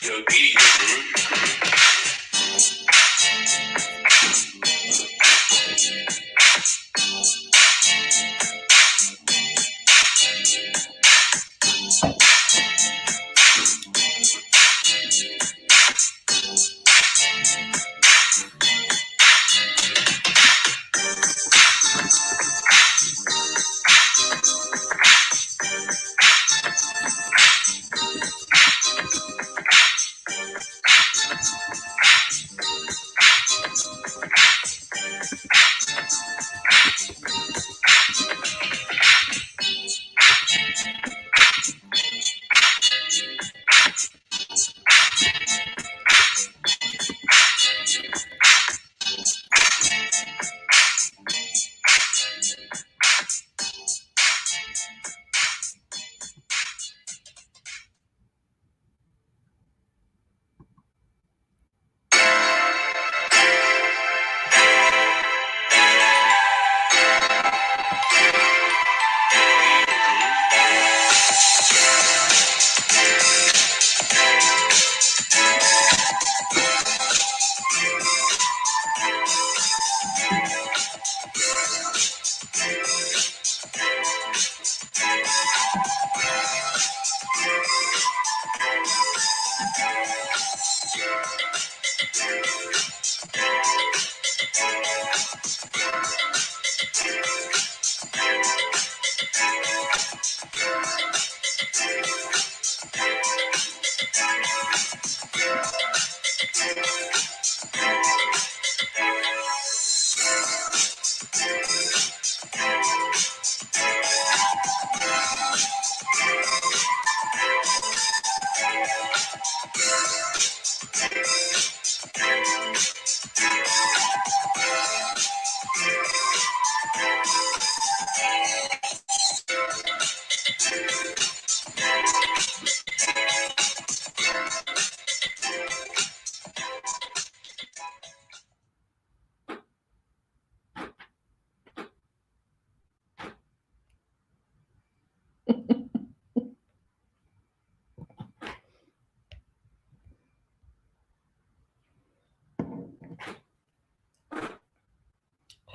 Yo, Didi,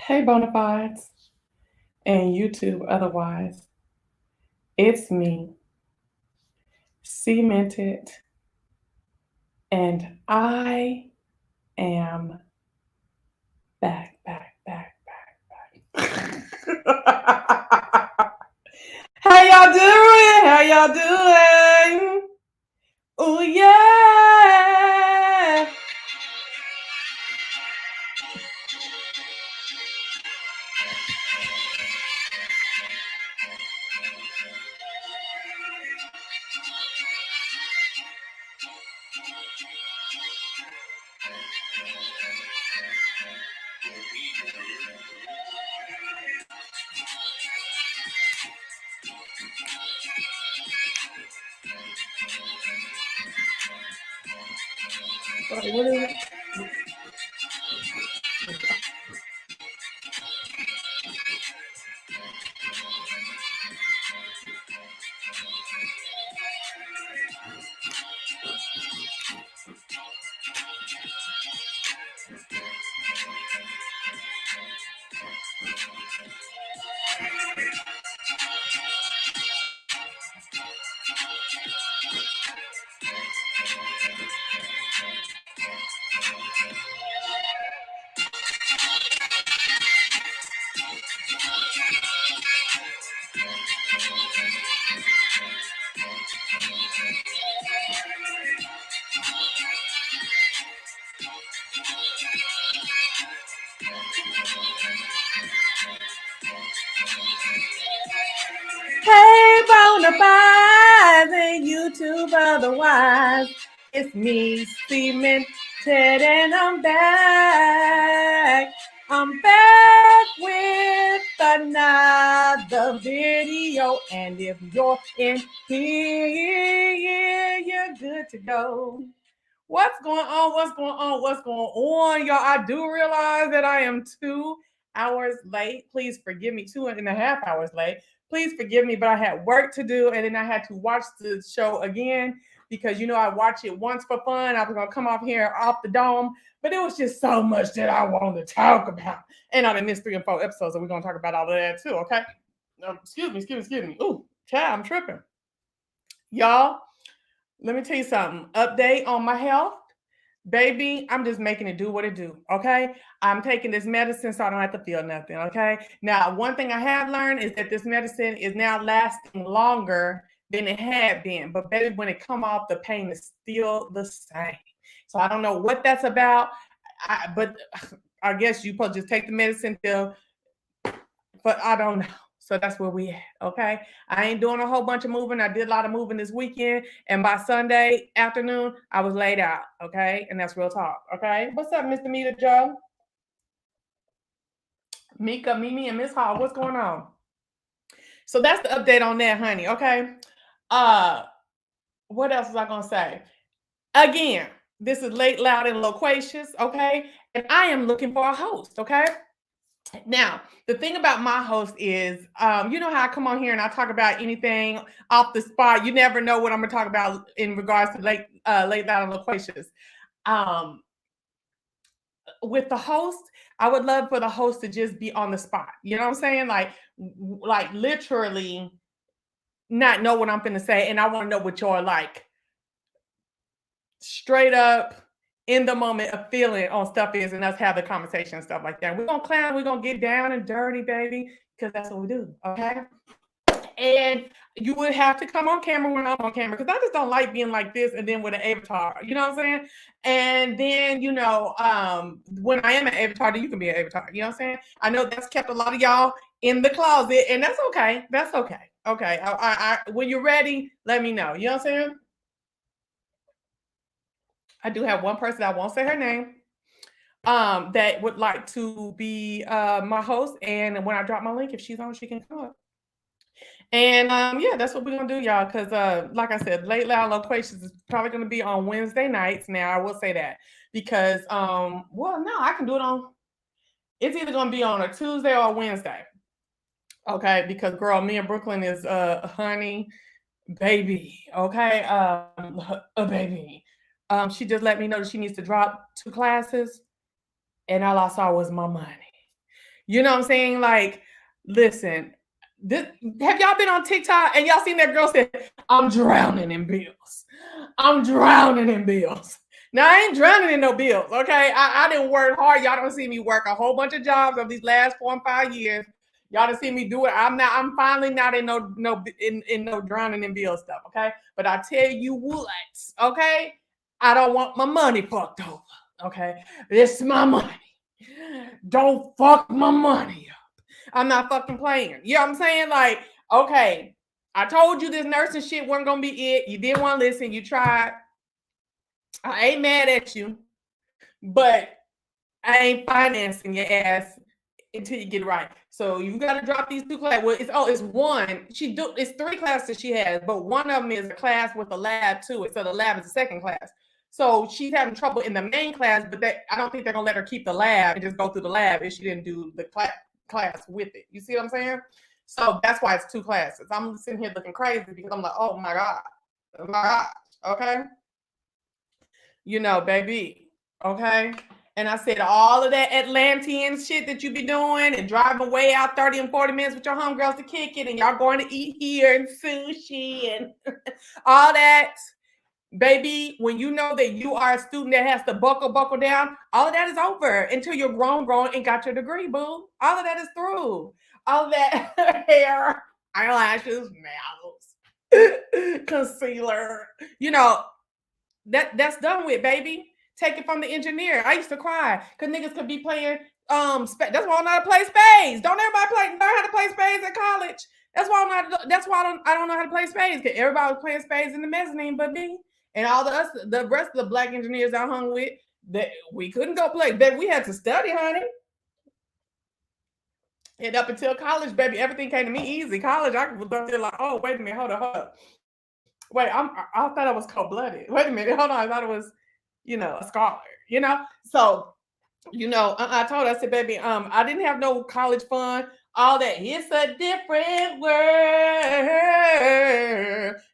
Hey, Bonafides, and YouTube otherwise. It's me, Cemented, and I am back. How y'all doing? How y'all doing? Oh, yeah. Sorry, what is it? Hey, Bonafides and YouTube otherwise. It's me, Cemented, and I'm back. I'm back with another video, and if you're in here, you're good to go. What's going on? What's going on? What's going on, y'all? I do realize that I am 2 hours late. Please forgive me, 2.5 hours late. Please forgive me, but I had work to do, and then I had to watch the show again. because I watch it once for fun. I was gonna come off here off the dome, but it was just so much that I wanted to talk about. And I missed 3 and 4 episodes, and we're gonna talk about all of that too, okay? Excuse me. Ooh, child, I'm tripping. Y'all, let me tell you something. Update on my health. Baby, I'm just making it do what it do, okay? I'm taking this medicine so I don't have to feel nothing, okay? Now, one thing I have learned is that this medicine is now lasting longer than it had been. But baby, when it come off, the pain is still the same. So I don't know what that's about, but I guess you probably just take the medicine till, but I don't know. So that's where we at, okay? I ain't doing a whole bunch of moving. I did a lot of moving this weekend, and by Sunday afternoon, I was laid out, okay? And that's real talk, okay? What's up, Mr. Mita Joe? Mika, Mimi, and Miss Hall, what's going on? So that's the update on that, honey, okay? What else was I gonna say? Again, this is Late, Loud, and Loquacious, okay? And I am looking for a host, okay? Now, the thing about my host is, you know how I come on here and I talk about anything off the spot. You never know what I'm going to talk about in regards to Late, Loud, and Loquacious. With the host, I would love for the host to just be on the spot. You know what I'm saying? Like literally not know what I'm going to say. And I want to know what your like straight up in the moment of feeling on stuff is, and us have the conversation and stuff like that. We're gonna clown, we're gonna get down and dirty, baby, because that's what we do, okay? And you would have to come on camera when I'm on camera, because I just don't like being like this and then with an avatar, you know what I'm saying? And then, when I am an avatar, then you can be an avatar, you know what I'm saying? I know that's kept a lot of y'all in the closet, and that's okay. That's okay. Okay. When you're ready, let me know. You know what I'm saying? I do have one person, I won't say her name, that would like to be my host. And when I drop my link, if she's on, she can come up. And yeah, that's what we're gonna do, y'all. Because like I said, Late, Loud, Loquacious is probably gonna be on Wednesday nights. Now I will say that because well, no, I can do it on. It's either gonna be on a Tuesday or a Wednesday. Okay, because girl, me and Brooklyn is honey, baby. Okay, a baby. She just let me know that she needs to drop 2 classes, and all I saw was my money. You know what I'm saying? Like, listen, have y'all been on TikTok and y'all seen that girl say, I'm drowning in bills. I'm drowning in bills. Now, I ain't drowning in no bills, okay? I didn't work hard. Y'all don't see me work a whole bunch of jobs of these last 4 and 5 years. Y'all don't see me do it. I'm finally not in no drowning in bill stuff, okay? But I tell you what, okay? I don't want my money fucked over, okay? This is my money. Don't fuck my money up. I'm not fucking playing. You know what I'm saying? Like, okay, I told you this nursing shit wasn't gonna be it. You didn't want to listen. You tried. I ain't mad at you, but I ain't financing your ass until you get it right. So you gotta drop these 2 classes. Well, it's one. It's 3 classes she has, but one of them is a class with a lab to it. So the lab is the second class. So she's having trouble in the main class, but I don't think they're gonna let her keep the lab and just go through the lab if she didn't do the class with it. You see what I'm saying? So that's why it's 2 classes. I'm sitting here looking crazy because I'm like, oh my God. Oh my gosh. Okay. Baby. Okay. And I said, all of that Atlantean shit that you be doing and driving way out 30 and 40 minutes with your homegirls to kick it, and y'all going to eat here and sushi and all that. Baby, when you know that you are a student that has to buckle down, all of that is over until you're grown and got your degree, boo. All of that is through. All of that hair, eyelashes, nails, concealer, that's done with, baby. Take it from the engineer. I used to cry because niggas could be playing. That's why I don't know how to play spades. Don't everybody learn how to play spades at college? That's why I don't know how to play spades, because everybody was playing spades in the mezzanine, but me and all the rest of the black engineers I hung with, that we couldn't go play. Baby, we had to study, honey. And up until college, baby, everything came to me easy. College, I was up there like, oh, wait a minute, hold up. Wait, I thought I was cold-blooded. Wait a minute, hold on. I thought it was, a scholar, So, I told her, I said, baby, I didn't have no college fun. All that. It's a different world.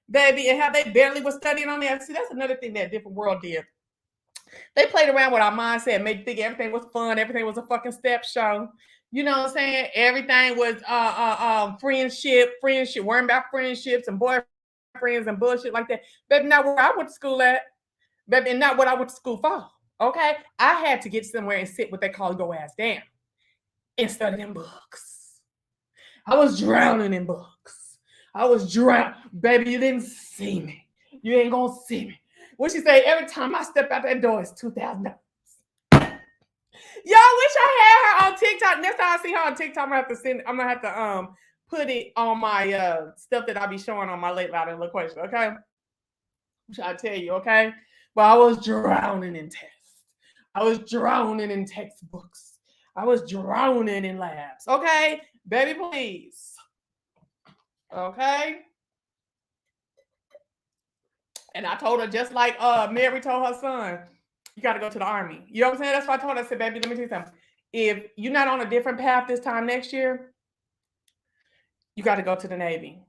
baby, and how they barely was studying on there. See, that's another thing that Different World did. They played around with our mindset, made you think everything was fun, everything was a fucking step show. You know what I'm saying? Everything was friendship, worrying about friendships and boyfriends and bullshit like that. Baby, not where I went to school at. Baby, not what I went to school for. Okay? I had to get somewhere and sit what they call go ass down and study in books. I was drowning in books. I was drowning. Baby, you didn't see me. You ain't gonna see me. What she say? Every time I step out that door, it's $2,000. Y'all wish I had her on TikTok. Next time I see her on TikTok, I'm gonna have to put it on my stuff that I be showing on my Late Loud and Loquacious, okay? Which I tell you, okay? But I was drowning in tests. I was drowning in textbooks. I was drowning in labs. Okay? Baby, please. Okay? And I told her, just like Mary told her son, you got to go to the Army. You know what I'm saying? That's why I told her, I said, baby, let me tell you something. If you're not on a different path this time next year, you got to go to the Navy.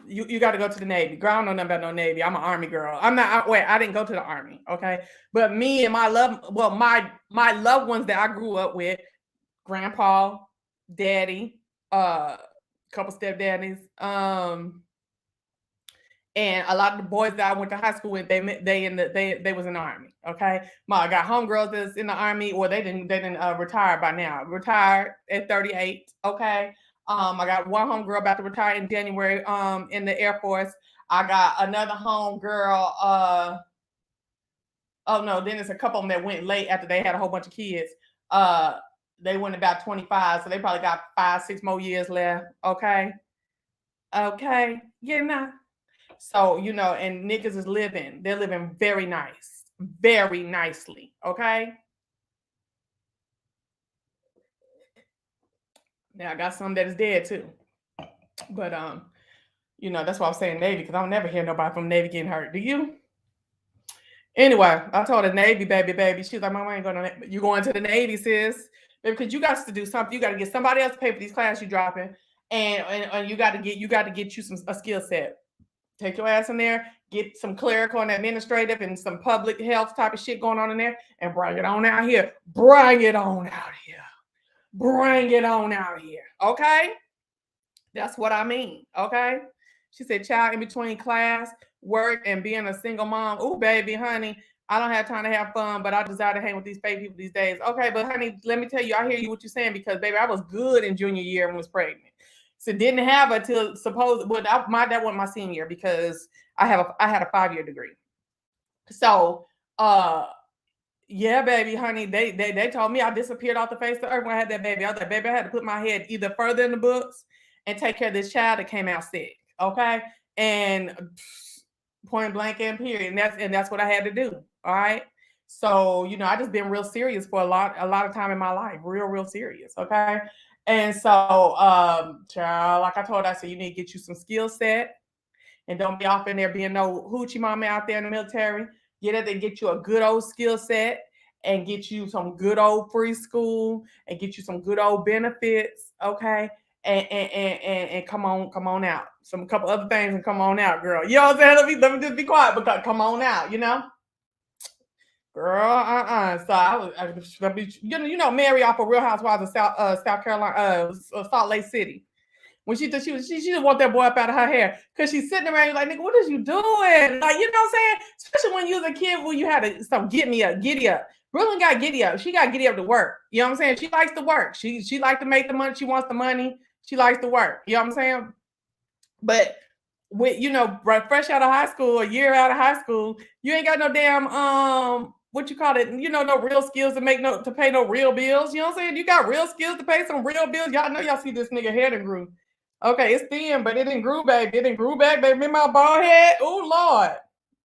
You got to go to the Navy. Girl, I don't know nothing about no Navy. I'm an Army girl. I didn't go to the Army, okay? But me and my loved ones that I grew up with, grandpa, daddy, couple stepdaddies, and a lot of the boys that I went to high school with, they was in the Army. Okay, I got homegirls that's in the Army, or they didn't retire by now. Retired at 38. Okay, I got one homegirl about to retire in January. In the Air Force. I got another homegirl. Oh no, then there's a couple of them that went late after they had a whole bunch of kids. They went about 25, so they probably got 5-6 more years left. Okay, you know. So, you know, and niggas is they're living very nice, very nicely, okay? Now, I got some that is dead too. But, you know, that's why I'm saying Navy, because I don't never hear nobody from Navy getting hurt. Do you? Anyway, I told her Navy, baby. She was like, Mama, I ain't going to, you going to the Navy, sis? Because you got to do something. You got to get somebody else to pay for these classes you dropping. And you got to get you a skill set. Take your ass in there, get some clerical and administrative and some public health type of shit going on in there, and bring it on out here. Bring it on out here. Bring it on out here. Okay? That's what I mean. Okay? She said, child, in between class, work, and being a single mom. Oh, baby, honey, I don't have time to have fun, but I desire to hang with these fake people these days. Okay, but honey, let me tell you, I hear you what you're saying, because, baby, I was good in junior year and was pregnant. So didn't have her till my dad wasn't my senior, because I had a 5-year degree. So yeah, baby, honey, they told me I disappeared off the face of the earth when I had that baby. I was like, baby, I had to put my head either further in the books and take care of this child that came out sick. Okay. And point blank and period. And that's what I had to do. All right. So, you know, I just been real serious for a lot of time in my life. Real serious. Okay. And so, child, like I told her, I said, you need to get you some skill set, and don't be off in there being no hoochie mama out there in the military. Get it and get you a good old skill set, and get you some good old free school, and get you some good old benefits. Okay. And come on out. A couple other things, and come on out, girl. You know what I'm saying? Let me just be quiet, because come on out, you know? Girl, So I was, you know, Mary off of Real Housewives of South Carolina, Salt Lake City. When she just want that boy up out of her hair, because she's sitting around, you're like, nigga, what is you doing? Like, you know what I'm saying? Especially when you was a kid, when you had some giddy up. Brooklyn got giddy up. She got giddy up to work. You know what I'm saying? She likes to work. She likes to make the money. She wants the money. She likes to work. You know what I'm saying? But with, you know, fresh out of high school, a year out of high school, you ain't got no damn what you call it, you know, no real skills to pay no real bills. You know what I'm saying? You got real skills to pay some real bills. Y'all know, y'all see this nigga hair done grew. Okay, it's thin, but it didn't grew back. It didn't grew back, baby. Remember my bald head? Oh Lord.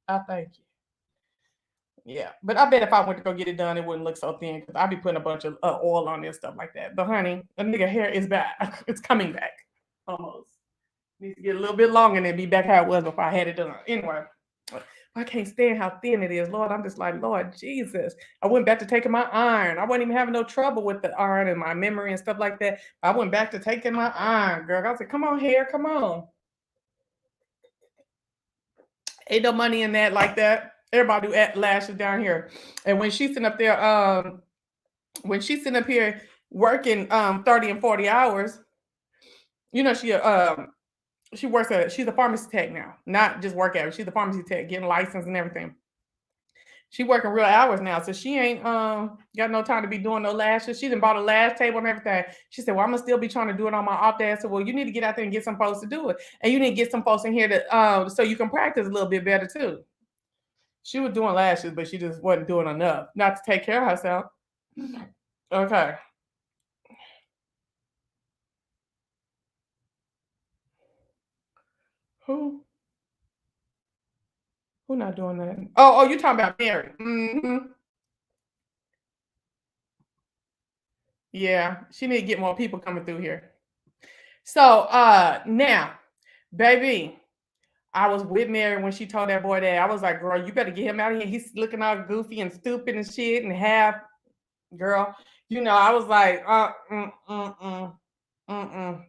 I thank you. Yeah, but I bet if I went to go get it done, it wouldn't look so thin, because I'd be putting a bunch of oil on it and stuff like that. But honey, the nigga hair is back. It's coming back. Almost. Needs to get a little bit longer and then be back how it was before I had it done. Anyway, I can't stand how thin it is, Lord. I'm just like, Lord Jesus. I went back to taking my iron. I wasn't even having no trouble with the iron and my memory and stuff like that. I went back to taking my iron, girl. I was like, come on, hair, come on. Ain't no money in that like that. Everybody do lashes down here. And when she's sitting up there, when she's sitting up here working 30 and 40 hours, you know, she works she's a pharmacy tech now, not just work at her. She's a pharmacy tech, getting licensed and everything. She working real hours now, so she ain't got no time to be doing no lashes. She done bought a lash table and everything. She said, "Well, I'm gonna still be trying to do it on my off day." I said, "Well, you need to get out there and get some folks to do it, and you need to get some folks in here to so you can practice a little bit better too." She was doing lashes, but she just wasn't doing enough not to take care of herself. Okay. Who? Who not doing that? Oh, you talking about Mary? Yeah, she need to get more people coming through here. So now, baby, I was with Mary when she told that boy that. I was like, girl, you better get him out of here. He's looking all goofy and stupid and shit and half, girl. You know, I was like,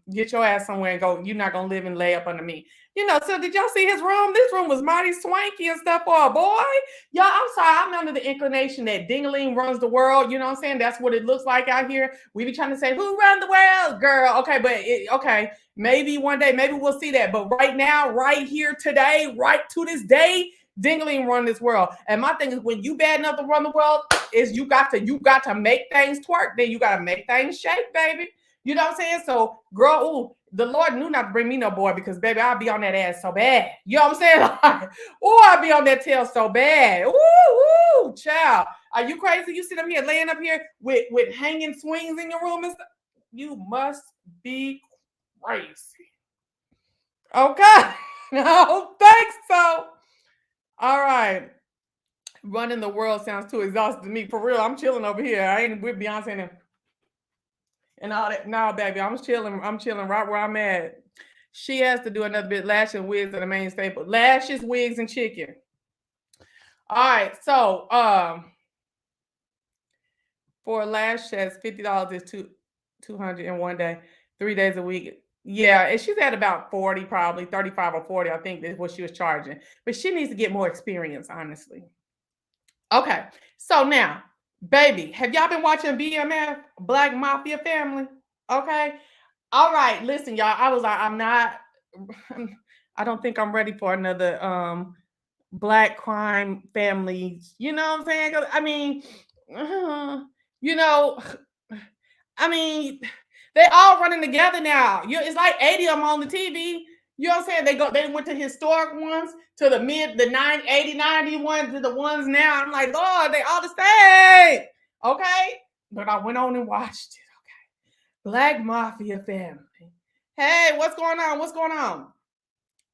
get your ass somewhere and go. You're not gonna live and lay up under me. You know, so did y'all see his room? This room was mighty swanky and stuff for a boy. Y'all, I'm sorry, I'm under the inclination that Dingaling runs the world. You know what I'm saying? That's what it looks like out here. We be trying to say, who run the world, girl? Okay, but okay, maybe one day, maybe we'll see that. But right now, right here today, right to this day, Dingaling run this world. And my thing is, when you bad enough to run the world, is you got to make things twerk. Then you got to make things shake, baby. You know what I'm saying? So, girl, ooh, the Lord knew not to bring me no boy because, baby, I'll be on that ass so bad. You know what I'm saying? Like, ooh, I'll be on that tail so bad. Ooh, child. Are you crazy? You sit up here, laying up here with hanging swings in your room and stuff? You must be crazy. Okay. No, thanks. So, all right. Running the world sounds too exhausted to me. For real, I'm chilling over here. I ain't with Beyonce and all that. No, baby, I'm chilling right where I'm at. She has to do another bit. Lashes, wigs are the main staple. Lashes, wigs, and chicken. All right, so for a lash test, $50 is $200 in one day, 3 days a week. Yeah, and she's at about 40, probably 35 or 40, I think is what she was charging. But she needs to get more experience, honestly. Okay, so now, baby, have y'all been watching BMF, Black Mafia Family? Okay. All right, listen, y'all. I was like, I don't think I'm ready for another black crime family. You know what I'm saying? I mean, you know, I mean, they all running together now. It's like 80 of them on the TV. You know what I'm saying? They went to historic ones, to the 80, 90 ones, to the ones now. I'm like, Lord, they all the same. Okay. But I went on and watched it. Black Mafia Family. Hey, what's going on? What's going on?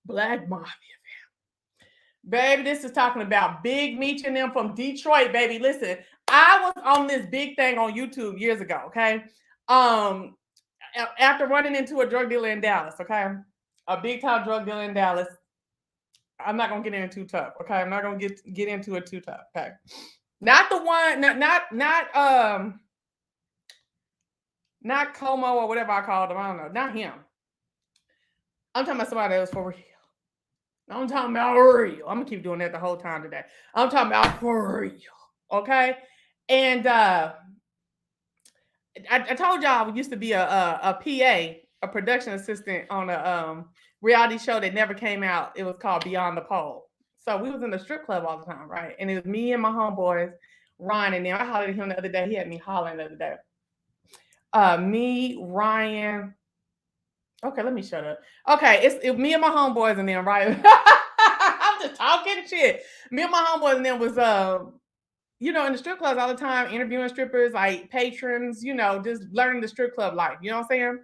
Black Mafia Family. Baby, this is talking about Big Meech and them from Detroit, baby. Listen, I was on this big thing on YouTube years ago, okay? After running into a drug dealer in Dallas, okay? A big time drug dealer in Dallas. I'm not gonna get into too tough, okay? I'm not gonna get into it too tough, okay? Not the one, not Como or whatever I called him. I don't know. Not him. I'm talking about somebody else for real. I'm talking about real. I'm gonna keep doing that the whole time today. I'm talking about for real. Okay. And I told y'all I used to be a PA, a production assistant on a reality show that never came out. It was called Beyond the Pole. So we was in the strip club all the time, right? And it was me and my homeboys, Ryan, and them. I hollered at him the other day. He had me hollering the other day. Me, Ryan. Okay, let me shut up. Okay, it's me and my homeboys and them, right? I'm just talking shit. Me and my homeboys and them was in the strip clubs all the time, interviewing strippers, like patrons, just learning the strip club life. You know what I'm saying?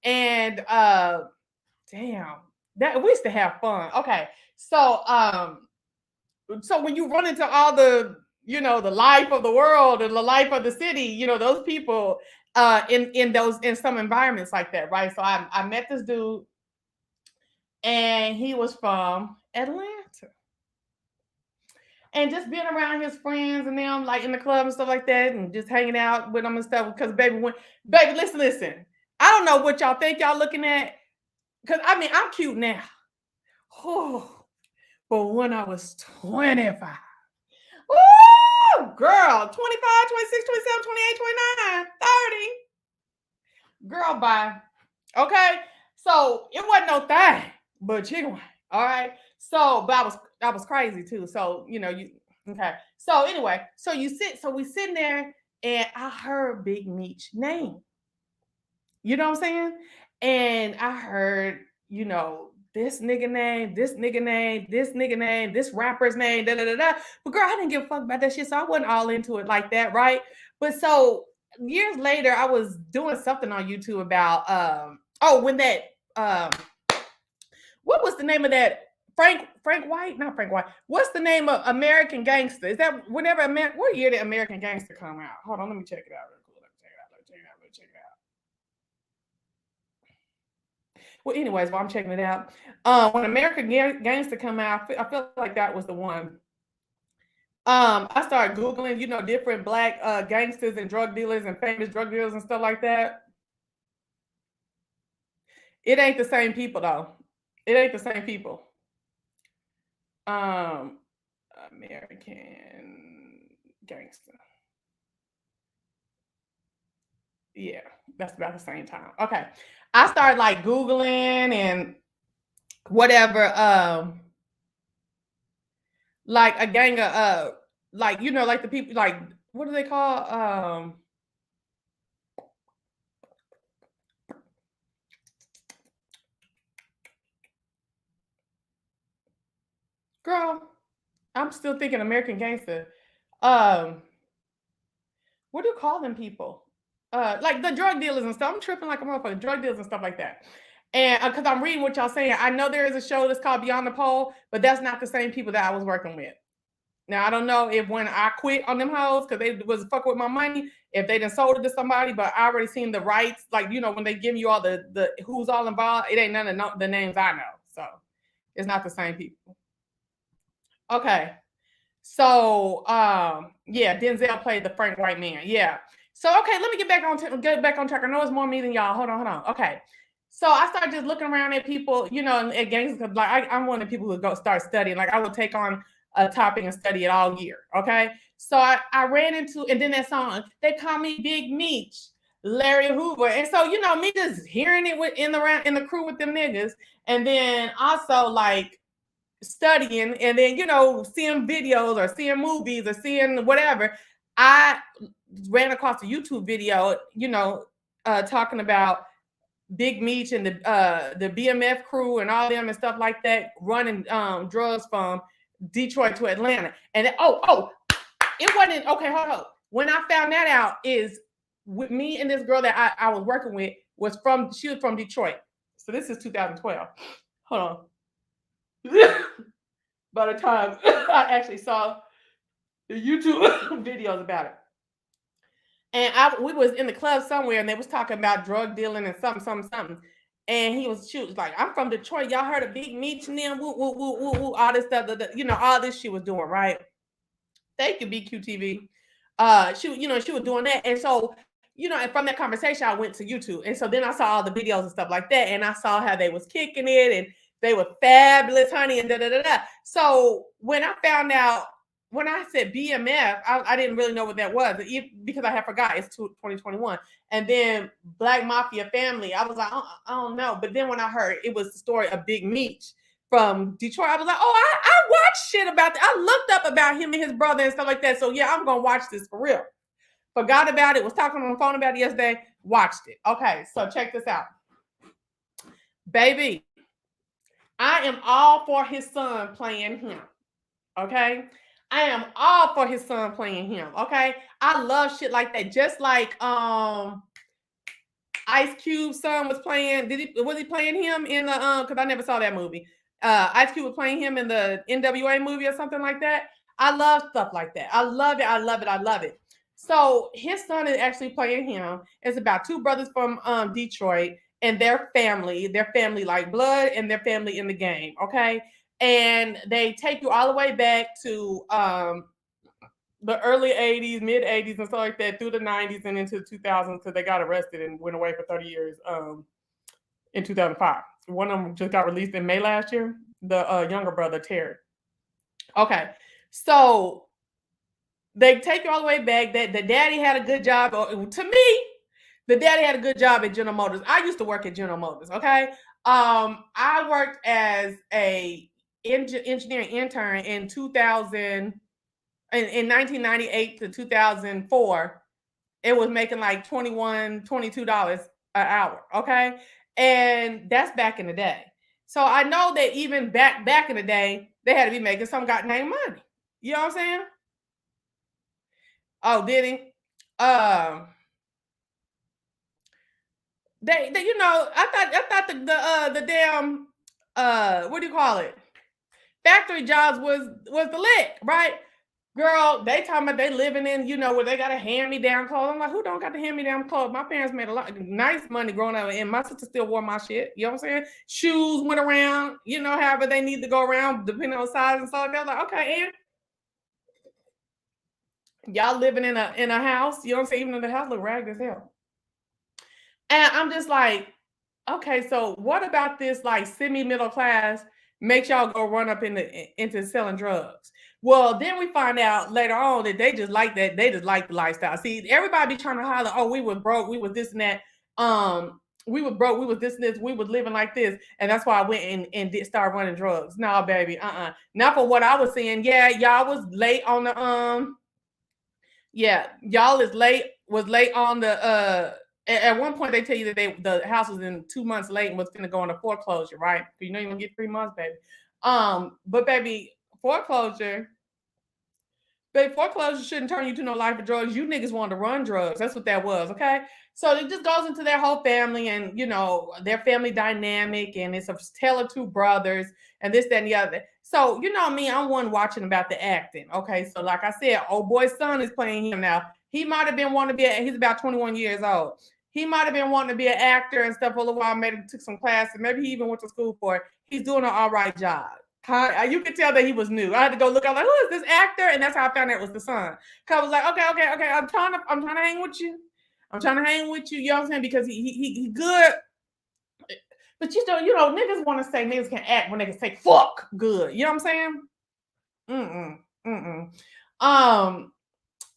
And damn, that we used to have fun. Okay, so when you run into all the the life of the world and the life of the city, those people in some environments like that, right? So I met this dude, and he was from Atlanta. And just being around his friends and them, like in the club and stuff like that, and just hanging out with them and stuff. Because baby, listen. I don't know what y'all think y'all looking at. Because I mean, I'm cute now. Oh, But when I was 25, woo, girl, 25, 26, 27, 28, 29, 30. Girl, bye. Okay. So it wasn't no thing, but chicken wing. All right. So, but I was crazy too. So, you okay. So anyway, so we sitting there and I heard Big Meech's name. You know what I'm saying? And I heard, this nigga name, this nigga name, this nigga name, this rapper's name, da da da da. But girl, I didn't give a fuck about that shit, so I wasn't all into it like that, right? But so years later, I was doing something on YouTube about when that what was the name of that Frank White? Not Frank White. What's the name of American Gangster? Is that whenever what year did American Gangster come out? Hold on, let me check it out real quick. Let me check it out. Well, anyways, while I'm checking it out, when American Gangster come out, I feel like that was the one. I started Googling, different black gangsters and drug dealers and famous drug dealers and stuff like that. It ain't the same people though. It ain't the same people. American Gangster. Yeah, that's about the same time. Okay. I started like Googling and whatever, like a gang of like like the people, like what do they call girl, I'm still thinking American Gangster. What do you call them people? Like the drug dealers and stuff. I'm tripping like a motherfucker. Drug dealers and stuff like that. And because I'm reading what y'all saying, I know there is a show that's called Beyond the Pole, but that's not the same people that I was working with. Now I don't know if when I quit on them hoes because they was fucking with my money, if they done sold it to somebody, but I already seen the rights, like when they give you all the who's all involved, it ain't none of the names I know. So it's not the same people. Okay. So yeah, Denzel played the Frank White man. Yeah. So okay, let me get back on track. I know it's more me than y'all. Hold on. Okay. So I started just looking around at people, at gangs, because like I'm one of the people who go start studying. Like I would take on a topic and study it all year. Okay. So I ran into, and then that song, they call me Big Meech, Larry Hoover. And so, me just hearing it in the crew with them niggas. And then also like studying and then seeing videos or seeing movies or seeing whatever, I ran across a YouTube video talking about Big Meech and the BMF crew and all them and stuff like that, running drugs from Detroit to Atlanta. And it wasn't okay. Hold on. When I found that out, is with me and this girl that I was working with she was from Detroit. So this is 2012. Hold on. By the time I actually saw the YouTube videos about it. And we was in the club somewhere and they was talking about drug dealing and something. And she was like, I'm from Detroit. Y'all heard of Big Meech and them, woo, woo, woo, woo, woo, all this stuff, all this she was doing, right? Thank you, BQTV. She was doing that. And so, and from that conversation, I went to YouTube. And so then I saw all the videos and stuff like that. And I saw how they was kicking it and they were fabulous, honey, and da-da-da-da. So when I found out, when I said BMF, I didn't really know what that was because I had forgot it's 2021. And then Black Mafia Family, I was like, I don't know. But then when I heard it was the story of Big Meech from Detroit, I was like, oh, I watched shit about that. I looked up about him and his brother and stuff like that. So yeah, I'm going to watch this for real. Forgot about it, was talking on the phone about it yesterday, watched it. Okay, so check this out. Baby, I am all for his son playing him. Okay? I am all for his son playing him. Okay? I love shit like that. Just like Ice Cube's son was playing. Was he playing him in the because I never saw that movie. Ice Cube was playing him in the NWA movie or something like that. I love stuff like that. I love it. I love it. I love it. So his son is actually playing him. It's about two brothers from Detroit and their family like blood and their family in the game. Okay. And they take you all the way back to the early 80s, mid 80s, and stuff like that, through the 90s and into the 2000s, because they got arrested and went away for 30 years in 2005. One of them just got released in May last year, the younger brother, Terry. Okay, so they take you all the way back. That the daddy had a good job. To me, the daddy had a good job at General Motors. I used to work at General Motors. Okay, I worked as a engineering intern in 2000 in 1998 to 2004. It was making like $22 an hour. Okay, and that's back in the day. So I know that even back in the day, they had to be making some goddamn money. You know what I'm saying? Oh, did he? Um, they you know, I thought the damn what do you call it? Factory jobs was the lick, right? Girl, they talking about they living in, you know, where they got a hand-me-down clothes. I'm like, who don't got the hand-me-down clothes? My parents made a lot of nice money growing up, and my sister still wore my shit. You know what I'm saying? Shoes went around, you know, however they need to go around, depending on size and stuff. They're like, okay, and y'all living in a house, you know what I'm saying? Even though the house look ragged as hell. And I'm just like, okay, so what about this like semi-middle class makes y'all go run up into selling drugs? Well, then we find out later on that they just like that, they just like the lifestyle. See, everybody be trying to holler, oh, we was broke, we was this and that. We were broke, we was this and this, we was living like this, and that's why I went and did start running drugs. No, baby, not for what I was saying. Yeah, y'all was late on the yeah, y'all was late on the at one point they tell you that the house was in 2 months late and was gonna go into foreclosure, right? You know you're gonna get 3 months, baby. But baby, foreclosure, foreclosure shouldn't turn you to no life of drugs. You niggas wanted to run drugs. That's what that was, okay? So it just goes into their whole family and, you know, their family dynamic, and it's a tale of two brothers and this, that, and the other. So, you know me, I'm one watching about the acting, okay? So like I said, old boy's son is playing him now. He might have been wanting to be, he's about 21 years old. He might have been wanting to be an actor and stuff for a little while, maybe took some classes, maybe he even went to school for it. He's doing an all right job. You could tell that he was new. I had to go look. I was like, "Who is this actor?" And that's how I found out it was the son. Cause I was like, "Okay. I'm trying to hang with you. I'm trying to hang with you." You know what I'm saying? Because he good. But you know, niggas want to say niggas can act when they can say fuck good. You know what I'm saying?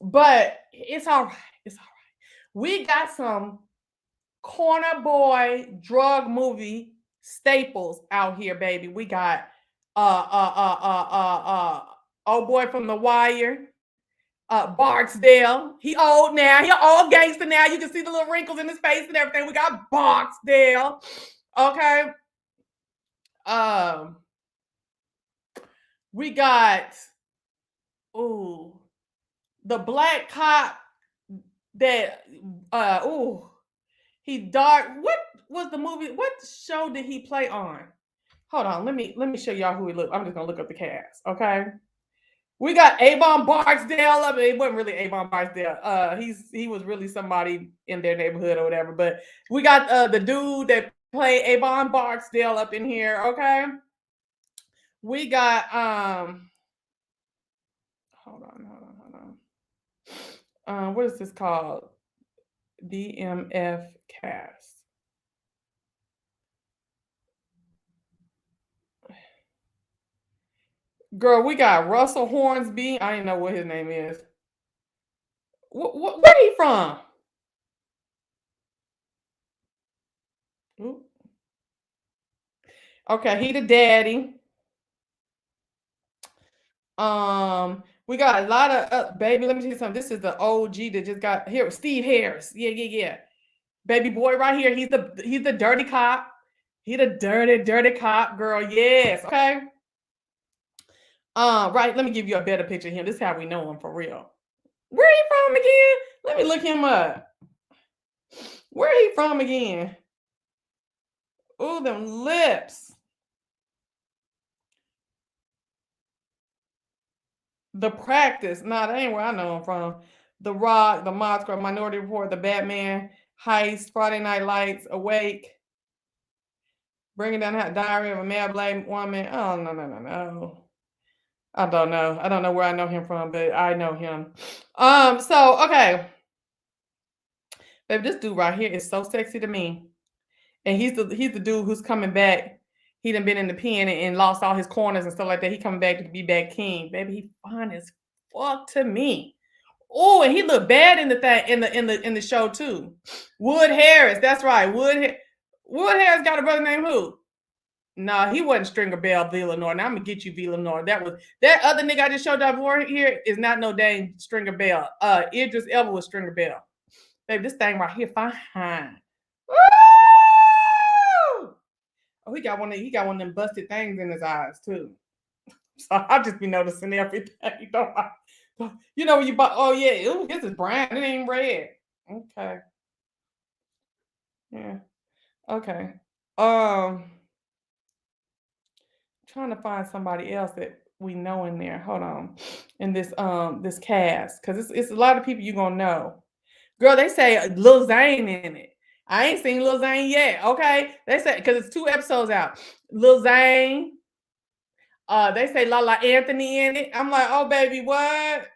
But it's all right. It's all right. We got some corner boy drug movie staples out here, baby. We got old boy from The Wire, Barksdale. He old now. He old gangster now. You can see the little wrinkles in his face and everything. We got Barksdale. Okay. We got the black cop that he dark. What was the movie? What show did he play on? Hold on, let me show y'all who he looked. I'm just gonna look up the cast. Okay. We got Avon Barksdale. I mean, it wasn't really Avon Barksdale. He was really somebody in their neighborhood or whatever. But we got the dude that played Avon Barksdale up in here. Okay. We got hold on. What is this called? BMF cast. Girl, we got Russell Hornsby. I didn't know what his name is. Where he from? Ooh. Okay, he the daddy. We got a lot of baby. Let me tell you something. This is the OG that just got here. Steve Harris. Yeah. Baby boy right here. He's the dirty cop. He the dirty cop, girl. Yes. Okay. Right. Let me give you a better picture of him. This is how we know him for real. Where he from again? Let me look him up. Where he from again? Ooh, them lips. The Practice. Nah, that ain't where I know him from. The Rock, The Mod Squad, Minority Report, The Batman, Heist, Friday Night Lights, Awake, Bringing Down the Diary of a Mad Black Woman. Oh, no. I don't know. I don't know where I know him from, but I know him. So, okay. Baby, this dude right here is so sexy to me. And he's the dude who's coming back He done been in the pen and lost all his corners and stuff like that. He coming back to be back king. Baby, he fine as fuck to me. Oh, and he looked bad in the thing in the show too. Wood Harris, that's right. Wood Harris got a brother named who? Nah, he wasn't Stringer Bell Villanor. Now I'm gonna get you Villanor. That other nigga I just showed up for here is not no dang Stringer Bell. Idris Elba was Stringer Bell. Baby, this thing right here, fine. Woo! Oh, he got one of them busted things in his eyes too. So I'll just be noticing everything. You know when you buy, oh yeah, ooh, this is brown, it ain't red. Okay. Yeah. Okay. Trying to find somebody else that we know in there. Hold on. In this cast. Because it's a lot of people you're gonna know. Girl, they say Lil Zane in it. I ain't seen Lil Zane yet. Okay. They say because it's 2 episodes out. Lil Zane. They say Lala Anthony in it. I'm like, oh baby, what?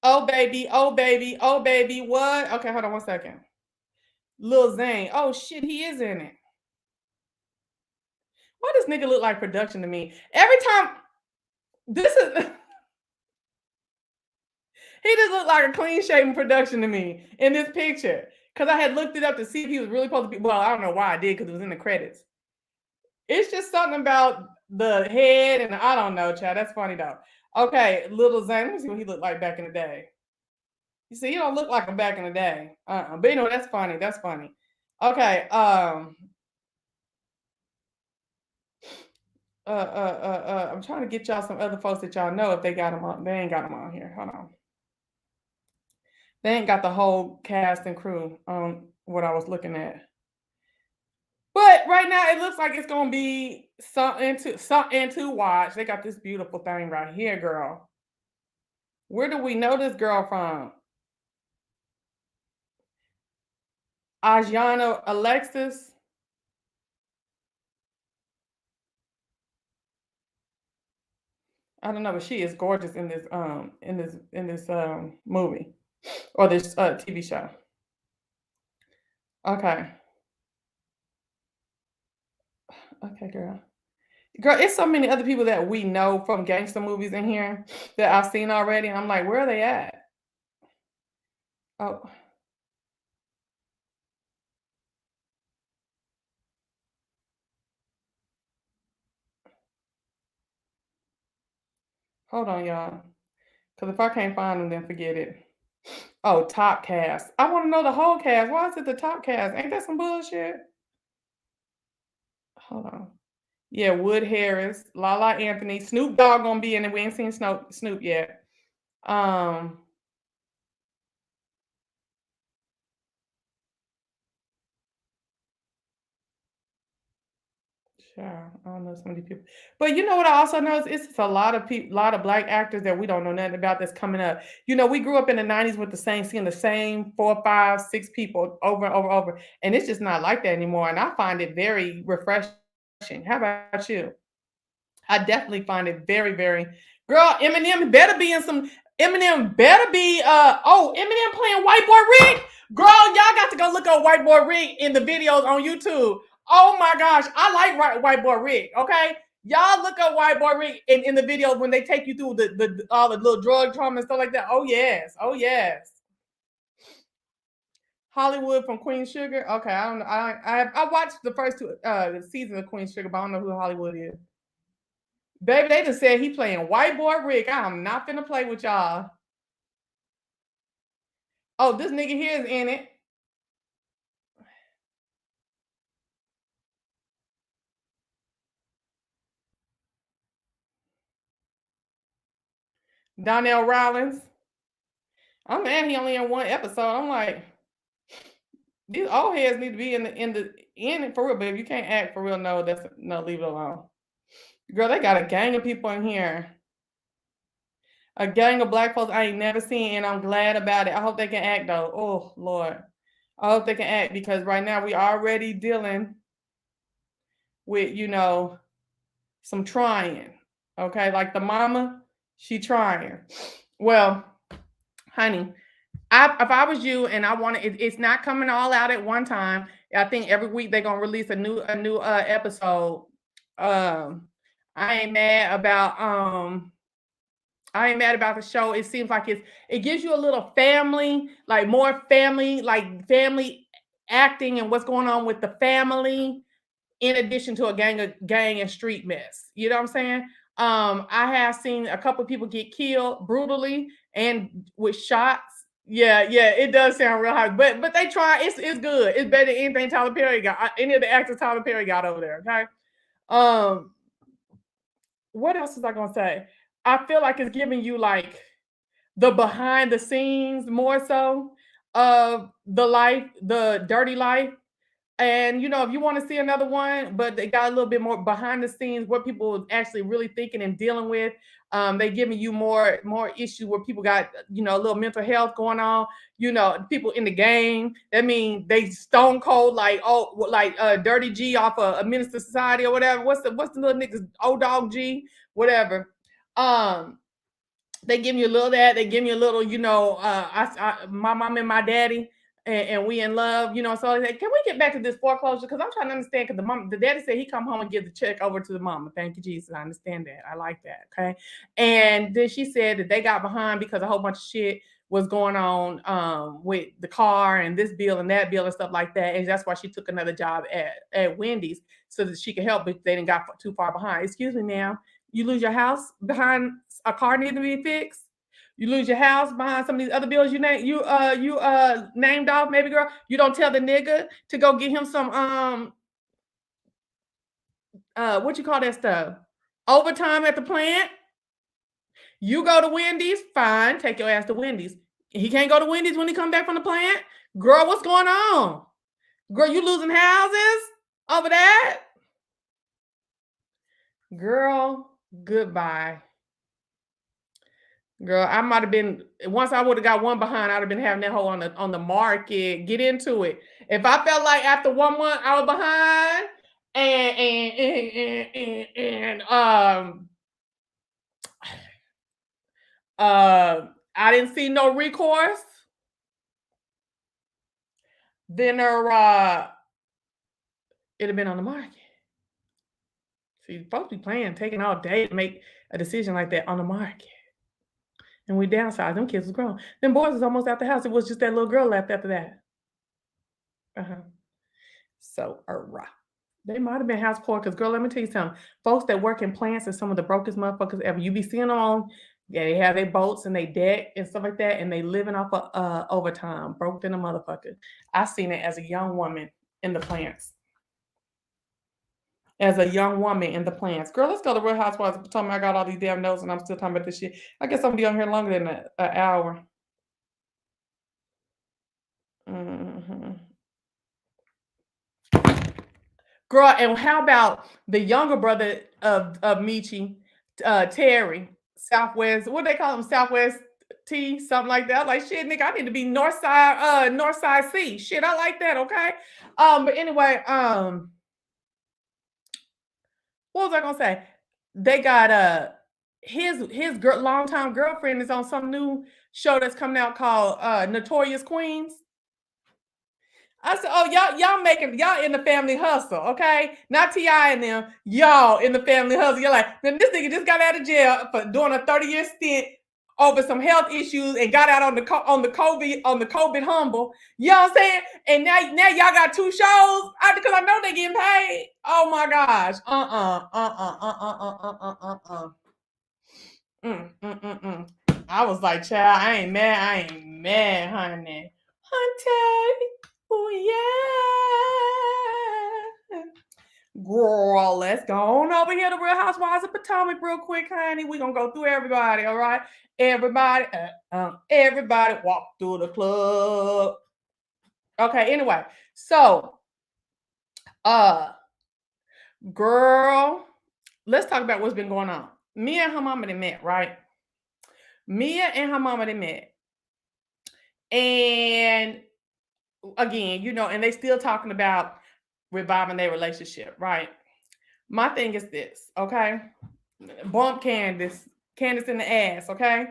Oh baby, oh baby, oh baby, what? Okay, hold on 1 second. Lil Zane. Oh shit, he is in it. Why does nigga look like production to me? Every time this is he just looked like a clean shaven production to me in this picture. Cause I had looked it up to see if he was really supposed to be. Well, I don't know why I did because it was in the credits. It's just something about the head, and I don't know, Chad. That's funny though. Okay, Little Zane. Let me see what he looked like back in the day. You see, he don't look like him back in the day. But you know, that's funny. That's funny. Okay. I'm trying to get y'all some other folks that y'all know if they got them on. They ain't got them on here. Hold on. They ain't got the whole cast and crew on what I was looking at. But right now it looks like it's gonna be something to watch. They got this beautiful thing right here, girl. Where do we know this girl from? Ajana Alexis. I don't know, but she is gorgeous in this movie or this TV show. Okay. Okay, girl. Girl, it's so many other people that we know from gangster movies in here that I've seen already. And I'm like, where are they at? Oh. Hold on, y'all. Because if I can't find them, then forget it. Oh, top cast. I want to know the whole cast. Why is it the top cast? Ain't that some bullshit? Hold on. Yeah, Wood Harris, Lala Anthony, Snoop Dogg gonna be in it. We ain't seen Snoop yet. Sure, I don't know some of these people, but you know what I also know is it's a lot of people, a lot of black actors that we don't know nothing about that's coming up. You know, we grew up in the '90s with seeing the same 4, 5, 6 people over and over, and it's just not like that anymore. And I find it very refreshing. How about you? I definitely find it very, very. Girl, Eminem better be in some. Eminem better be. Eminem playing White Boy Rick. Girl, y'all got to go look up White Boy Rick in the videos on YouTube. Oh my gosh, I like White Boy Rick. Okay, y'all look up White Boy Rick in the videos when they take you through the all the little drug trauma and stuff like that. Oh yes, oh yes. Hollywood from Queen Sugar. Okay, I don't know. I watched the first 2 seasons of Queen Sugar, but I don't know who Hollywood is. Baby, they just said he playing White Boy Rick. I'm not finna play with y'all. Oh, this nigga here is in it. Donnell Rollins. I'm mad he only in 1 episode. I'm like, these old heads need to be in it for real. But if you can't act for real, no, leave it alone. Girl, they got a gang of people in here. A gang of black folks I ain't never seen, and I'm glad about it. I hope they can act though. Oh Lord. I hope they can act because right now we already dealing with, some trying. Okay, like the mama, she trying. Well, honey, If I was you and I wanted, it's not coming all out at one time. I think every week they're gonna release a new episode. Um, I ain't mad about I ain't mad about the show. It seems like it gives you a little family, like more family, like family acting and what's going on with the family, in addition to a gang and street mess. You know what I'm saying? I have seen a couple of people get killed brutally and with shots. Yeah, yeah, it does sound real hard, but they try. It's good. It's better than anything Tyler Perry got. Any of the actors Tyler Perry got over there. Okay. Um, what else was I gonna say? I feel like it's giving you like the behind the scenes more so of the life, the dirty life. And if you want to see another one, but they got a little bit more behind the scenes, what people are actually really thinking and dealing with. They giving you more issue where people got a little mental health going on. People in the game. That mean they stone cold like Dirty G off a Minister Society or whatever. What's the little niggas? Old Dog G, whatever. They give me a little that. They give me a little, my mom and my daddy, and we in love, So I said, can we get back to this foreclosure? Because I'm trying to understand. Because the daddy said he come home and give the check over to the mama. Thank you, Jesus. I understand that. I like that. Okay. And then she said that they got behind because a whole bunch of shit was going on with the car and this bill and that bill and stuff like that. And that's why she took another job at Wendy's so that she could help, but they didn't got too far behind. Excuse me, ma'am. You lose your house behind a car needing to be fixed. You lose your house behind some of these other bills you named off, maybe girl. You don't tell the nigga to go get him some what you call that stuff? Overtime at the plant. You go to Wendy's, fine, take your ass to Wendy's. He can't go to Wendy's when he come back from the plant. Girl, what's going on? Girl, you losing houses over that? Girl, goodbye. Girl, I might have been once I would have got one behind, I'd have been having that whole on the market. Get into it. If I felt like after 1 month I was behind and I didn't see no recourse, then it'd have been on the market. So you're supposed to be playing, taking all day to make a decision like that on the market. And we downsized. Them kids was grown. Them boys was almost out the house. It was just that little girl left after that. So, they might have been house poor because, girl, let me tell you something. Folks that work in plants are some of the brokest motherfuckers ever. You be seeing them on, they have their boats and they deck and stuff like that, and they living off of overtime, broke than a motherfucker. I seen it as a young woman in the plants. Girl, let's go to Real Housewives. Tell me I got all these damn notes and I'm still talking about this shit. I guess I'm gonna be on here longer than an hour. Girl, and how about the younger brother of Michi, Terry, Southwest, what they call him, Southwest T, something like that. Like, shit, nigga, I need to be Northside C. Shit, I like that, okay? But anyway, what was I gonna say? They got his longtime girlfriend is on some new show that's coming out called Notorious Queens. I said, oh, y'all in the family hustle, okay? Not T.I. and them, y'all in the family hustle. You're like, man, this nigga just got out of jail for doing a 30-year stint over some health issues and got out on the COVID humble. You know what I'm saying? And now y'all got 2 shows because I know they getting paid. Oh my gosh. I was like, child, I ain't mad, honey. Hunter. Oh yeah. Girl, let's go on over here to Real Housewives of Potomac real quick, honey. We're gonna go through everybody, all right? Everybody walk through the club. Okay, anyway. So girl, let's talk about what's been going on. Mia and her mama they met, right? And again, and they still talking about reviving their relationship, right? My thing is this, okay? Bump Candace in the ass, okay?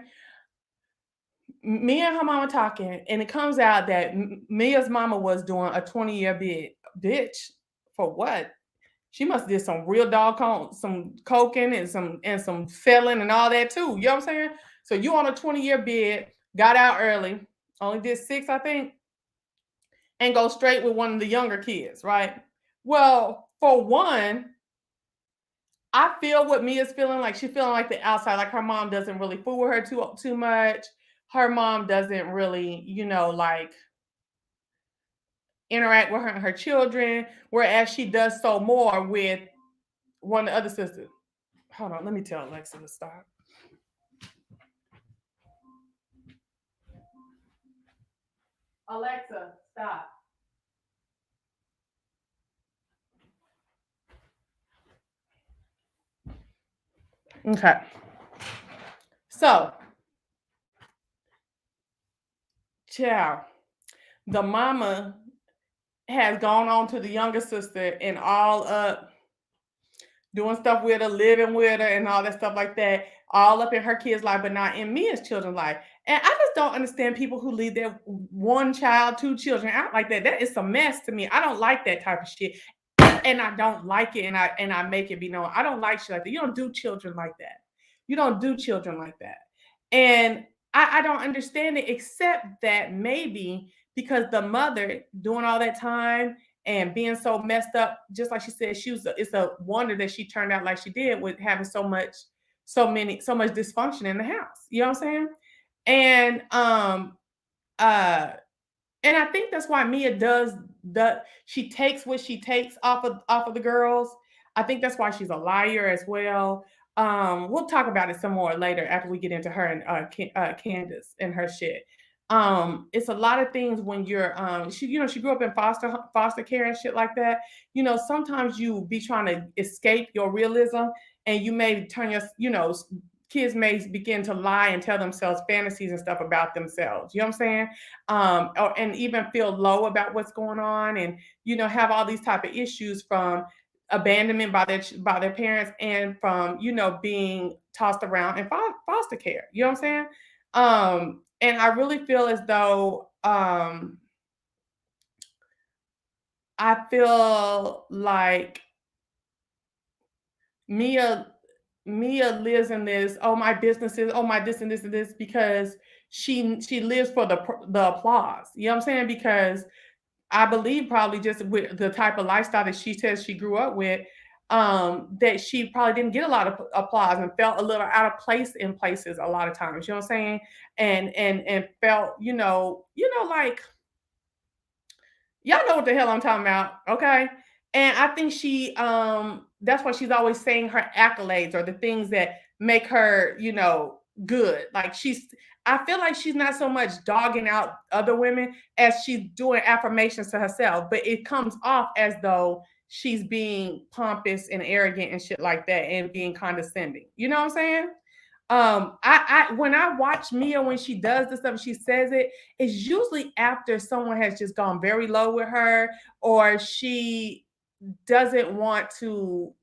me and her mama talking, and it comes out that Mia's mama was doing a 20-year bid. Bitch, for what? She must have did some real doggone, some coking and some felon and all that too. You know what I'm saying? So you on a 20-year bid, got out early, only did 6, I think, and go straight with one of the younger kids, right? Well, for one, I feel what Mia's feeling like. She's feeling like the outside, like her mom doesn't really fool with her too much. Her mom doesn't really, like interact with her and her children, whereas she does so more with one of the other sisters. Hold on, let me tell Alexa to stop. Alexa, stop. Okay. So, child, the mama has gone on to the younger sister and all up doing stuff with her, living with her, and all that stuff like that, all up in her kids' life, but not in Mia's children's life. And I just don't understand people who leave their one child, two children out like that. That is a mess to me. I don't like that type of shit. And I don't like it, and I make it be known. I don't like shit like that. You don't do children like that. You don't do children like that. And I don't understand it, except that maybe because the mother doing all that time and being so messed up, just like she said, it's a wonder that she turned out like she did with having so much dysfunction in the house. You know what I'm saying? And uh and I think that's why Mia does she takes what she takes off of the girls. I think that's why she's a liar as well. We'll talk about it some more later after we get into her and Candace and her shit. It's a lot of things when you're she grew up in foster care and shit like that. Sometimes you be trying to escape your realism, and you may turn your kids may begin to lie and tell themselves fantasies and stuff about themselves. You know what I'm saying? And even feel low about what's going on, and have all these type of issues from abandonment by their parents, and from being tossed around in foster care. You know what I'm saying? And I really feel as though I feel like Mia lives in this, oh, my businesses, oh, my this and this and this, because she lives for the applause. You know what I'm saying? Because I believe probably just with the type of lifestyle that she says she grew up with, that she probably didn't get a lot of applause and felt a little out of place in places a lot of times. You know what I'm saying? And felt, like, y'all know what the hell I'm talking about, okay? And I think that's why she's always saying her accolades or the things that make her, good. Like I feel like she's not so much dogging out other women as she's doing affirmations to herself, but it comes off as though she's being pompous and arrogant and shit like that, and being condescending. You know what I'm saying? I when I watch Mia, when she does this stuff, she says it's usually after someone has just gone very low with her, or she doesn't want to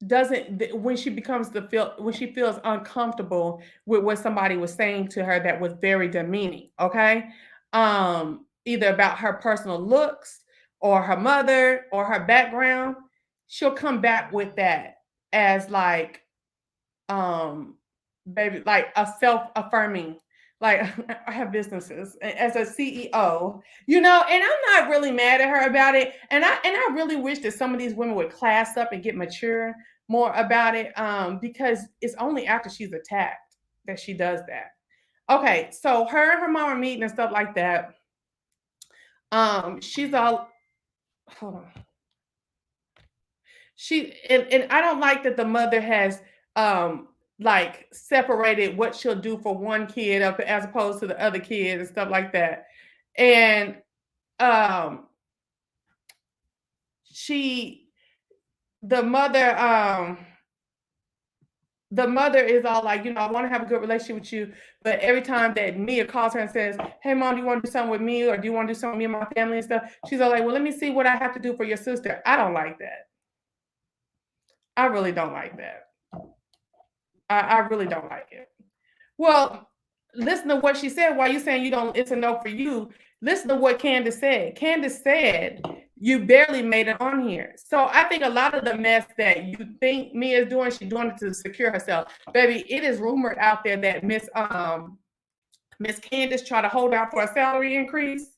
doesn't when she when she feels uncomfortable with what somebody was saying to her that was very demeaning. Okay. Either about her personal looks or her mother or her background, she'll come back with that as like, baby, like a self-affirming, like, I have businesses as a CEO, and I'm not really mad at her about it. And I really wish that some of these women would class up and get mature more about it, because it's only after she's attacked that she does that. Okay, so her and her mom are meeting and stuff like that. She's all, hold on. And I don't like that the mother has like separated what she'll do for one kid up as opposed to the other kid and stuff like that. And um she the mother is all like, I want to have a good relationship with you, but every time that Mia calls her and says, hey mom, do you want to do something with me, or do you want to do something with me and my family and stuff, she's all like, well, let me see what I have to do for your sister. I don't like that. I really don't like that. I really don't like it. Well, listen to what she said. Why you saying you don't? It's a no for you. Listen to what Candace said. Candace said you barely made it on here. So I think a lot of the mess that you think Mia is doing, she's doing it to secure herself. Baby, it is rumored out there that Miss Candace tried to hold out for a salary increase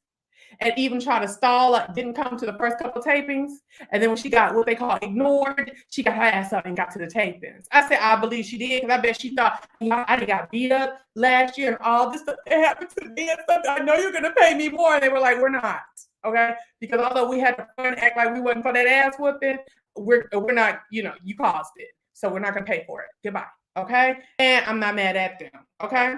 and even try to stall, didn't come to the first couple tapings. And then when she got what they call ignored, she got her ass up and got to the tapings. I said, I believe she did, because I bet she thought, I got beat up last year and all this stuff that happened to me and stuff. I know you're going to pay me more. And they were like, we're not. Okay. Because although we had to act like we wasn't for that ass whooping, we're not, you caused it. So we're not going to pay for it. Goodbye. Okay. And I'm not mad at them. Okay.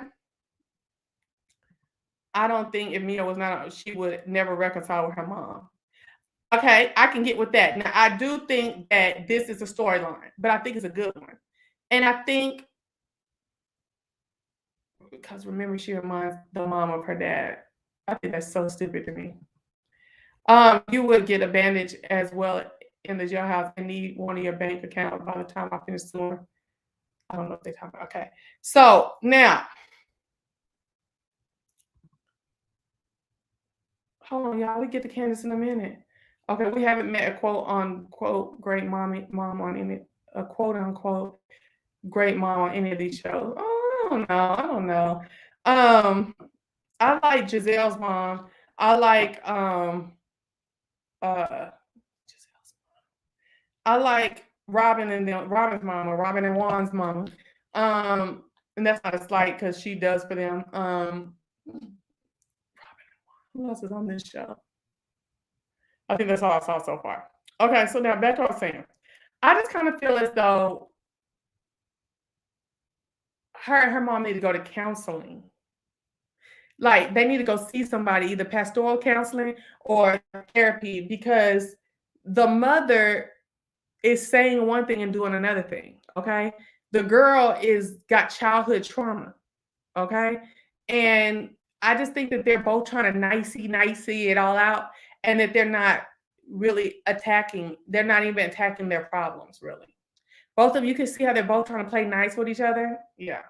I don't think if Mia was not, she would never reconcile with her mom. Okay, I can get with that. Now, I do think that this is a storyline, but I think it's a good one. And I think, because remember, she reminds the mom of her dad. I think that's so stupid to me. You would get a bandage as well in the jailhouse and need one of your bank accounts by the time I finish suing. I don't know what they're talking about. Okay, so now, hold on, y'all. We get to Candace in a minute. Okay, we haven't met a quote unquote great mom on any a quote unquote great mom on any of these shows. Oh, I don't know. I like Giselle's mom. I like Giselle's mom. I like Robin's mom, or Robin and Juan's mom. And that's not a slight because she does for them. Who else is on this show? I think that's all I saw so far. Okay, so now back to what I was saying. I just kind of feel as though her and her mom need to go to counseling. Like, they need to go see somebody, either pastoral counseling or therapy, because the mother is saying one thing and doing another thing. Okay, the girl got childhood trauma. Okay, and I just think that they're both trying to nicey it all out, and that they're not really attacking. They're not even attacking their problems, really. Both of you can see how they're both trying to play nice with each other. Yeah.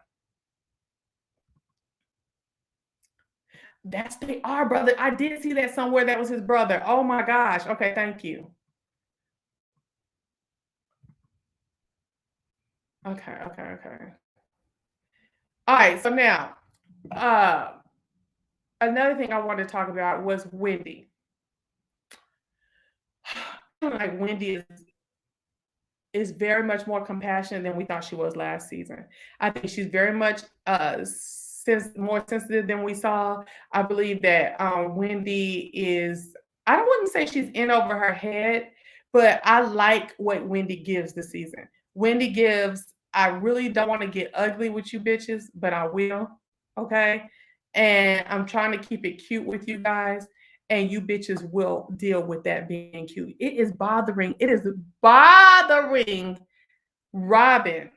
They are, brother. I did see that somewhere. That was his brother. Oh my gosh. Okay, thank you. Okay. All right, so now, another thing I wanted to talk about was Wendy. Like, Wendy is very much more compassionate than we thought she was last season. I think she's very much more sensitive than we saw. I believe that Wendy is, I wouldn't say she's in over her head, but I like what Wendy gives this season. Wendy gives, I really don't want to get ugly with you bitches, but I will. Okay. And I'm trying to keep it cute with you guys. And you bitches will deal with that being cute. It is bothering Robin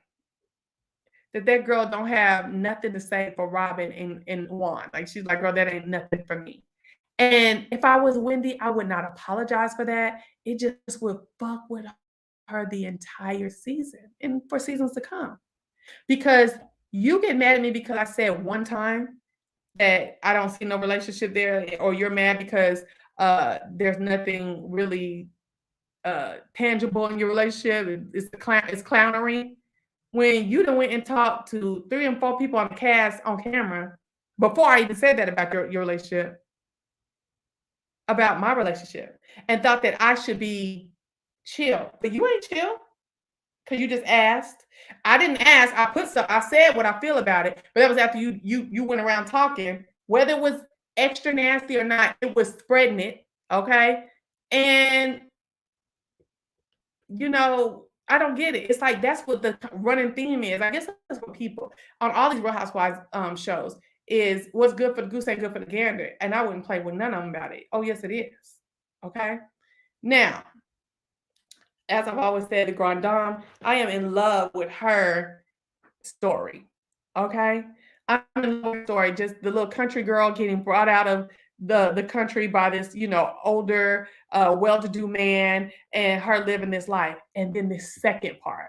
that girl don't have nothing to say for Robin and Juan. Like, she's like, girl, that ain't nothing for me. And if I was Wendy, I would not apologize for that. It just would fuck with her the entire season and for seasons to come. Because you get mad at me because I said one time that I don't see no relationship there, or you're mad because there's nothing really tangible in your relationship. It's clownery. When you done went and talked to 3 and 4 people on the cast on camera before I even said that about your relationship, about my relationship, and thought that I should be chill, but you ain't chill because you just asked. I didn't ask. I said what I feel about it, but that was after you went around talking. Whether it was extra nasty or not, it was spreading it. Okay, and I don't get it. It's like that's what the running theme is. I guess that's what people on all these Real Housewives shows is, what's good for the goose ain't good for the gander. And I wouldn't play with none of them about it. Oh, yes, it is. Okay. Now, as I've always said, the Grand Dame, I am in love with her story. Okay. I'm in love with her story. Just the little country girl getting brought out of the country by this, older, well-to-do man, and her living this life. And then this second part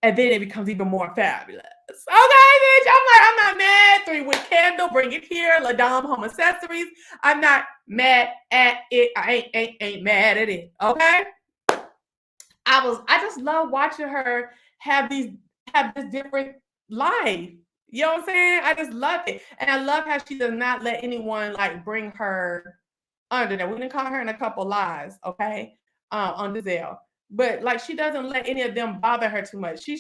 And then it becomes even more fabulous. Okay, bitch. I'm not mad. 3 with Candle, bring it here. LaDom Home Accessories. I'm not mad at it. I ain't mad at it. Okay. I just love watching her have this different life. You know what I'm saying? I just love it. And I love how she does not let anyone like bring her under that. We didn't call her in a couple lies, okay? On Giselle. But like she doesn't let any of them bother her too much. She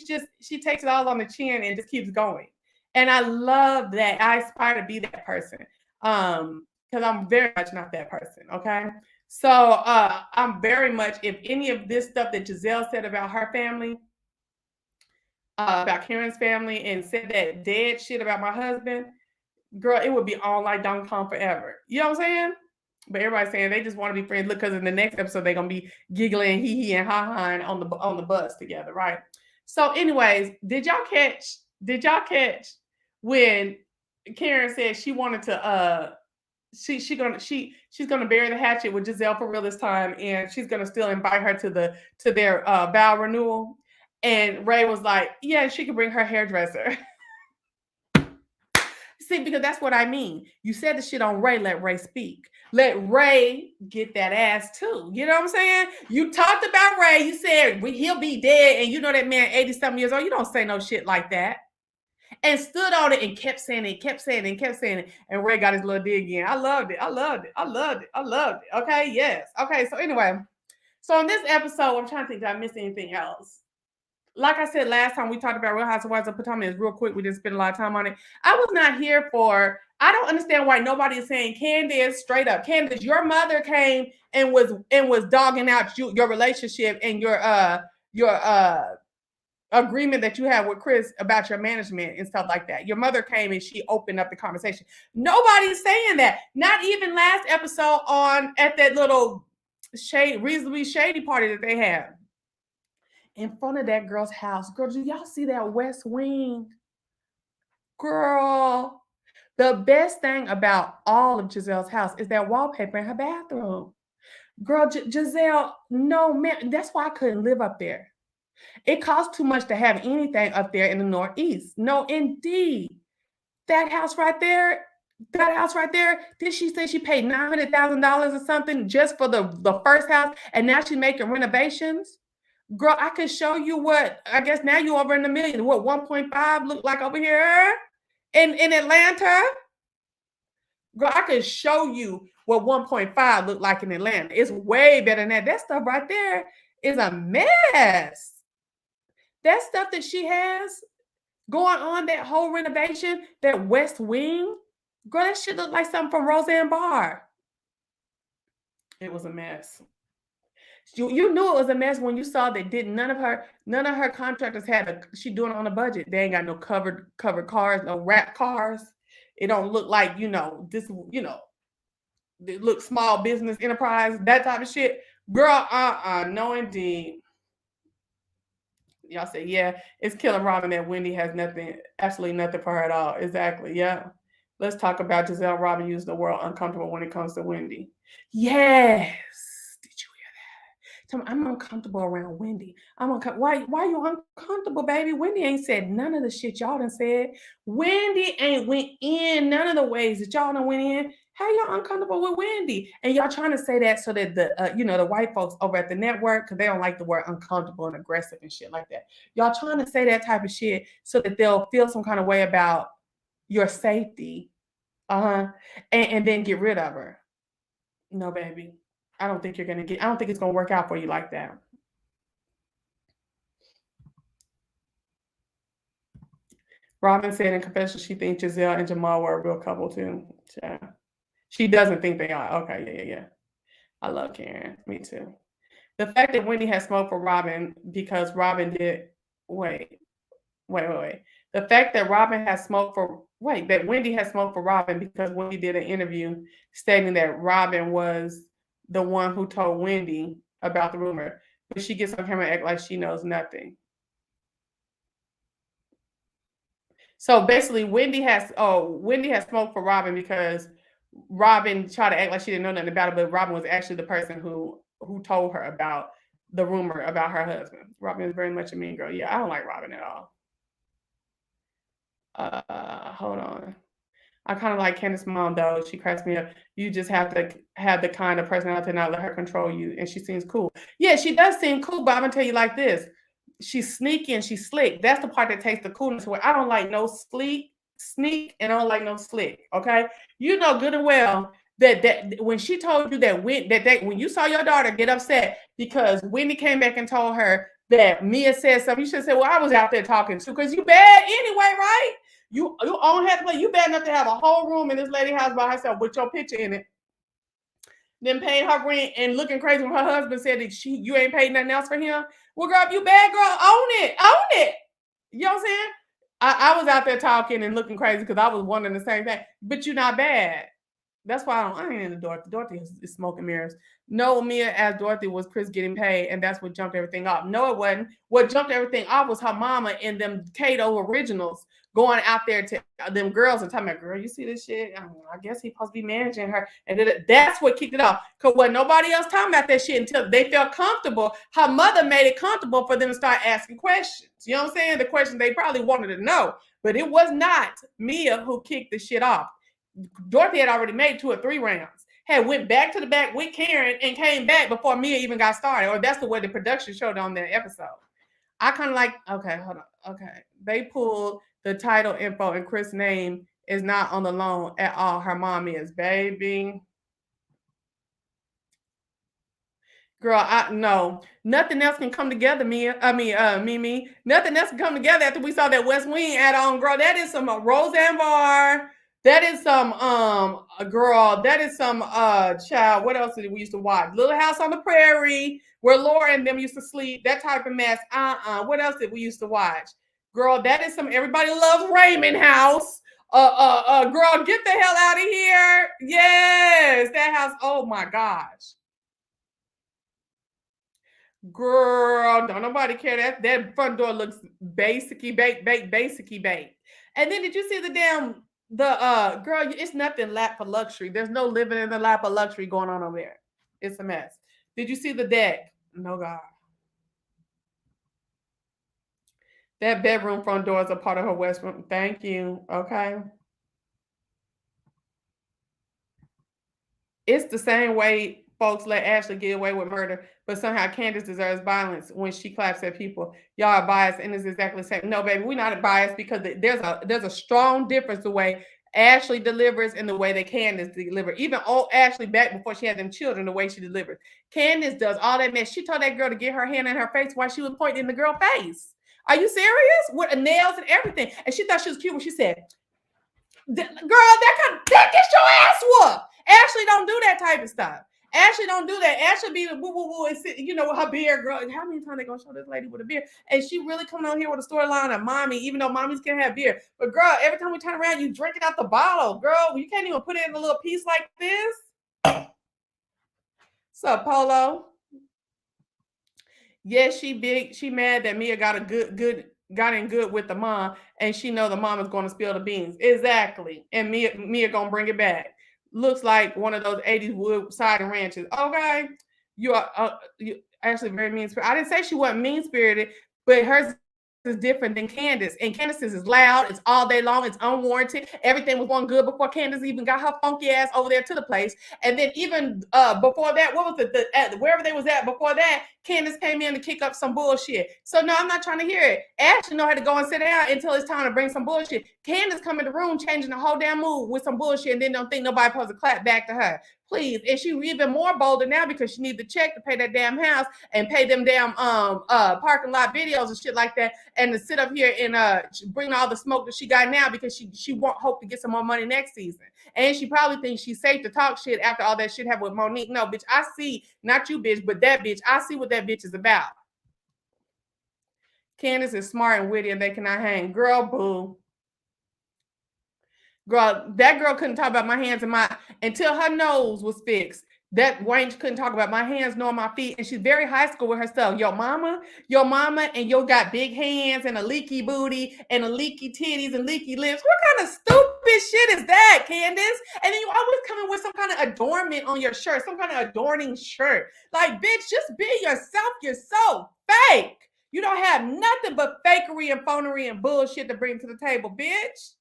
takes it all on the chin and just keeps going. And I love that. I aspire to be that person. Because I'm very much not that person, okay? So I'm very much, if any of this stuff that Giselle said about her family, about Karen's family, and said that dead shit about my husband, girl, it would be all like Donkey Kong forever. You know what I'm saying? But everybody's saying they just want to be friends. Look, because in the next episode they're gonna be giggling, hee hee, and ha ha on the bus together, right? So, anyways, did y'all catch when Karen said she wanted to she's gonna bury the hatchet with Giselle for real this time, and she's gonna still invite her to their vow renewal. And Ray was like, yeah, she can bring her hairdresser. See, because that's what I mean. You said the shit on Ray, let Ray speak. Let Ray get that ass too. You know what I'm saying? You talked about Ray. You said he'll be dead, and you know that man 80-something years old. You don't say no shit like that. And stood on it and kept saying it, kept saying it, kept saying it. And Ray got his little dig in. I loved it. I loved it. I loved it. I loved it. Okay, yes. Okay, so anyway. So in this episode, I'm trying to think, did I miss anything else? Like I said last time, we talked about Real Housewives of Potomac. Real quick, we didn't spend a lot of time on it. I was not here for. I don't understand why nobody is saying, Candace, straight up, Candace, your mother came and was dogging out your relationship and your agreement that you have with Chris about your management and stuff like that. Your mother came and she opened up the conversation. Nobody's saying that. Not even last episode at that little reasonably shady party that they had in front of that girl's house. Girl, do y'all see that West Wing? Girl, the best thing about all of Giselle's house is that wallpaper in her bathroom. Girl, Giselle, no, man, that's why I couldn't live up there. It costs too much to have anything up there in the Northeast. No, indeed. That house right there, did she say she paid $900,000 or something just for the first house, and now she's making renovations? Girl, I could show you what, I guess now you're over in the million. What 1.5 look like over here in Atlanta? Girl, I could show you what 1.5 look like in Atlanta. It's way better than that. That stuff right there is a mess. That stuff that she has going on, that whole renovation, that West Wing, girl, that shit look like something from Roseanne Barr. It was a mess. You knew it was a mess when you saw that none of her contractors had she doing it on a budget. They ain't got no covered cars, no wrap cars. It don't look like, this, it looks small business enterprise, that type of shit. Girl, no indeed. Y'all say, yeah, it's killing Robin that Wendy has absolutely nothing for her at all. Exactly, yeah. Let's talk about Giselle Robin using the word uncomfortable when it comes to Wendy. Yes. I'm uncomfortable around Wendy. Why you uncomfortable, baby? Wendy ain't said none of the shit y'all done said. Wendy ain't went in none of the ways that y'all done went in. How y'all uncomfortable with Wendy? And y'all trying to say that so that the white folks over at the network, because they don't like the word uncomfortable and aggressive and shit like that. Y'all trying to say that type of shit so that they'll feel some kind of way about your safety. And then get rid of her. No, baby. I don't think it's going to work out for you like that. Robin said in confession she thinks Giselle and Jamal were a real couple too. Yeah. She doesn't think they are. Okay, yeah. I love Karen. Me too. The fact that Wendy has smoked for Robin because Robin did wait. The fact that that Wendy has smoked for Robin because Wendy did an interview stating that Robin was the one who told Wendy about the rumor, but she gets on camera and act like she knows nothing. So basically, Wendy has smoked for Robin because Robin tried to act like she didn't know nothing about it, but Robin was actually the person who told her about the rumor about her husband. Robin is very much a mean girl. Yeah, I don't like Robin at all. Hold on. I kind of like Candace's mom though. She cracks me up. You just have to have the kind of personality to not let her control you, and she seems cool. Yeah, she does seem cool, but I'm gonna tell you like this: she's sneaky and she's slick. That's the part that takes the coolness away. I don't like no sneak, and I don't like no slick. Okay, you know good and well that when she told you that when you saw your daughter get upset because Wendy came back and told her that Mia said something, you should say, "Well, I was out there talking too," because you bad anyway, right? You own have to play. You bad enough to have a whole room in this lady house by herself with your picture in it. Then paying her rent and looking crazy when her husband said that you ain't paid nothing else for him. Well, girl, if you bad, girl, own it. You know what I'm saying? I was out there talking and looking crazy because I was wondering the same thing. But you're not bad. That's why I ain't into Dorothy. Dorothy is smoking mirrors. No, Mia as Dorothy was Chris getting paid, and that's what jumped everything off. No, it wasn't. What jumped everything off was her mama and them Kato originals going out there to them girls and talking about, girl, you see this shit? I guess he's supposed to be managing her. And that's what kicked it off. Because what nobody else talking about that shit until they felt comfortable. Her mother made it comfortable for them to start asking questions. You know what I'm saying? The questions they probably wanted to know. But it was not Mia who kicked the shit off. Dorothy had already made 2 or 3 rounds, had went back to the back with Karen and came back before Mia even got started, or that's the way the production showed on that episode. I kind of like, okay, hold on. Okay. They pulled the title info and Chris' name is not on the loan at all. Her mom is, baby. Girl, no. Nothing else can come together, Mimi. Nothing else can come together after we saw that West Wing add-on, girl. That is some Roseanne Barr. That is some girl. That is some child. What else did we used to watch? Little House on the Prairie, where Laura and them used to sleep. That type of mess. What else did we used to watch? Girl, that is some Everybody Loves Raymond House. Girl, get the hell out of here. Yes, that house. Oh my gosh. Girl, don't nobody care. That front door looks basically baked. And then did you see the girl, it's nothing lap for luxury. There's no living in the lap of luxury going on over there. It's a mess. Did you see the deck? No, God. That bedroom front door is a part of her west room. Thank you. Okay. It's the same way folks let Ashley get away with murder, but somehow Candace deserves violence when she claps at people. Y'all are biased, and it's exactly the same. No, baby, we're not biased because there's a strong difference the way Ashley delivers and the way that Candace delivers. Even old Ashley back before she had them children, the way she delivers. Candace does all that mess. She told that girl to get her hand in her face while she was pointing in the girl's face. Are you serious? With nails and everything. And she thought she was cute when she said, girl, that gets your ass whooped. Ashley don't do that type of stuff. Ashley don't do that. Ashley be woo woo woo and sit, with her beard, girl. How many times they gonna show this lady with a beard? And she really coming on here with a storyline of mommy, even though mommies can have beard. But girl, every time we turn around, you drinking out the bottle, girl. You can't even put it in a little piece like this. What's up, Polo? Yes, she big. She mad that Mia got in good with the mom, and she know the mom is going to spill the beans. Exactly, and Mia gonna bring it back. Looks like one of those 80s wood siding ranches. Okay, you are actually very mean-spirited. I didn't say she wasn't mean-spirited, but hers is different than Candace. And Candace's is loud. It's all day long. It's unwarranted. Everything was going good before Candace even got her funky ass over there to the place. And then even before that, what was it? Wherever they was at before that, Candace came in to kick up some bullshit. So no, I'm not trying to hear it. Ashley know how to go and sit down until it's time to bring some bullshit. Candace come in the room changing the whole damn mood with some bullshit and then don't think nobody supposed to clap back to her. Please. And she even more bolder now because she need the check to pay that damn house and pay them damn parking lot videos and shit like that, and to sit up here and bring all the smoke that she got now because she won't hope to get some more money next season. And she probably thinks she's safe to talk shit after all that shit happened with Monique. No, bitch, I see, not you, bitch, but that bitch. I see what that bitch is about. Candace is smart and witty and they cannot hang. Girl, boo. Girl, that girl couldn't talk about my hands and until her nose was fixed. That Wayne couldn't talk about my hands nor my feet. And she's very high school with herself. Your mama, and you got big hands and a leaky booty and a leaky titties and leaky lips. What kind of stupid stupid shit is that, Candace? And then you always come in with some kind of adornment on your shirt, some kind of adorning shirt. Like, bitch, just be yourself. You're so fake. You don't have nothing but fakery and phonery and bullshit to bring to the table, bitch.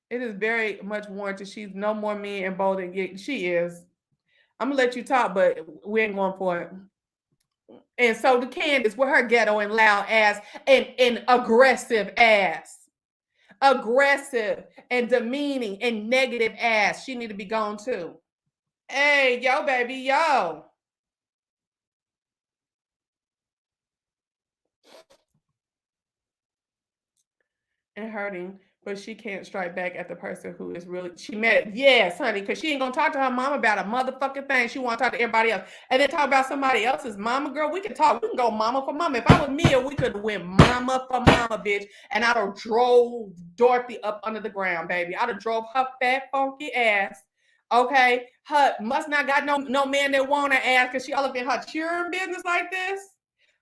It is very much warranted. She's no more mean and bold than she is. I'm gonna let you talk, but we ain't going for it. And so the Candace with her ghetto and loud ass and aggressive ass. Aggressive and demeaning and negative ass. She need to be gone too. Hey, yo, baby, yo. And hurting, but she can't strike back at the person who is really she met. Yes, honey, because she ain't gonna talk to her mom about a motherfucking thing. She want to talk to everybody else, and then talk about somebody else's mama. Girl, we can talk. We can go mama for mama. If I was Mia, we could have went mama for mama, bitch. And I'd have drove Dorothy up under the ground, baby. I'd have drove her fat funky ass. Okay, her must not got no man that want her ass because she all up in her cheering business like this.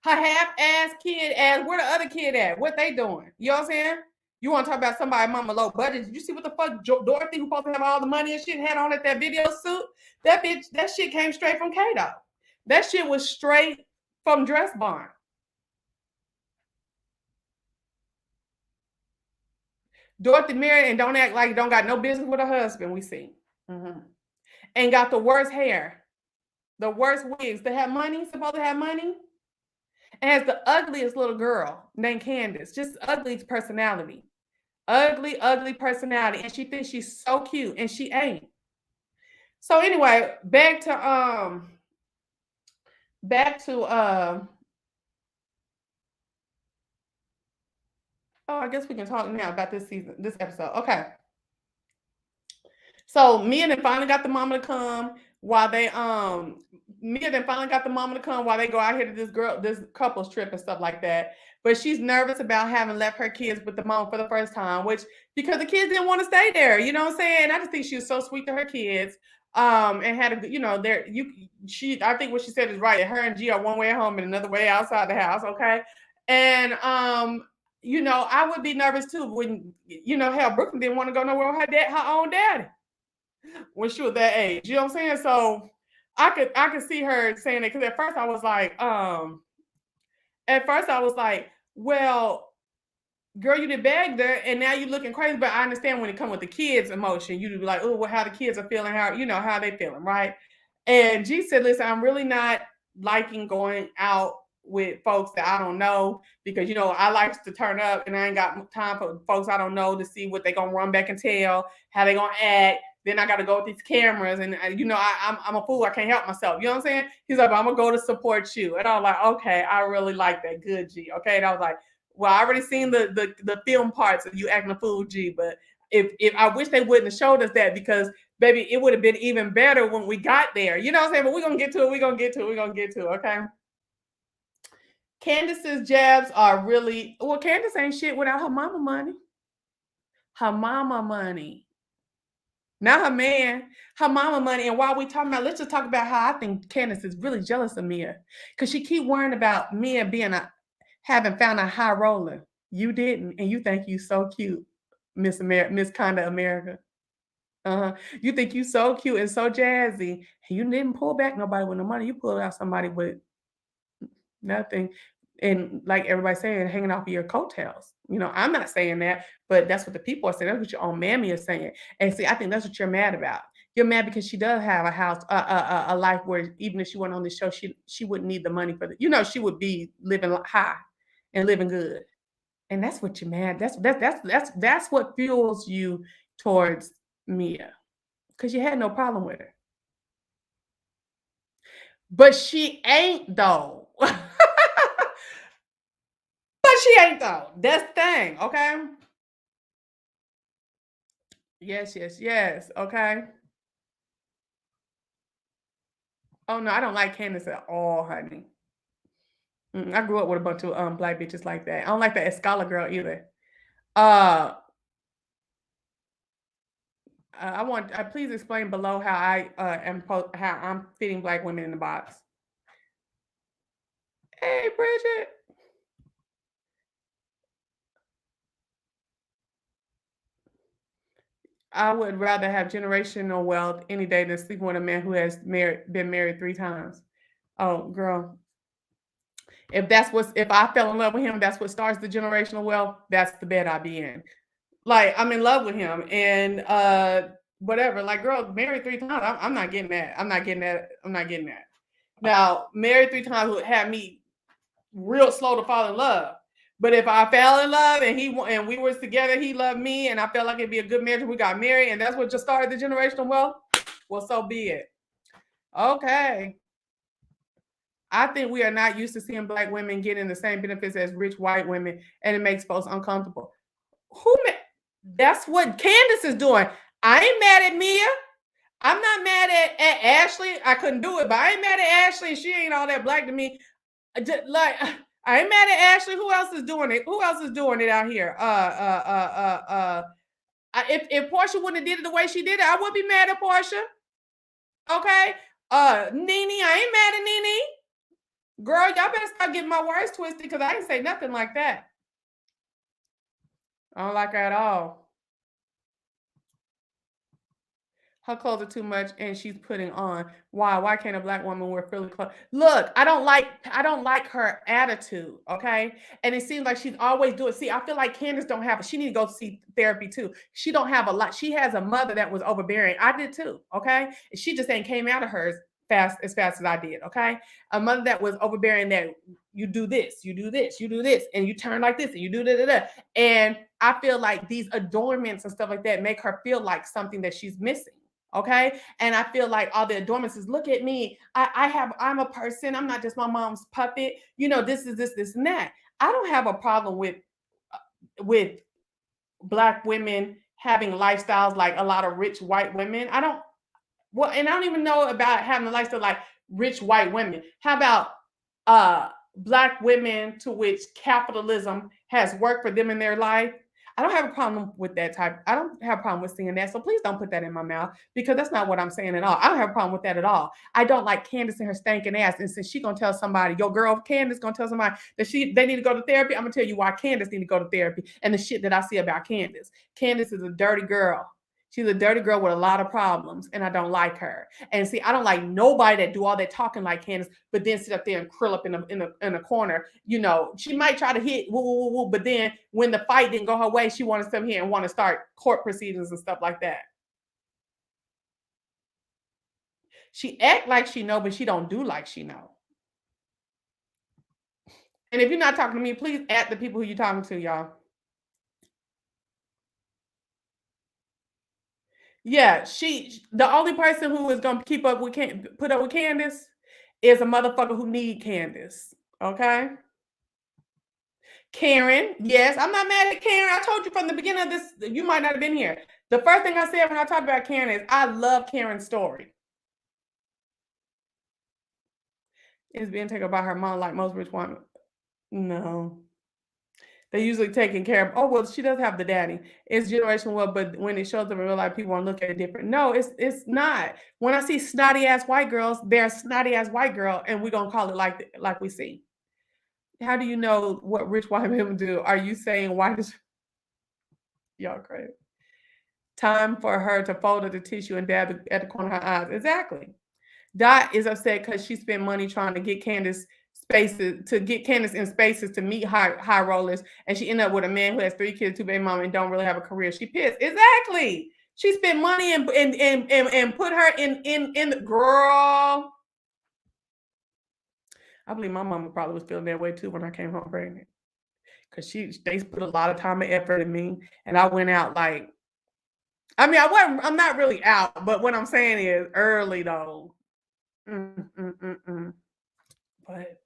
Her half ass kid ass. Where the other kid at? What they doing? You know what I'm saying? You want to talk about somebody mama low budget? Did you see what the fuck Dorothy, who supposed to have all the money and shit, had on at that video suit? That bitch, that shit came straight from Kato. That shit was straight from Dress Barn. Dorothy married and don't act like don't got no business with her husband. We see, and got the worst hair, the worst wigs. They have money. Supposed to have money, and has the ugliest little girl named Candace. Just ugly personality. Ugly personality, and she thinks she's so cute, and she ain't. So anyway, back to oh, I guess we can talk now about this season, this episode. Okay. So Mia then finally got the mama to come while they Mia then finally got the mama to come while they go out here to this couple's trip and stuff like that. But she's nervous about having left her kids with the mom for the first time, which because the kids didn't want to stay there. You know what I'm saying? I just think she was so sweet to her kids. And had a I think what she said is right. Her and G are one way at home and another way outside the house. Okay. And I would be nervous too when hell, Brooklyn didn't want to go nowhere with her own daddy when she was that age. You know what I'm saying? So I could see her saying it because at first I was like, well, girl, you did bag there and now you're looking crazy. But I understand when it comes with the kids' emotion, you'd be like, oh, well, how the kids are feeling, how they feeling, right? And G said, listen, I'm really not liking going out with folks that I don't know because I like to turn up and I ain't got time for folks I don't know to see what they gonna run back and tell, how they gonna act. Then I got to go with these cameras, and I'm a fool. I can't help myself. You know what I'm saying? He's like, I'm gonna go to support you, and I was like, okay, I really like that. Good, G. Okay, and I was like, well, I already seen the film parts of you acting a fool, G. But if I wish they wouldn't have showed us that because baby, it would have been even better when we got there. You know what I'm saying? But we're gonna get to it. We're gonna get to it. Okay. Candace's jabs are really well. Candace ain't shit without her mama money. Her mama money. Not her man, her mama money. And while we talking about, let's just talk about how I think Candace is really jealous of Mia. Because she keep worrying about Mia having found a high roller. You didn't, and you think you so cute, Miss Kinda America. You think you so cute and so jazzy. You didn't pull back nobody with no money. You pulled out somebody with nothing. And like everybody saying, hanging off of your coattails. I'm not saying that, but that's what the people are saying. That's what your own mammy is saying. And see, I think that's what you're mad about. You're mad because she does have a house, a life where even if she went on this show, she wouldn't need the money for she would be living high and living good. And that's what you're mad. That's what fuels you towards Mia. Because you had no problem with her. But she ain't though. She ain't though. That's the thing, okay? Yes. Okay. Oh no, I don't like Candace at all, honey. I grew up with a bunch of black bitches like that. I don't like that Escala girl either. I want. Please explain below how how I'm fitting black women in the box. Hey, Bridget. I would rather have generational wealth any day than sleeping with a man who has been married 3 times. Oh, girl. If I fell in love with him, that's what starts the generational wealth, that's the bed I'd be in. Like, I'm in love with him and whatever. Like, girl, married 3 times. I'm not getting that. I'm not getting that. I'm not getting that. Now, married 3 times would have me real slow to fall in love. But if I fell in love and we were together, he loved me, and I felt like it'd be a good marriage, and we got married, and that's what just started the generational wealth, well, so be it. Okay. I think we are not used to seeing Black women getting the same benefits as rich white women, and it makes folks uncomfortable. That's what Candace is doing. I ain't mad at Mia. I'm not mad at Ashley. I couldn't do it, but I ain't mad at Ashley. She ain't all that Black to me. Like, I ain't mad at Ashley. Who else is doing it? Who else is doing it out here? If Portia wouldn't have did it the way she did it, I would be mad at Portia. Okay. Nene, I ain't mad at Nene. Girl, y'all better stop getting my words twisted because I didn't say nothing like that. I don't like her at all. Her clothes are too much and she's putting on. Why? Why can't a Black woman wear frilly clothes? Look, I don't like her attitude, okay? And it seems like she's always doing. See, I feel like Candace don't have. She need to go see therapy too. She don't have a lot. She has a mother that was overbearing. I did too, okay? She just ain't came out of hers as fast as I did, okay? A mother that was overbearing, that you do this, you do this, you do this, and you turn like this, and you do da. And I feel like these adornments and stuff like that make her feel like something that she's missing. Okay. And I feel like all the adornments is, look at me. I'm a person. I'm not just my mom's puppet. You know, this, and that. I don't have a problem with Black women having lifestyles like a lot of rich white women. And I don't even know about having a lifestyle like rich white women. How about Black women to which capitalism has worked for them in their life? I don't have a problem with that type. I don't have a problem with seeing that. So please don't put that in my mouth because that's not what I'm saying at all. I don't have a problem with that at all. I don't like Candace and her stinking ass. And since she's gonna tell somebody, your girl Candace gonna tell somebody that they need to go to therapy, I'm gonna tell you why Candace need to go to therapy and the shit that I see about Candace. Candace is a dirty girl. She's a dirty girl with a lot of problems, and I don't like her. And see, I don't like nobody that do all that talking like Candace, but then sit up there and curl up in a corner. You know, she might try to hit woo, woo, woo, woo, but then when the fight didn't go her way, she wanted to come here and want to start court proceedings and stuff like that. She act like she know, but she don't do like she know. And if you're not talking to me, please add the people who you're talking to, y'all. Yeah, the only person who is gonna put up with Candace is a motherfucker who need Candace. Okay. Karen, yes, I'm not mad at Karen. I told you from the beginning of this, you might not have been here. The first thing I said when I talked about Karen is I love Karen's story. Is being taken by her mom like most rich women. No. They usually taking care of, oh, well, she does have the daddy. It's generational wealth, but when it shows up in real life, people want to look at it different. No, it's not. When I see snotty ass white girls, they're a snotty ass white girl, and we're gonna call it like we see. How do you know what rich white women do? Are you saying why does y'all crazy? Time for her to fold up the tissue and dab at the corner of her eyes. Exactly. Dot is upset because she spent money trying to get Candace in spaces to meet high rollers, and she ended up with a man who has 3 kids, 2 baby mama, and don't really have a career. She pissed. Exactly. She spent money and put her in the girl. I believe my mama probably was feeling that way too when I came home pregnant. Cause they put a lot of time and effort in me, and I went out like, I mean, I'm not really out, but what I'm saying is early though. But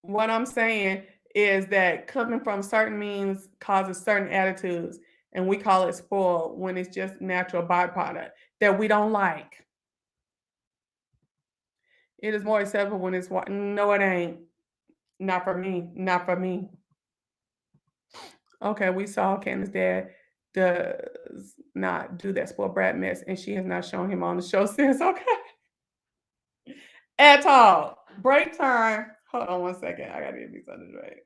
what I'm saying is that coming from certain means causes certain attitudes, and we call it spoiled when it's just natural byproduct that we don't like. It is more acceptable when it's no, it ain't. Not for me. Not for me. Okay, we saw Candace dad does not do that spoiled brat mess, and she has not shown him on the show since. Okay. At all. Break time. Hold on 1 second. I gotta get these under the break.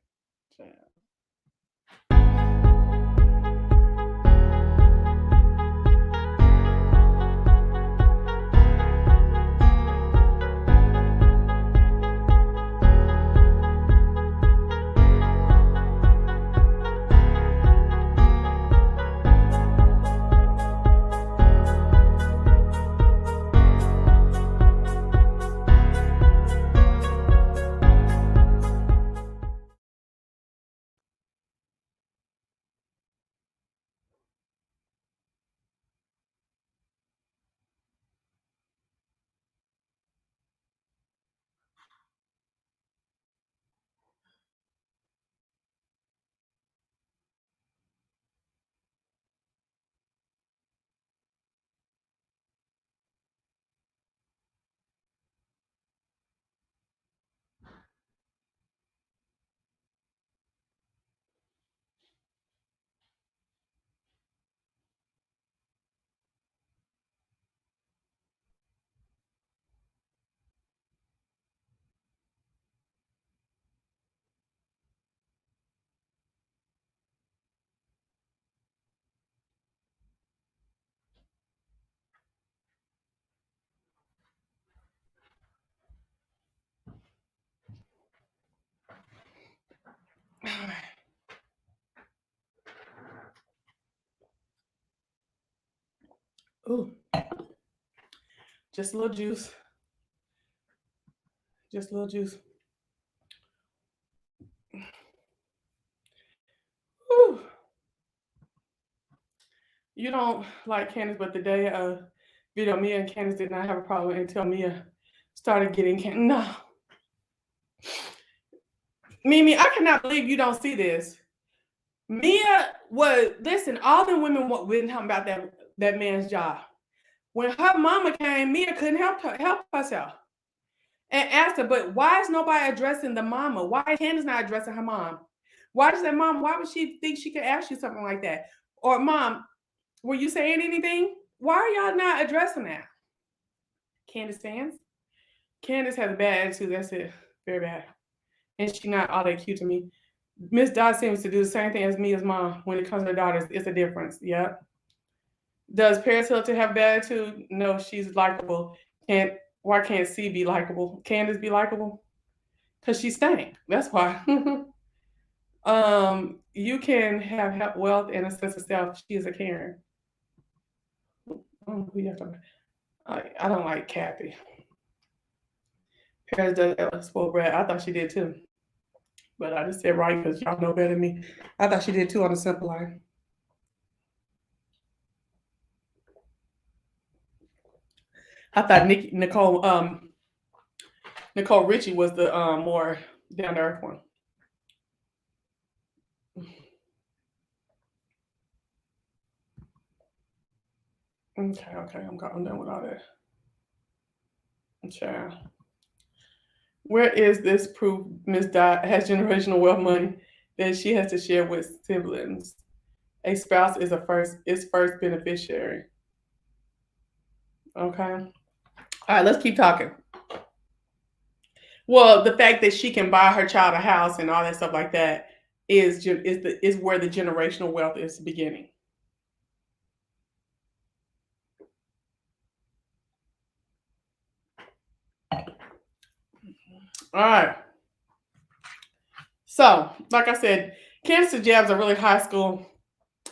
Ooh. Just a little juice. Just a little juice. Whew. You don't like Candace, but the day video, Mia and Candace did not have a problem until Mia started getting no. Mimi, I cannot believe you don't see this. Mia was listen. All the women wouldn't talk about that man's job. When her mama came, Mia couldn't help herself and asked her, "But why is nobody addressing the mama? Why is Candace not addressing her mom? Why does that mom? Why would she think she could ask you something like that? Or mom, were you saying anything? Why are y'all not addressing that?" Candace fans. Candace has a bad attitude. That's it. Very bad. And she's not all that cute to me. Miss Dot seems to do the same thing as me as mom when it comes to her daughters. It's a difference. Yep. Does Paris Hilton have bad attitude? No, she's likable. Why can't C be likable? Candace be likable? Because she stank. That's why. You can have wealth and a sense of self. She is a Karen. Who you talking about? I don't like Kathy. Paris does spoiled brat. I thought she did too. But I just said right because y'all know better than me. I thought she did too on the simple line. I thought Nicole Richie was the more down to earth one. Okay, I'm done with all that. Child. Where is this proof Miss Dot has generational wealth money that she has to share with siblings? A spouse is first beneficiary. Okay. All right, let's keep talking. Well, the fact that she can buy her child a house and all that stuff like that is where the generational wealth is beginning. All right. So, like I said, cancer jabs are really high school.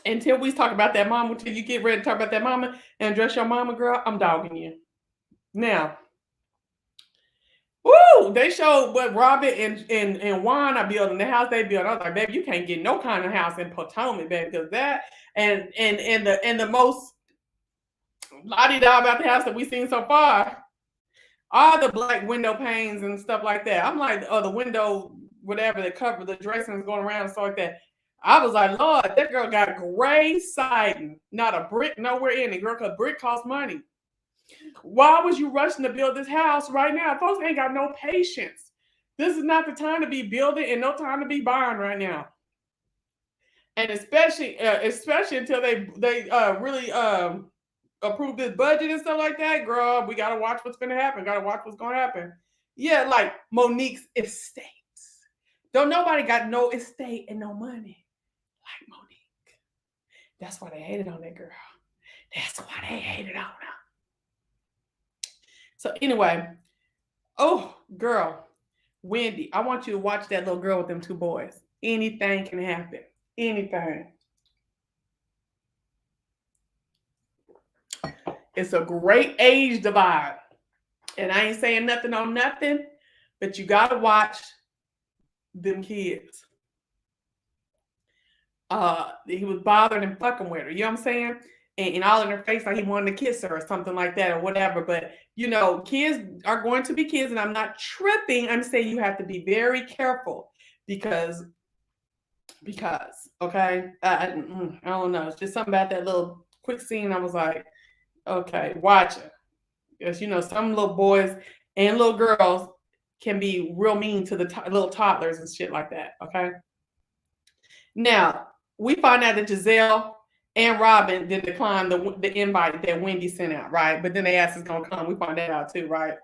Until we talk about that mama, until you get ready to talk about that mama and address your mama, girl, I'm dogging you. Now, woo, they showed what Robert and Juan are building, the house they built. I was like, baby, you can't get no kind of house in Potomac, baby, because that and the most la-di-da about the house that we've seen so far, all the black window panes and stuff like that. I'm like, the window, whatever, the cover, the dressings going around and stuff like that. I was like, Lord, that girl got gray siding, not a brick nowhere in it, girl, because brick costs money. Why was you rushing to build this house right now? Folks ain't got no patience. This is not the time to be building and no time to be buying right now. And especially until they really approve this budget and stuff like that, girl, we gotta watch what's gonna happen. Gotta watch what's gonna happen. Yeah, like Monique's estates. Don't nobody got no estate and no money like Monique. That's why they hated on that girl. That's why they hated on her. So anyway, oh girl, Wendy, I want you to watch that little girl with them two boys. Anything can happen. Anything. It's a great age divide. And I ain't saying nothing on nothing, but you gotta watch them kids. He was bothered and fucking with her, you know what I'm saying? And all in her face like he wanted to kiss her or something like that or whatever. But you know, kids are going to be kids, and I'm not tripping. I'm saying you have to be very careful because okay, I don't know. It's just something about that little quick scene. I was like, okay, watch it. Because you know, some little boys and little girls can be real mean to the little toddlers and shit like that. Okay. Now we find out that Giselle and Robin did decline the invite that Wendy sent out, right? But then they asked us gonna come. We found that out too, right?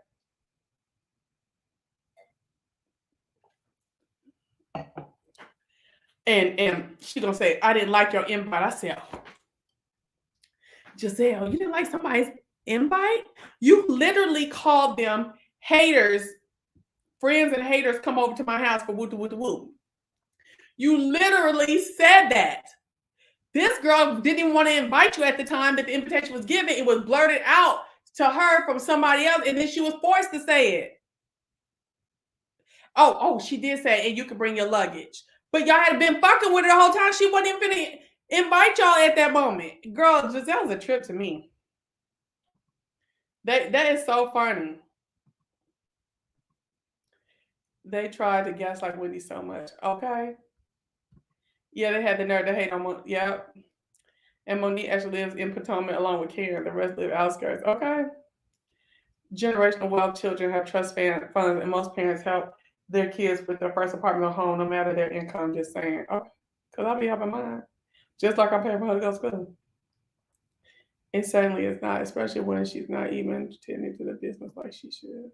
And she gonna say, I didn't like your invite. I said, Giselle, you didn't like somebody's invite? You literally called them haters, friends and haters come over to my house for woo woo woo. You literally said that. This girl didn't even want to invite you at the time that the invitation was given. It was blurted out to her from somebody else, and then she was forced to say it. Oh, she did say, and you could bring your luggage. But y'all had been fucking with her the whole time. She wasn't even finna invite y'all at that moment. Girl, that was a trip to me. That is so funny. They tried to gaslight Wendy so much. Okay. Yeah, they had the nerve to hate on Monique. Yep. And Monique actually lives in Potomac along with Karen. The rest live outskirts. Okay. Generational wealth children have trust funds, and most parents help their kids with their first apartment or home, no matter their income. Just saying. Okay. Because I'll be helping mine. Just like I'm paying for her to go to school. It certainly is not, especially when she's not even tending to the business like she should.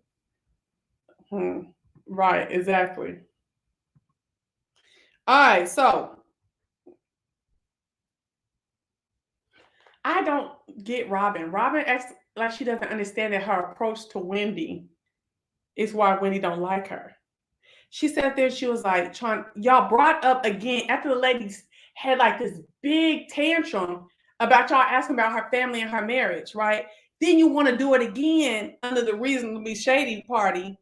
Right, exactly. All right, so I don't get Robin. Robin acts like she doesn't understand that her approach to Wendy is why Wendy don't like her. She sat there, she was like y'all brought up again after the ladies had like this big tantrum about y'all asking about her family and her marriage, right? Then you want to do it again under the reasonably shady party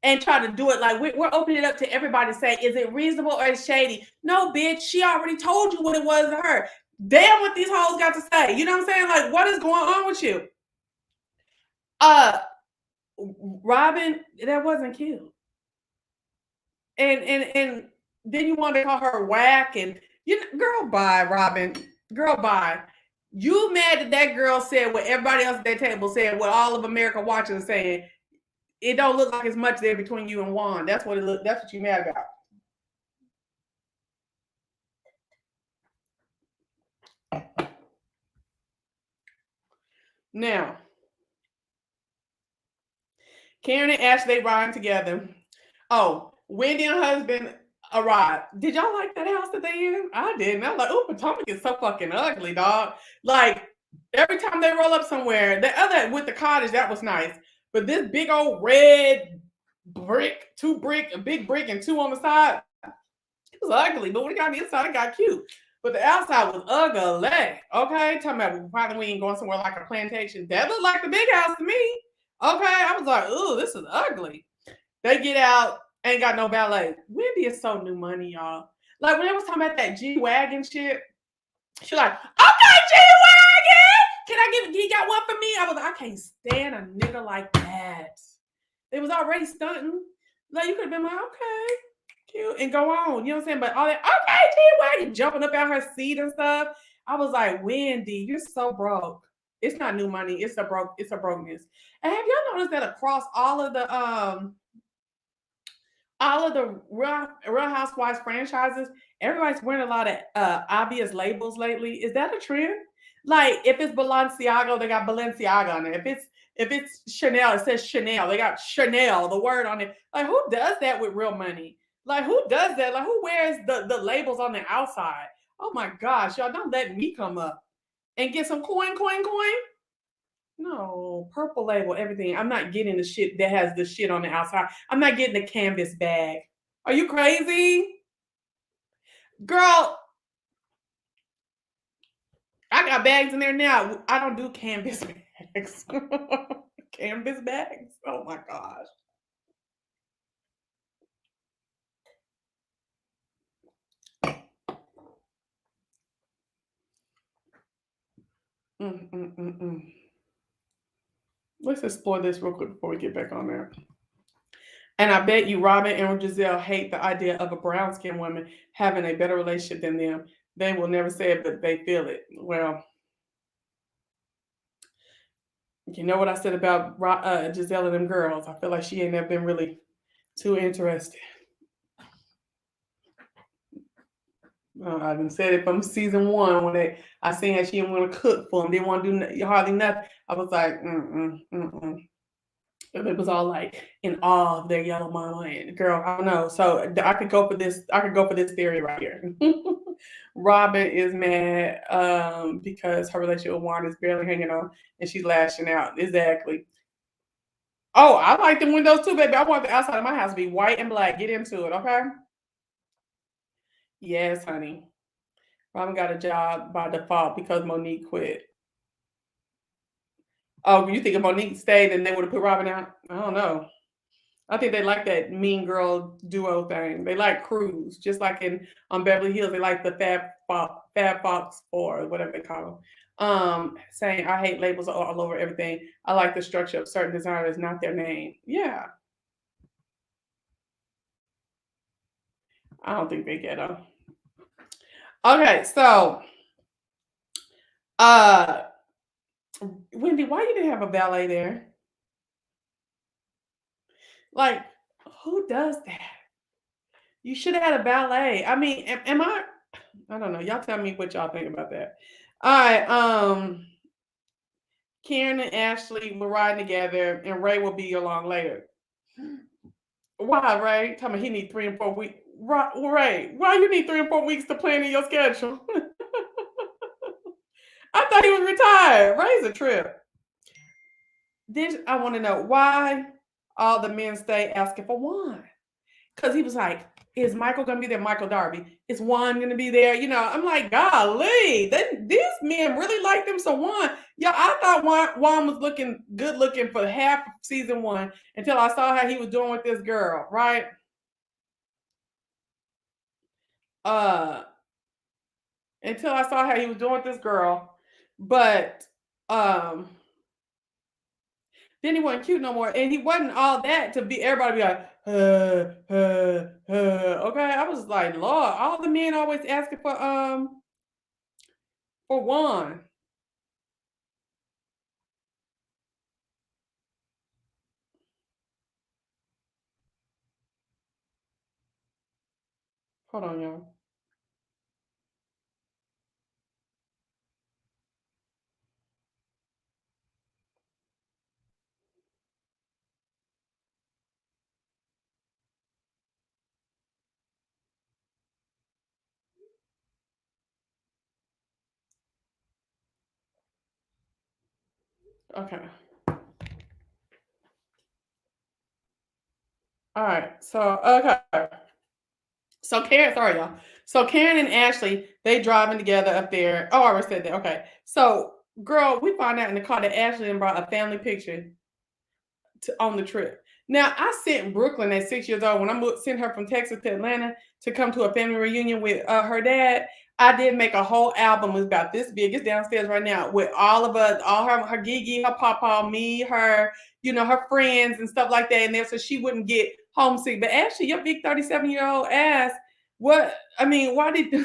and try to do it like we're opening it up to everybody to say, is it reasonable or is shady? No, bitch, she already told you what it was to her. Damn what these hoes got to say. You know what I'm saying? Like, what is going on with you? Robin, that wasn't cute. And then you want to call her whack and girl, bye, Robin. Girl, bye. You mad that girl said what everybody else at that table said, what all of America watching is saying. It don't look like as much there between you and Juan. That's what it look. That's what you mad about. Now, Karen and Ashley riding together. Oh, Wendy and her husband arrived. Did y'all like that house that they in? I didn't. I was like, oh, Potomac is so fucking ugly, dog. Like, every time they roll up somewhere, the other with the cottage, that was nice. But this big old red brick, a big brick and two on the side, it was ugly. But when it got on the inside, it got cute. But the outside was ugly. Okay, talking about probably we ain't going somewhere like a plantation. That looked like the big house to me. Okay, I was like, ooh, this is ugly. They get out, ain't got no valet. Wendy is so new money, y'all. Like when they was talking about that G-Wagon shit, she like, okay, G-Wagon, can you got one for me? I was like, I can't stand a nigga like that. It was already stunting. Like you could have been like, okay, cute, and go on. You know what I'm saying? But all that, okay, G-Wagon, jumping up out her seat and stuff. I was like, Wendy, you're so broke. It's not new money. It's a brokenness. And have y'all noticed that across all of the Real Housewives franchises, everybody's wearing a lot of obvious labels lately. Is that a trend? Like if it's Balenciaga, they got Balenciaga on it. If it's Chanel, it says Chanel. They got Chanel, the word on it. Like who does that with real money? Like who does that? Like who wears the labels on the outside? Oh my gosh, y'all don't let me come up and get some coin. No, purple label, everything. I'm not getting the shit that has the shit on the outside. I'm not getting the canvas bag. Are you crazy? Girl, I got bags in there now. I don't do canvas bags. Canvas bags? Oh my gosh. Let's explore this real quick before we get back on there. And I bet you Robin and Giselle hate the idea of a brown skinned woman having a better relationship than them. They will never say it, but they feel it. Well, you know what I said about Giselle and them girls? I feel like she ain't never been really too interested. I done said it from season 1 when I seen her, she didn't want to cook for them, didn't want to do hardly nothing. I was like, It was all like in awe of their yellow mama and girl, I don't know. So I could go for this. I could go for this theory right here. Robin is mad because her relationship with Juan is barely hanging on, and she's lashing out. Exactly. Oh, I like the windows too, baby. I want the outside of my house to be white and black. Get into it, okay? Yes, honey. Robin got a job by default because Monique quit. Oh, you think if Monique stayed, then they would have put Robin out? I don't know. I think they like that mean girl duo thing. They like Cruz, just like in on Beverly Hills. They like the Fab Fox or whatever they call them. Saying I hate labels all over everything. I like the structure of certain designers, not their name. Yeah, I don't think they get them. Okay, so Wendy, why you didn't have a valet there? Like, who does that? You should have had a ballet. I mean, am I? I don't know. Y'all tell me what y'all think about that. All right. Karen and Ashley were riding together, and Ray will be along later. Why, Ray? Tell me he need 3 and 4 weeks. Ray, why you need 3 and 4 weeks to plan in your schedule? I thought he was retired. Ray's a trip. Then I want to know why all the men stay asking for Juan. Because he was like, is Michael going to be there? Michael Darby. Is Juan going to be there? You know, I'm like, golly, these men really like them. So Juan, yeah, I thought Juan was looking good looking for half of season 1 until I saw how he was doing with this girl, right? Until I saw how he was doing with this girl. But then he wasn't cute no more. And he wasn't all that to be everybody be like, okay. I was like, Lord, all the men always asking for Juan. Hold on, y'all. Okay. All right. So okay. So Karen, sorry y'all. So Karen and Ashley, they driving together up there. Oh, I already said that. Okay. So girl, we found out in the car that Ashley brought a family picture on the trip. Now I sent Brooklyn at 6 years old when I sent her from Texas to Atlanta to come to a family reunion with her dad. I did make a whole album. It was about this big. It's downstairs right now with all of us, all her Gigi, her papa, me, her, you know, her friends and stuff like that in there, so she wouldn't get homesick. But actually, your big 37-year-old ass, what? I mean, why did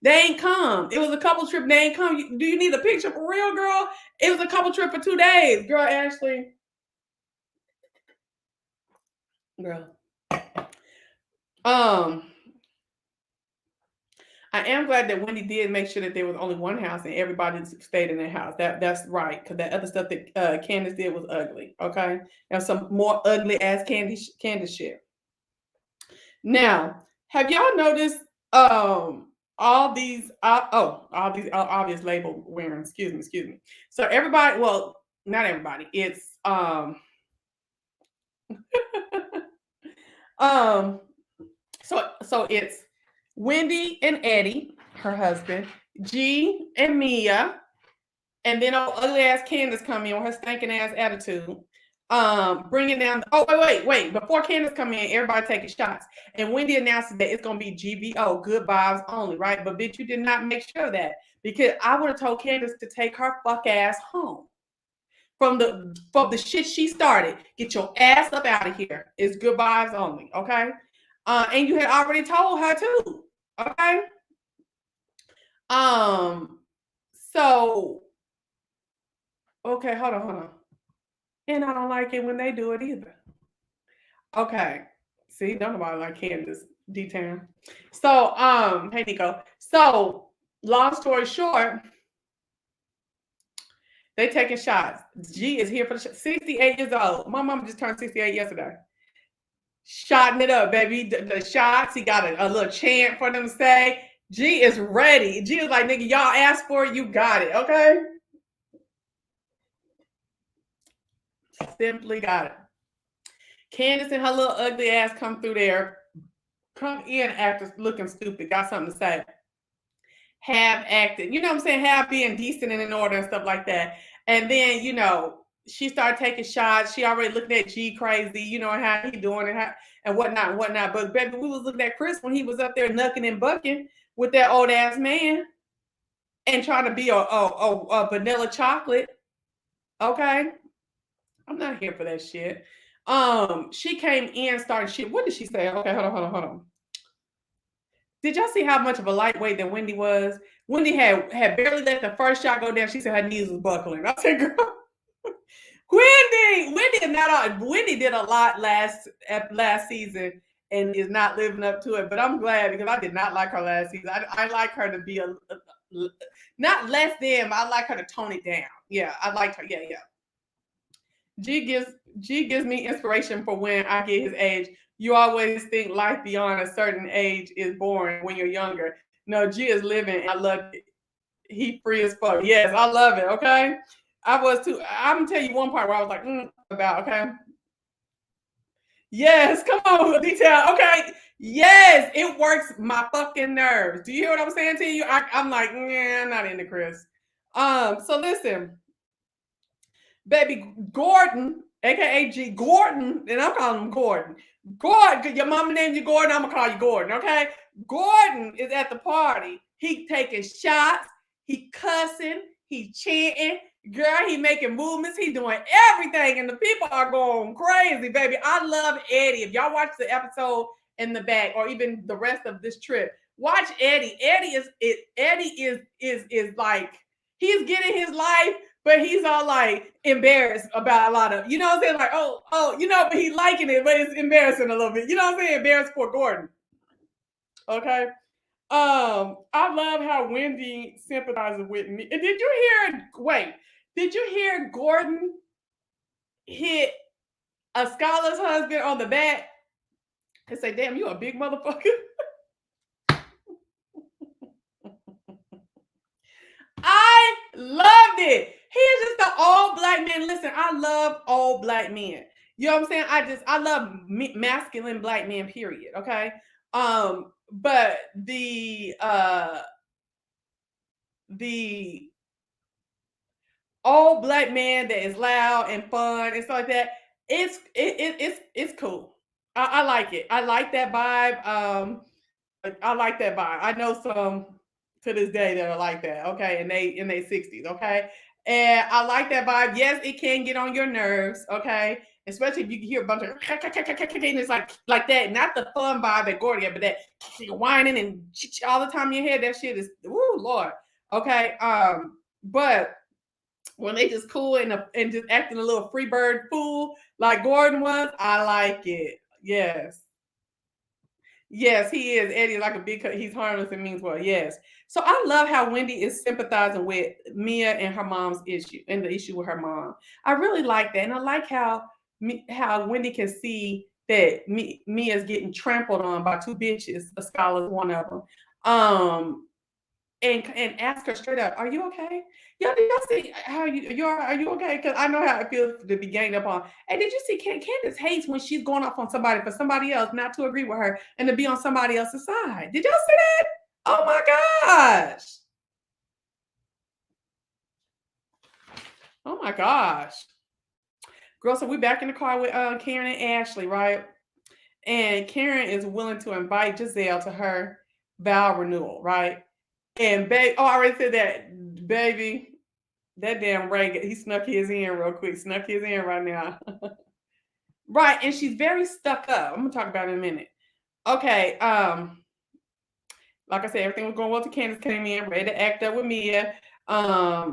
they ain't come? It was a couple trip. They ain't come. Do you need a picture for real, girl? It was a couple trip for 2 days, girl. Ashley. Girl. I am glad that Wendy did make sure that there was only one house and everybody stayed in their house. That's right, because that other stuff that Candace did was ugly. Okay, and some more ugly ass Candace shit. Now, have y'all noticed all these obvious label wearing? Excuse me. So everybody, well, not everybody. It's so it's Wendy and Eddie, her husband, G and Mia, and then old ugly ass Candace come in with her stinking ass attitude. Bringing down. Wait. Before Candace come in, everybody taking shots, and Wendy announces that it's gonna be GBO, good vibes only, right? But bitch, you did not make sure of that, because I would have told Candace to take her fuck ass home from the shit she started. Get your ass up out of here. It's good vibes only, okay? And you had already told her too, okay? So okay, hold on. And I don't like it when they do it either. Okay. See, don't nobody like Candace D-Town. So, hey Nico. So, long story short, they taking shots. G is here for the 68 years old. My mama just turned 68 yesterday. Shotting it up, baby. The shots. He got a little chant for them to say. G is ready. G is like, nigga, y'all asked for it, you got it, okay? Simply got it. Candace and her little ugly ass come through there, come in after looking stupid, got something to say. half acting, you know what I'm saying, half being decent and in order and stuff like that. And then, you know, she started taking shots. She already looking at G crazy, you know, and how he doing and whatnot and whatnot. But baby, we was looking at Chris when he was up there knucking and bucking with that old ass man and trying to be a vanilla chocolate. Okay. I'm not here for that shit. She came in, started shit. What did she say? Okay, hold on. Did y'all see how much of a lightweight that Wendy was? Wendy had barely let the first shot go down. She said her knees was buckling. I said, girl, Wendy did a lot last season and is not living up to it. But I'm glad because I did not like her last season. I like her to be not less than, but I like her to tone it down. Yeah, I liked her. Yeah. G gives me inspiration for when I get his age. You always think life beyond a certain age is boring when you're younger. No, G is living. I love it. He free as fuck. Yes, I love it. Okay. I was too. I'm gonna tell you one part where I was like, about, okay. Yes, come on, detail. Okay. Yes, it works my fucking nerves. Do you hear what I'm saying to you? I'm like, I'm not into Chris. So listen. Baby Gordon, aka G Gordon, and I'm calling him Gordon. Gordon, your mama named you Gordon, I'm gonna call you Gordon, okay? Gordon is at the party. He taking shots, he cussing, he chanting, girl, he making movements, he doing everything, and the people are going crazy, baby. I love Eddie. If y'all watch the episode in the back, or even the rest of this trip, watch Eddie. Eddie is like, he's getting his life, but he's all like embarrassed about a lot of, you know what I'm saying? Like, oh, you know, but he's liking it, but it's embarrassing a little bit. You know what I'm saying? Embarrassed for Gordon. Okay. I love how Wendy sympathizes with me. And did you hear Gordon hit a Skylar's husband on the back and say, damn, you a big motherfucker? I loved it. He is just an all black man. Listen, I love all black men. You know what I'm saying? I love masculine black men, period. Okay. But the all black man that is loud and fun and stuff like that, it's cool. I like it. I like that vibe. I like that vibe. I know some to this day that are like that. Okay, and they in their 60s. Okay, and I like that vibe. Yes, it can get on your nerves. Okay, especially if you hear a bunch of and it's like that. Not the fun vibe that Gordy had, but that whining and all the time in your head. That shit is, ooh, Lord. Okay, but when they just cool and just acting a little free bird fool like Gordon was, I like it. Yes. Yes, he is. Eddie is like a big, he's harmless and means well. Yes. So I love how Wendy is sympathizing with Mia and her mom's issue and the issue with her mom. I really like that. And I like how Wendy can see that Mia's getting trampled on by two bitches. The scholar's one of them. And ask her straight up, are you okay? Y'all, did y'all see how are you okay? Because I know how it feels to be ganged up on. And did you see Candace hates when she's going off on somebody for somebody else not to agree with her and to be on somebody else's side? Did y'all see that? Oh my gosh. Oh my gosh. Girl, so we back in the car with Karen and Ashley, right? And Karen is willing to invite Giselle to her vow renewal, right? And I already said that, baby. That damn Ray, he snuck his in real quick. Snuck his in right now. Right, and she's very stuck up. I'm gonna talk about it in a minute. Okay, like I said, everything was going well till Candace came in, ready to act up with Mia. I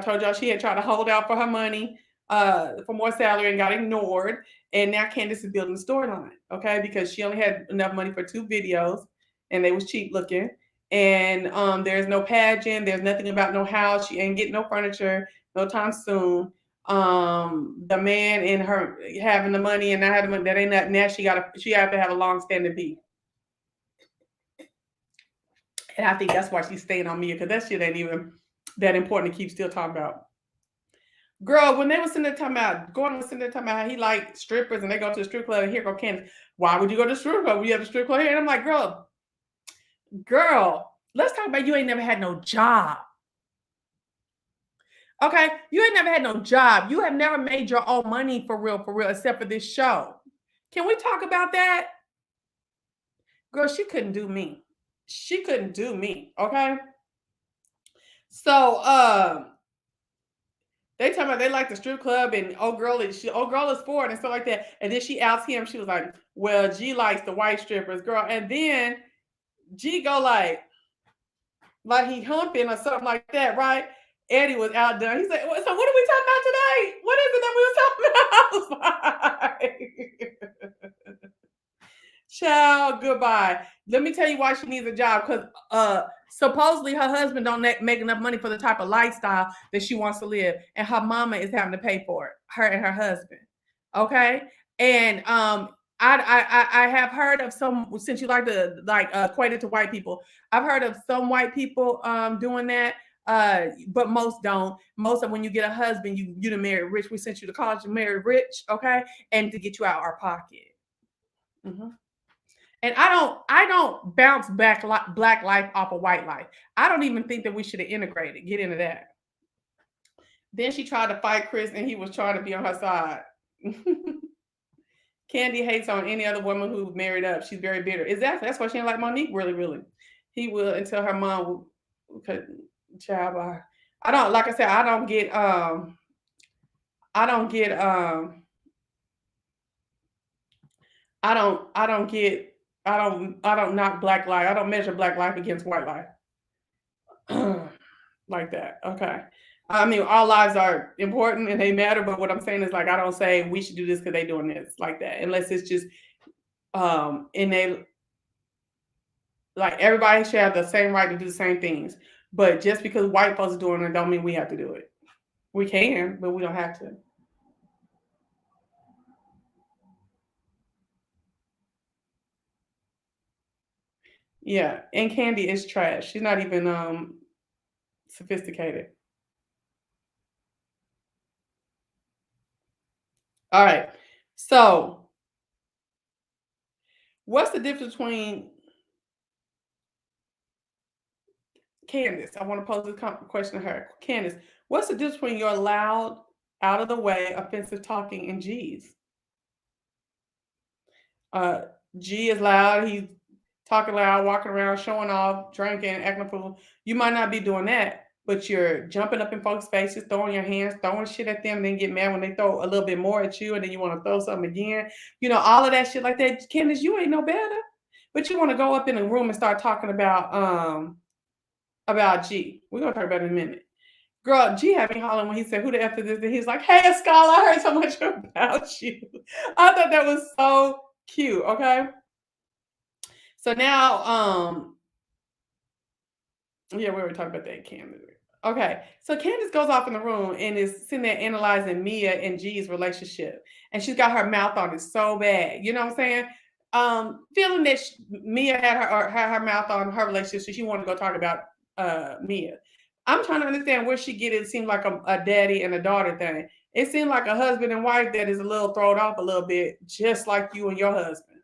told y'all she had tried to hold out for her money for more salary and got ignored. And now Candace is building the storyline, okay? Because she only had enough money for 2 videos and they was cheap looking. And there's no pageant, there's nothing about no house, she ain't getting no furniture no time soon. The man and her having the money and not having the money, that ain't that. Now she have to have a long-standing beef. And I think that's why she's staying on me, because that shit ain't even that important to keep still talking about. Girl, when they were sitting there talking about, Gordon was sitting there talking about how he liked strippers and they go to the strip club and here go Candace. Why would you go to the strip club? We have a strip club here. And I'm like, girl, Let's talk about you ain't never had no job. Okay, you ain't never had no job. You have never made your own money for real, except for this show. Can we talk about that? Girl, she couldn't do me. She couldn't do me. Okay. So they talking about they like the strip club and old girl is for it and stuff like that. And then she outs him. She was like, well, G likes the white strippers, girl. And then G go like he humping or something like that, right? Eddie was outdone. He said, so what are we talking about today? What is it that we were talking about? I was like, child, goodbye. Let me tell you why she needs a job. Because supposedly her husband don't make enough money for the type of lifestyle that she wants to live. And her mama is having to pay for it, her and her husband. Okay. And I have heard of some, since you like to equate it to white people, I've heard of some white people doing that. But most don't. Most of when you get a husband, you to marry rich. We sent you to college to marry rich, okay, and to get you out of our pocket. Mm-hmm. And I don't bounce back black life off of white life. I don't even think that we should have integrated. Get into that. Then she tried to fight Chris, and he was trying to be on her side. Candy hates on any other woman who married up. She's very bitter. Exactly. That's why she didn't like Monique. Really, really. He will until her mom will child. I don't, like I said, I don't knock black life. I don't measure black life against white life. Like that. Okay. I mean, all lives are important and they matter, but what I'm saying is, like, I don't say we should do this because they're doing this like that, unless it's just innate. Like, everybody should have the same right to do the same things. But just because white folks are doing it don't mean we have to do it. We can, but we don't have to. Yeah, and Candy is trash. She's not even sophisticated. All right. So, what's the difference between Candace? I want to pose this question to her. Candace, what's the difference between your loud, out of the way, offensive talking and G's? G is loud. He's talking loud, walking around, showing off, drinking, acting a fool. You might not be doing that, but you're jumping up in folks' faces, throwing your hands, throwing shit at them, then get mad when they throw a little bit more at you, and then you want to throw something again. You know, all of that shit like that. Candace, you ain't no better. But you want to go up in a room and start talking about G. We're gonna talk about it in a minute. Girl, G had me hollering when he said, "Who the F is this?" And he's like, "Hey, Escala, I heard so much about you." I thought that was so cute. Okay. So now, yeah, we already talked about that, Candace. Okay, so Candace goes off in the room and is sitting there analyzing Mia and G's relationship, and she's got her mouth on it so bad. You know what I'm saying? Feeling that Mia had her mouth on her relationship, so she wanted to go talk about Mia. I'm trying to understand where she get it. It seemed like a daddy and a daughter thing. It seemed like a husband and wife that is a little thrown off a little bit, just like you and your husband.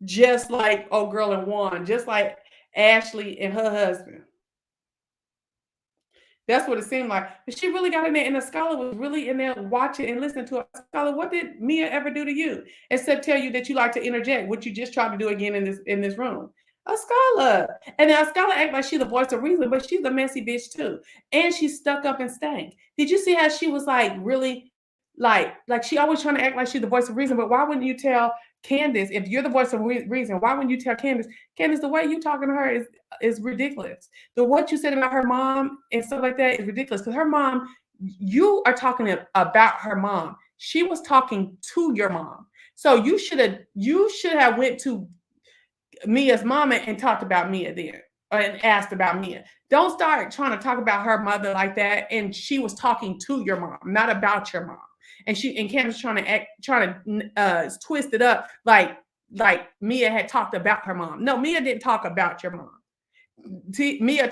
Just like old girl and Juan, just like Ashley and her husband. That's what it seemed like. But she really got in there, and the scholar was really in there watching and listening to her. Scholar, what did Mia ever do to you? Except tell you that you like to interject, which you just tried to do again in this room. A scholar. And then a scholar act like she's the voice of reason, but she's a messy bitch too. And she's stuck up and stank. Did you see how she was like really like she always trying to act like she's the voice of reason? But why wouldn't you tell Candace, if you're the voice of reason, why wouldn't you tell Candace, the way you talking to her is ridiculous. The what you said about her mom and stuff like that is ridiculous. Because her mom, you are talking about her mom. She was talking to your mom. So you should have went to Mia's mama and talked about Mia then, and asked about Mia. Don't start trying to talk about her mother like that. And she was talking to your mom, not about your mom. And Candace trying to twist it up like Mia had talked about her mom. No, Mia didn't talk about your mom. Mia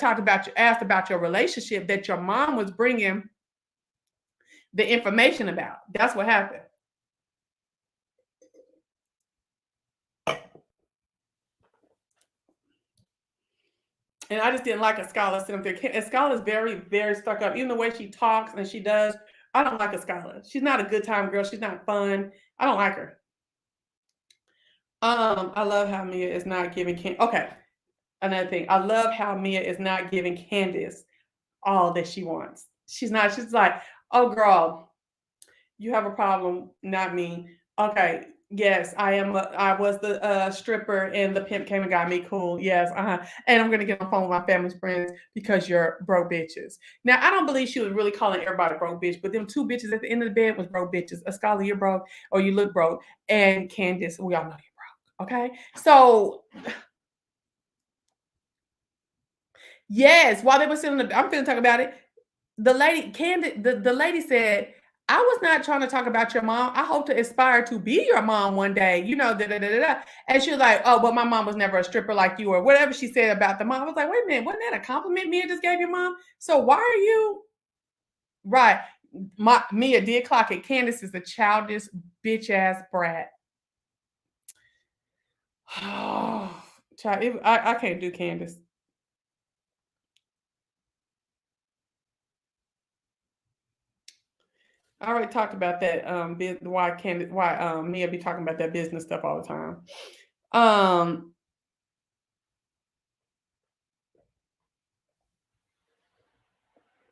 asked about your relationship that your mom was bringing the information about. That's what happened. And I just didn't like Escala sitting up there. Escala's very, very stuck up. Even the way she talks and she does, I don't like Escala. She's not a good time girl. She's not fun. I don't like her. I love how Mia is not giving okay. Another thing. I love how Mia is not giving Candace all that she wants. She's not, she's like, oh girl, you have a problem, not me. Okay, yes, I was the stripper and the pimp came and got me. Cool, yes, and I'm gonna get on the phone with my family's friends because you're broke bitches. Now I don't believe she was really calling everybody broke bitch, but them two bitches at the end of the bed was broke bitches. Escala, you're broke, or you look broke, and Candace, we all know you're broke. Okay, so yes, while they were sitting, I'm finna talk about it. The lady, Candace, the lady said, I was not trying to talk about your mom. I hope to aspire to be your mom one day, you know, da da da da. Da. And she was like, oh, but my mom was never a stripper like you, or whatever she said about the mom. I was like, wait a minute, wasn't that a compliment Mia just gave your mom? So why are you right? Mia did clock it. Candace is a childish bitch ass brat. Oh, child, I can't do Candace. I already talked about that. Why Mia be talking about that business stuff all the time. Um,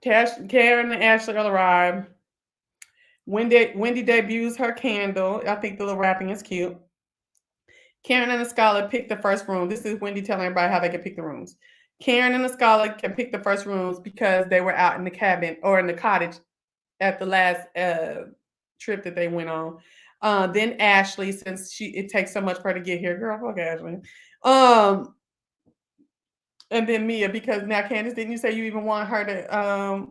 Karen and Ashley will arrive. Wendy debuts her candle. I think the little wrapping is cute. Karen and the scholar pick the first room. This is Wendy telling everybody how they can pick the rooms. Karen and the scholar can pick the first rooms because they were out in the cabin or in the cottage at the last trip that they went on. Then Ashley, since it takes so much for her to get here, girl, fuck Ashley. And then Mia, because now Candace, didn't you say you even want her to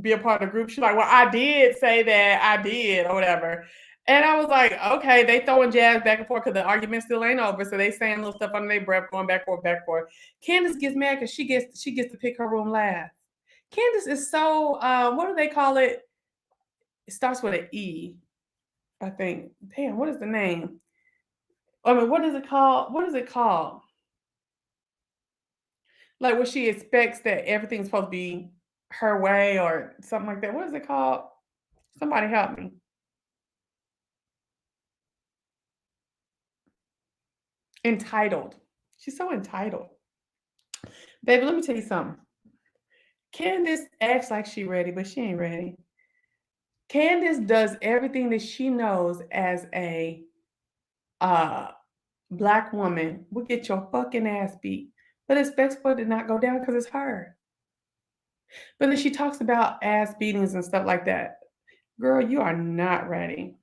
be a part of the group? She's like, well, I did say that I did or whatever. And I was like, okay, they throwing jabs back and forth because the argument still ain't over. So they saying little stuff under their breath, going back forth, back forth. Candace gets mad because she gets to pick her room last. Candace is so what do they call it? It starts with an E, I think. Damn, what is the name? I mean, what is it called? What is it called? Like where she expects that everything's supposed to be her way or something like that. What is it called? Somebody help me. Entitled. She's so entitled. Baby, let me tell you something. Candace acts like she ready, but she ain't ready. Candace does everything that she knows as a uh, black woman will get your fucking ass beat, but expects for it to not go down because it's her. But then she talks about ass beatings and stuff like that. Girl, you are not ready.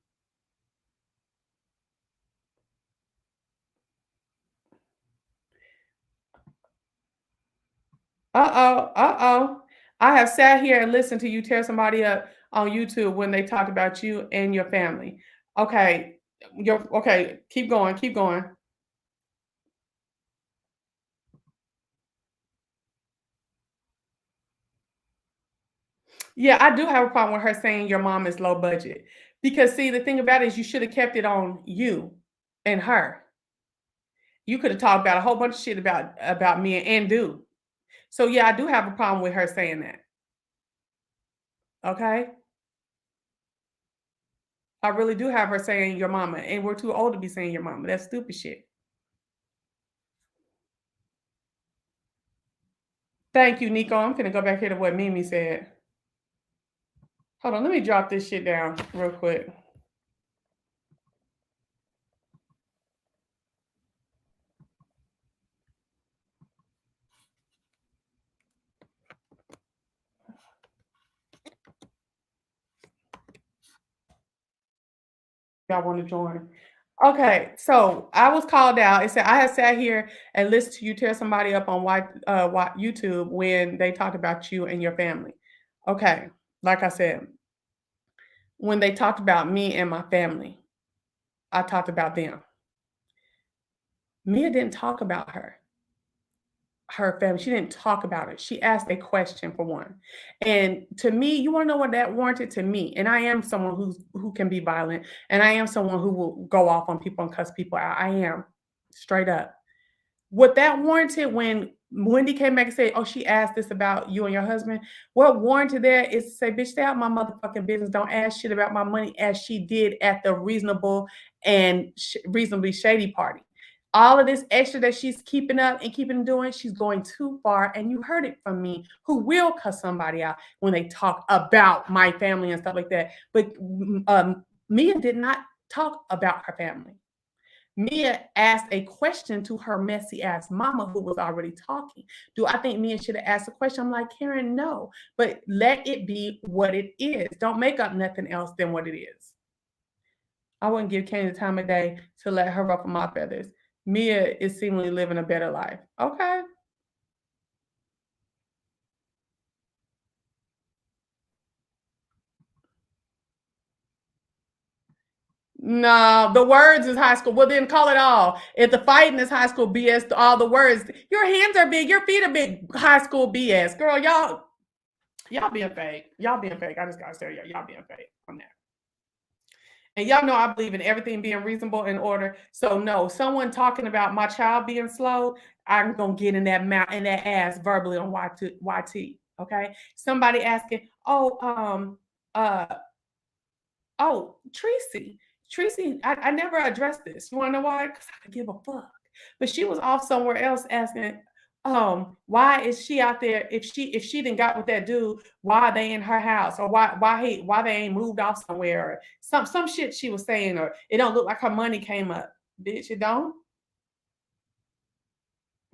Uh-oh, uh-oh. I have sat here and listened to you tear somebody up on YouTube when they talk about you and your family. Okay, okay, keep going, keep going. Yeah, I do have a problem with her saying your mom is low budget. Because see, the thing about it is you should have kept it on you and her. You could have talked about a whole bunch of shit about me and do. So yeah, I do have a problem with her saying that. Okay? I really do have her saying your mama, and we're too old to be saying your mama. That's stupid shit. Thank you, Nico. I'm gonna go back here to what Mimi said. Hold on, let me drop this shit down real quick. Y'all want to join? Okay, so I was called out. It said I had sat here and listened to you tear somebody up on YouTube when they talked about you and your family. Okay, like I said, when they talked about me and my family, I talked about them. Mia didn't talk about her family. She didn't talk about it. She asked a question for one. And to me, you want to know what that warranted to me? And I am someone who can be violent, and I am someone who will go off on people and cuss people out. I am straight up. What that warranted when Wendy came back and said, "Oh, she asked this about you and your husband." What warranted that is to say, "Bitch, stay out my motherfucking business. Don't ask shit about my money," as she did at the reasonable and reasonably shady party. All of this extra that she's keeping up and keeping doing, she's going too far. And you heard it from me, who will cuss somebody out when they talk about my family and stuff like that. But Mia did not talk about her family. Mia asked a question to her messy ass mama who was already talking. Do I think Mia should have asked a question? I'm like, Karen, no. But let it be what it is. Don't make up nothing else than what it is. I wouldn't give Candy the time of day to let her ruffle my feathers. Mia is seemingly living a better life. Okay. No, the words is high school. Well, then call it all. If the fighting is high school BS, all the words, your hands are big, your feet are big, high school BS. Girl, y'all being fake. Y'all being fake. I just gotta say, y'all being fake on that. And y'all know I believe in everything being reasonable in order. So no, someone talking about my child being slow, I'm gonna get in that mouth and that ass verbally on YT. Okay. Somebody asking, oh, Tracy. Tracy, I never addressed this. You want to know why? Because I could give a fuck. But she was off somewhere else asking, why is she out there? If she didn't got with that dude, why are they in her house? Or why they ain't moved off somewhere? Or some shit she was saying, or it don't look like her money came up. Bitch, it don't?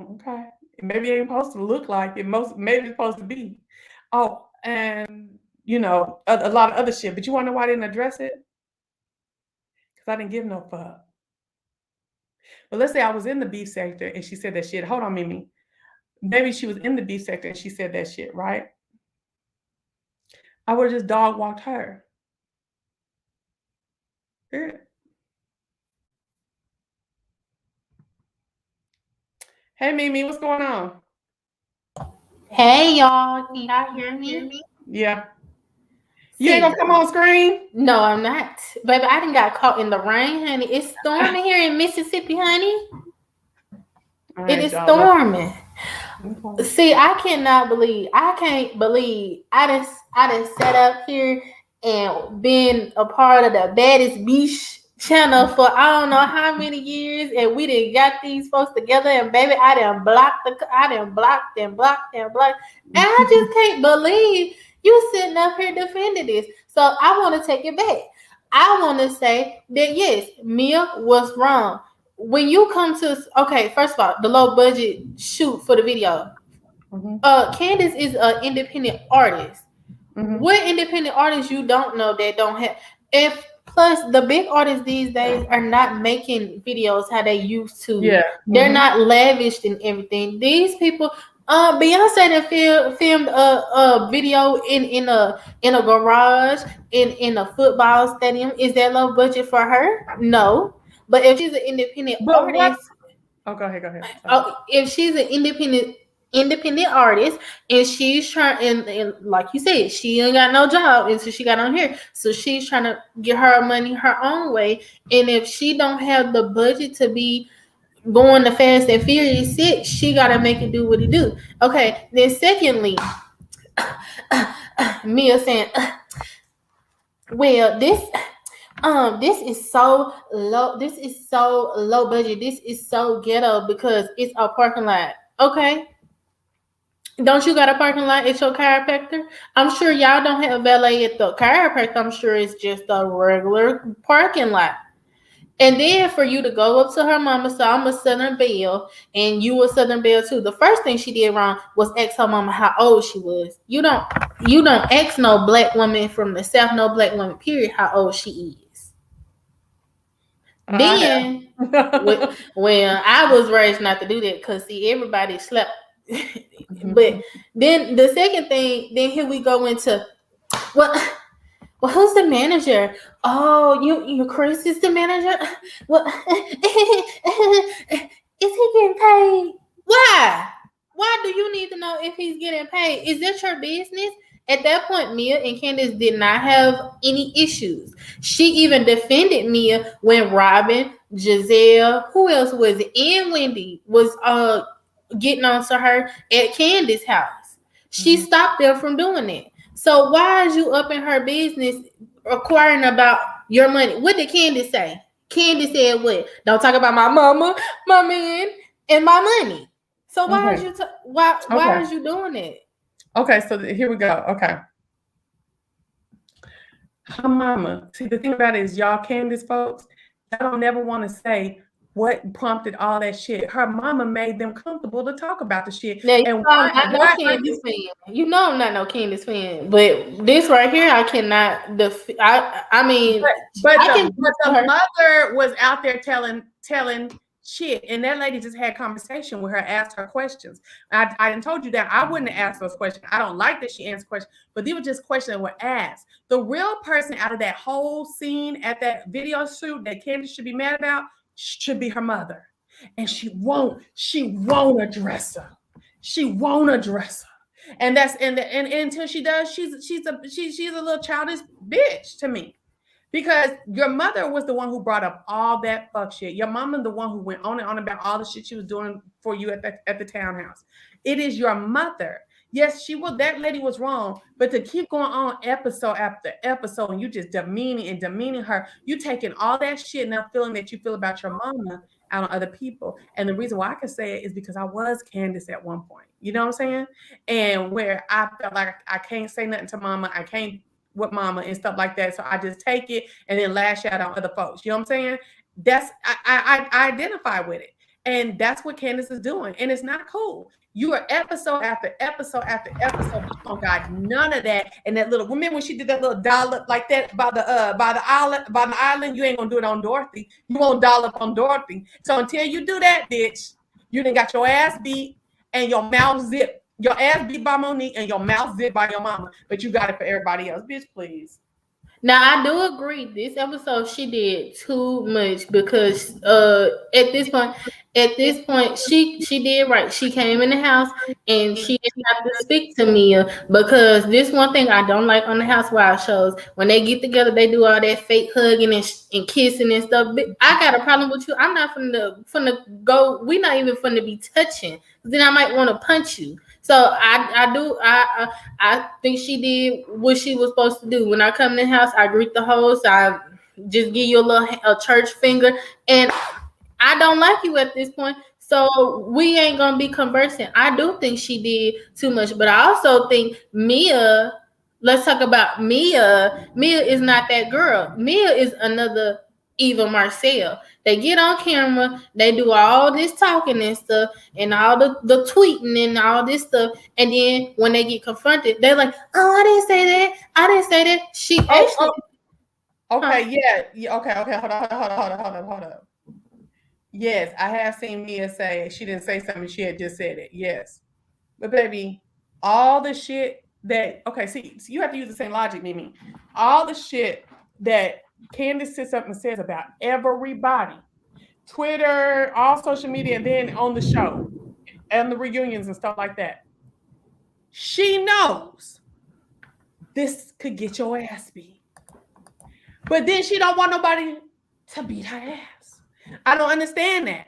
Okay. Maybe it ain't supposed to look like it. Maybe it's supposed to be. Oh, and you know, a lot of other shit. But you want to know why I didn't address it? Because I didn't give no fuck. But let's say I was in the beef sector and she said that shit. Hold on, Mimi. Maybe she was in the beef sector and she said that shit, right? I would have just dog walked her. Yeah. Hey, Mimi, what's going on? Hey y'all, can y'all hear me? Yeah. You ain't gonna come on screen? No, I'm not. Baby, I done got caught in the rain, honey. It's storming here in Mississippi, honey. It is storming. Okay. See, I can't believe I done sat up here and been a part of the baddest beach channel for I don't know how many years, and we done got these folks together, and baby, I done blocked, and I just can't believe you sitting up here defending this. So I want to take it back. I want to say that yes, Mia was wrong. When you come to, okay, first of all, the low budget shoot for the video. Candace is an independent artist. What independent artists you don't know that don't have? If plus the big artists these days are not making videos how they used to. Yeah. They're not lavished in everything. These people, Beyonce filmed a video in a garage in a football stadium. Is that low budget for her? No. But if she's an independent artist, go ahead. If she's an independent artist and she's trying, and like you said, she ain't got no job until she got on here, so she's trying to get her money her own way. And if she don't have the budget to be going to Fast and Furious 6, she gotta make it do what it do. Okay, then secondly, Mia saying, well, this is so low. This is so low budget. This is so ghetto because it's a parking lot. Okay. Don't you got a parking lot at your chiropractor? I'm sure y'all don't have valet at the chiropractor. I'm sure it's just a regular parking lot. And then for you to go up to her mama, so I'm a Southern Belle, and you a Southern Belle too. The first thing she did wrong was ask her mama how old she was. You don't ask no black woman from the South, no black woman, period, how old she is. Then, well, I was raised not to do that because see, everybody slept. But then the second thing, then here we go into well, who's the manager? Oh, you Chris is the manager. Well, is he getting paid? Why do you need to know if he's getting paid? Is that your business? At that point, Mia and Candace did not have any issues. She even defended Mia when Robin, Giselle, who else was it, and Wendy was getting onto her at Candace's house. She stopped them from doing it. So why is you up in her business acquiring about your money? What did Candace say? Candace said what? Don't talk about my mama, my man, and my money. So why is you why is you doing it? Okay, so here we go. Okay. Her mama. See, the thing about it is, y'all Candace folks, y'all don't never want to say what prompted all that shit. Her mama made them comfortable to talk about the shit. Now, And I'm not no Candace fan. You know I'm not no Candace fan. But this right here, I cannot I mean, but I the mother was out there telling shit, and that lady just had conversation with her, asked her questions. I didn't told you that I wouldn't ask those questions. I don't like that she answered questions, but these were just questions that were asked. The real person out of that whole scene at that video shoot that Candace should be mad about should be her mother, and she won't address her. She won't address her, and that's and until she does, she's a little childish bitch to me. Because your mother was the one who brought up all that fuck shit. Your mama the one who went on and on about all the shit she was doing for you at the townhouse. It is your mother. Yes, that lady was wrong, but to keep going on episode after episode and you just demeaning her, you taking all that shit now feeling that you feel about your mama out on other people. And the reason why I can say it is because I was Candace at one point. You know what I'm saying? And where I felt like I can't say nothing to mama. I can't with mama and stuff like that. So I just take it and then lash out on other folks. You know what I'm saying? That's I identify with it. And that's what Candace is doing. And it's not cool. You are episode after episode after episode. You don't got none of that. And that little woman, when she did that little dollop like that by the island, you ain't gonna do it on Dorothy. You won't dollop on Dorothy. So until you do that, bitch, you done got your ass beat and your mouth zipped. Your ass beat by Monique and your mouth zipped by your mama, but you got it for everybody else. Bitch, please. Now I do agree. This episode she did too much because at this point she did right. She came in the house and she didn't have to speak to Mia because this one thing I don't like on the Housewives shows when they get together they do all that fake hugging and kissing and stuff. But I got a problem with you. I'm not finna go. We're not even finna be touching. Then I might want to punch you. So I think she did what she was supposed to do. When I come in the house, I greet the host. I just give you a church finger, and I don't like you at this point. So we ain't gonna be conversing. I do think she did too much, but I also think Mia. Let's talk about Mia. Mia is not that girl. Mia is another Eva Marcel. They get on camera, they do all this talking and stuff, and all the tweeting and all this stuff, and then when they get confronted, they're like, "Oh, I didn't say that. I didn't say that." She actually. Okay, yeah. Okay. Hold on. Yes, I have seen Mia say she didn't say something. She had just said it. Yes, but baby, all the shit that see, you have to use the same logic, Mimi. All the shit that Candace sits up and says about everybody, Twitter, all social media, and then on the show and the reunions and stuff like that. She knows this could get your ass beat, but then she don't want nobody to beat her ass. I don't understand that.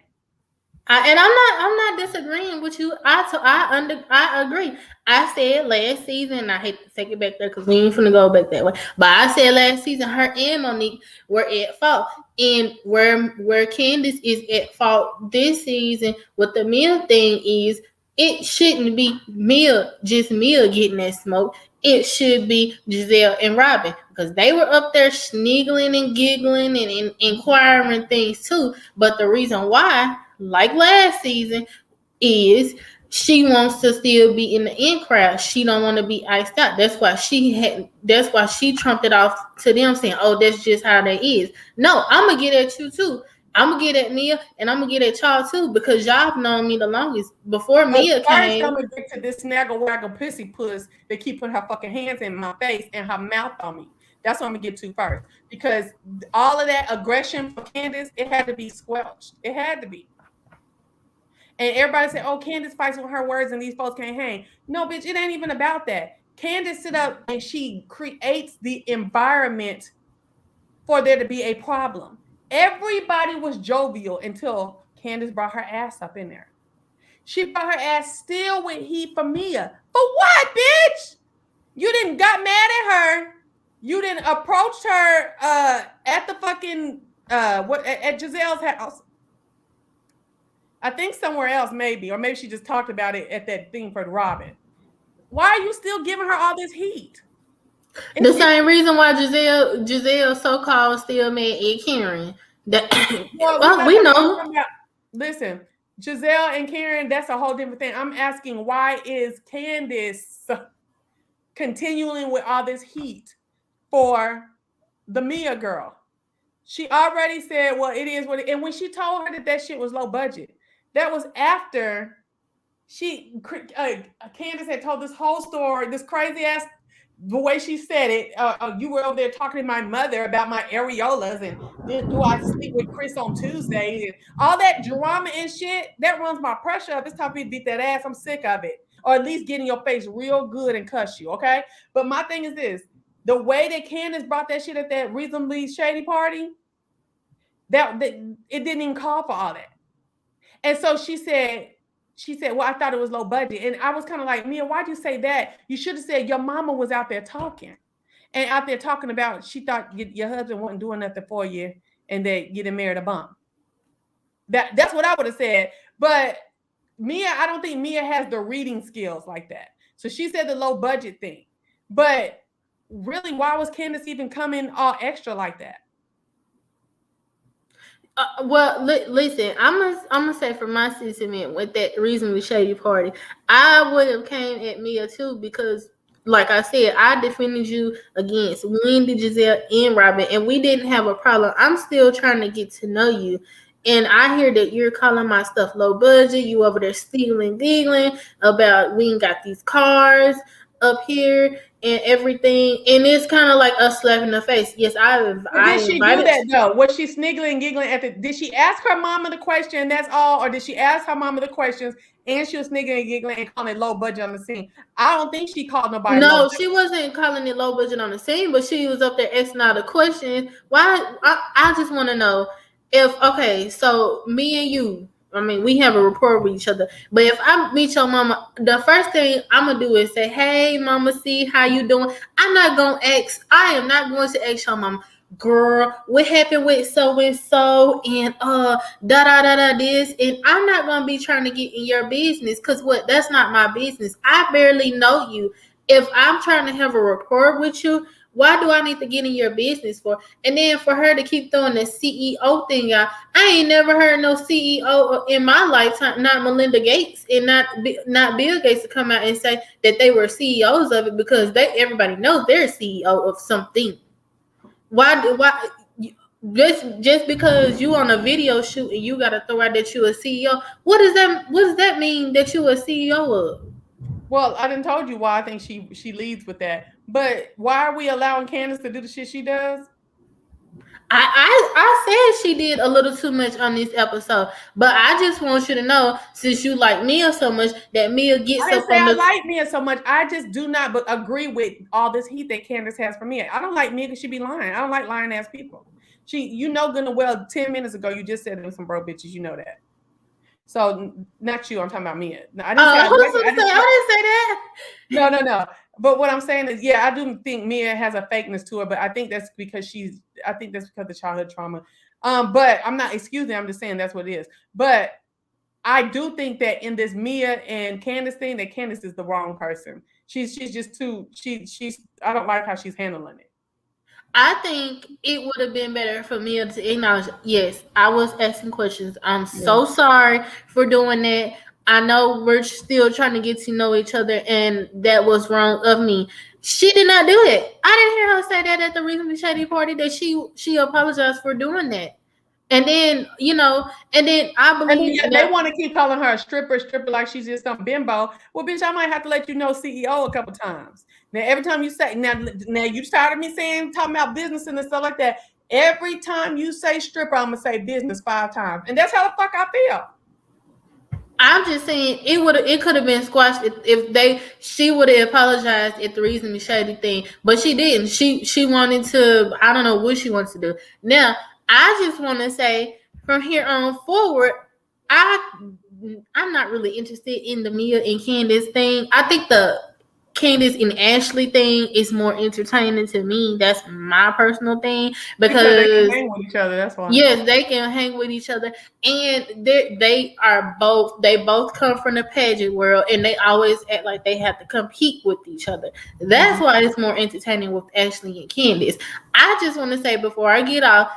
And I'm not disagreeing with you. I agree. I said last season, I hate to take it back there because we ain't finna go back that way. But I said last season, her and Monique were at fault. And where Candace is at fault this season with the Mia thing is it shouldn't be Mia getting that smoke. It should be Giselle and Robin because they were up there sniggling and giggling and inquiring things too. But the reason why, like last season, is she wants to still be in the in crowd. She don't want to be iced out. That's why she trumped it off to them saying, "Oh, that's just how that is." No, I'm gonna get at you too. I'm gonna get at Mia and I'm gonna get at y'all too because y'all have known me the longest. Before Mia came, I'm gonna get to this snaggle waggle pussy puss that keep putting her fucking hands in my face and her mouth on me. That's what I'm gonna get to first because all of that aggression for Candace, it had to be squelched. It had to be. And everybody said, "Oh, Candace fights with her words and these folks can't hang." No, bitch, it ain't even about that. Candace sit up and she creates the environment for there to be a problem. Everybody was jovial until Candace brought her ass up in there. She brought her ass still with heat for Mia. For what, bitch? You didn't got mad at her. You didn't approach her at the fucking at Giselle's house. I think somewhere else, maybe, or maybe she just talked about it at that thing for Robin. Why are you still giving her all this heat? The same reason why Giselle so-called still mad at Karen. Well, we know. Listen, Giselle and Karen, that's a whole different thing. I'm asking, why is Candace continuing with all this heat for the Mia girl? She already said, well, it is what it is. And when she told her that shit was low budget, that was after Candace had told this whole story, this crazy ass, the way she said it. You were over there talking to my mother about my areolas, and then do I sleep with Chris on Tuesday, and all that drama and shit that runs my pressure up. It's time for me to beat that ass. I'm sick of it, or at least get in your face real good and cuss you, okay? But my thing is this: the way that Candace brought that shit at that reasonably shady party, that it didn't even call for all that. And so she said, well, I thought it was low budget. And I was kind of like, Mia, why'd you say that? You should have said your mama was out there talking. And out there talking about, she thought your husband wasn't doing nothing for you and that you didn't marry a bum. That's what I would have said. But Mia, I don't think Mia has the reading skills like that. So she said the low budget thing. But really, why was Candace even coming all extra like that? Well, listen, I'm gonna say for my sentiment with that reasonably shady party, I would have came at Mia too, because like I said, I defended you against Wendy, Giselle, and Robin, and we didn't have a problem. I'm still trying to get to know you. And I hear that you're calling my stuff low budget. You over there stealing, giggling about we ain't got these cars up here and everything, and it's kind of like a slap in the face. Yes, did she do that though? Was she sniggling and giggling at the? Did she ask her mama the question? That's all, or did she ask her mama the questions and she was sniggling and giggling and calling it low budget on the scene? I don't think she called nobody. No, she wasn't calling it low budget on the scene, but she was up there asking all the questions. Why? I just want to know if so me and you. I mean, we have a rapport with each other. But if I meet your mama, the first thing I'm gonna do is say, "Hey, mama, see how you doing?" I am not going to ask your mama, "Girl, what happened with so and so and this," and I'm not gonna be trying to get in your business, because that's not my business. I barely know you. If I'm trying to have a rapport with you, why do I need to get in your business for? And then for her to keep throwing the CEO thing out, I ain't never heard no CEO in my lifetime, not Melinda Gates and not Bill Gates, to come out and say that they were CEOs of it, because everybody knows they're a CEO of something. Why just because you on a video shoot and you gotta throw out that you a CEO? What does that mean that you a CEO of? Well, I done told you why I think she leads with that. But why are we allowing Candace to do the shit she does? I said she did a little too much on this episode, but I just want you to know, since you like Mia so much, that Mia gets I didn't say I like Mia so much. I just do not agree with all this heat that Candace has for Mia. I don't like Mia because she be lying. I don't like lying ass people. You know good and well, 10 minutes ago, you just said there was some broke bitches. You know that. So not you, I'm talking about Mia. I didn't say that. No. But what I'm saying is, yeah, I do think Mia has a fakeness to her, but I think that's because of childhood trauma. But I'm not excusing, I'm just saying that's what it is. But I do think that in this Mia and Candace thing, that Candace is the wrong person. She's just too, I don't like how she's handling it. I think it would have been better for me to acknowledge, yes, I was asking questions. I'm so sorry for doing that. I know we're still trying to get to know each other, and that was wrong of me. She did not do it. I didn't hear her say that at the reasonably shady party, that she apologized for doing that. And then, I believe they want to keep calling her a stripper like she's just some bimbo. Well, bitch, I might have to let you know CEO a couple times. Now, every time you say, now you tired of me talking about business and stuff like that. Every time you say stripper, I'm gonna say business 5 times, and that's how the fuck I feel. I'm just saying it could have been squashed she would have apologized at the reasonably shady thing, but she didn't. She wanted to, I don't know what she wants to do. Now, I just want to say, from here on forward, I I'm not really interested in the Mia and Candace thing. I think the Candace and Ashley thing is more entertaining to me. That's my personal thing Because they can because hang with each other. That's why. yes, they can hang with each other, and they both come from the pageant world, and they always act like they have to compete with each other. That's why it's more entertaining with Ashley and Candace. I just want to say before I get off,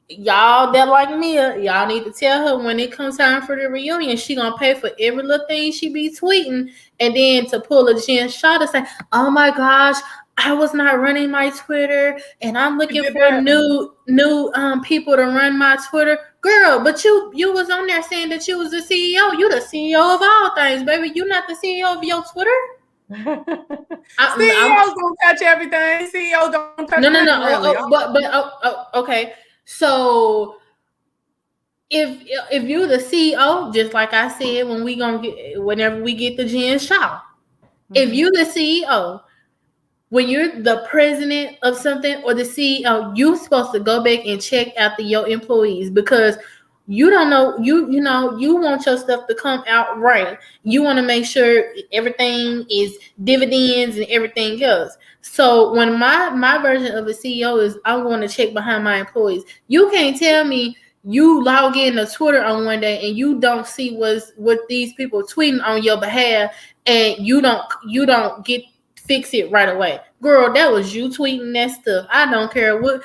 y'all that like Mia, y'all need to tell her when it comes time for the reunion, she gonna pay for every little thing she be tweeting, and then to pull a Jen Shaw to say, "Oh my gosh, I was not running my Twitter, and I'm looking for new people to run my Twitter." Girl, but you was on there saying that you was the CEO. You the CEO of all things, baby. You not the CEO of your Twitter. CEOs don't touch everything. CEOs don't touch No. really. Okay. So if you're the CEO, just like I said, whenever we get the Jen Shaw, if you're the CEO, when you're the president of something or the CEO, you're supposed to go back and check after your employees because you don't know, you want your stuff to come out right. You want to make sure everything is dividends and everything else. So when my version of a CEO is I'm going to check behind my employees. You can't tell me you log in to Twitter on one day and you don't see what these people tweeting on your behalf and you don't get fix it right away. Girl, that was you tweeting that stuff. I don't care what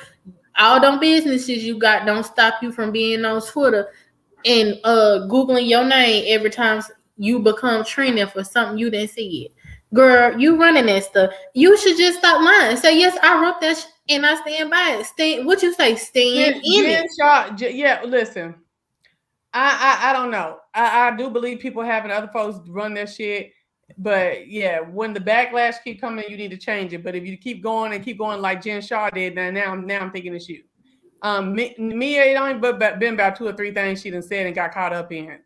all them businesses you got don't stop you from being on Twitter and Googling your name every time you become trending for something you didn't see it. Girl, you running that stuff. You should just stop lying. Say, yes, I wrote that and I stand by it. What you say? Stand in it. Yeah, listen. I don't know. I do believe people having other folks run their shit. But yeah, when the backlash keep coming, you need to change it. But if you keep going like Jen Shaw did, now I'm thinking it's you. Mia, it only been about 2 or 3 things she done said and got caught up in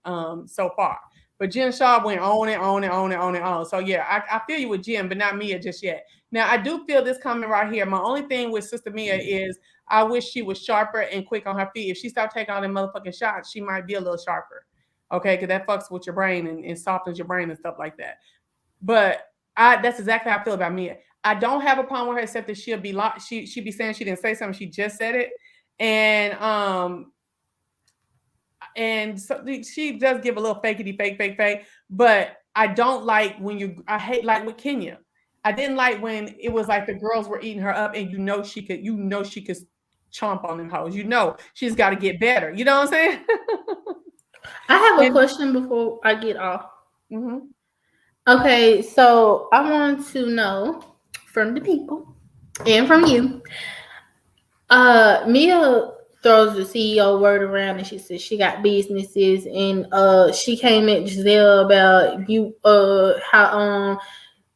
so far. But Jen Shaw went on and on and on and on and on. So yeah, I feel you with Jen, but not Mia just yet. Now I do feel this coming right here. My only thing with Sister Mia is I wish she was sharper and quick on her feet. If she stopped taking all them motherfucking shots, she might be a little sharper. Okay, because that fucks with your brain and softens your brain and stuff like that. But that's exactly how I feel about Mia. I don't have a problem with her except that she'll be she be saying she didn't say something, she just said it. And so she does give a little fakey fake, but I don't like I hate like with Kenya. I didn't like when it was like the girls were eating her up and she could chomp on them hoes. She's got to get better. You know what I'm saying? I have a question before I get off. Mm-hmm. Okay, so I want to know from the people and from you. Mia throws the CEO word around and she says she got businesses and she came at Giselle about you how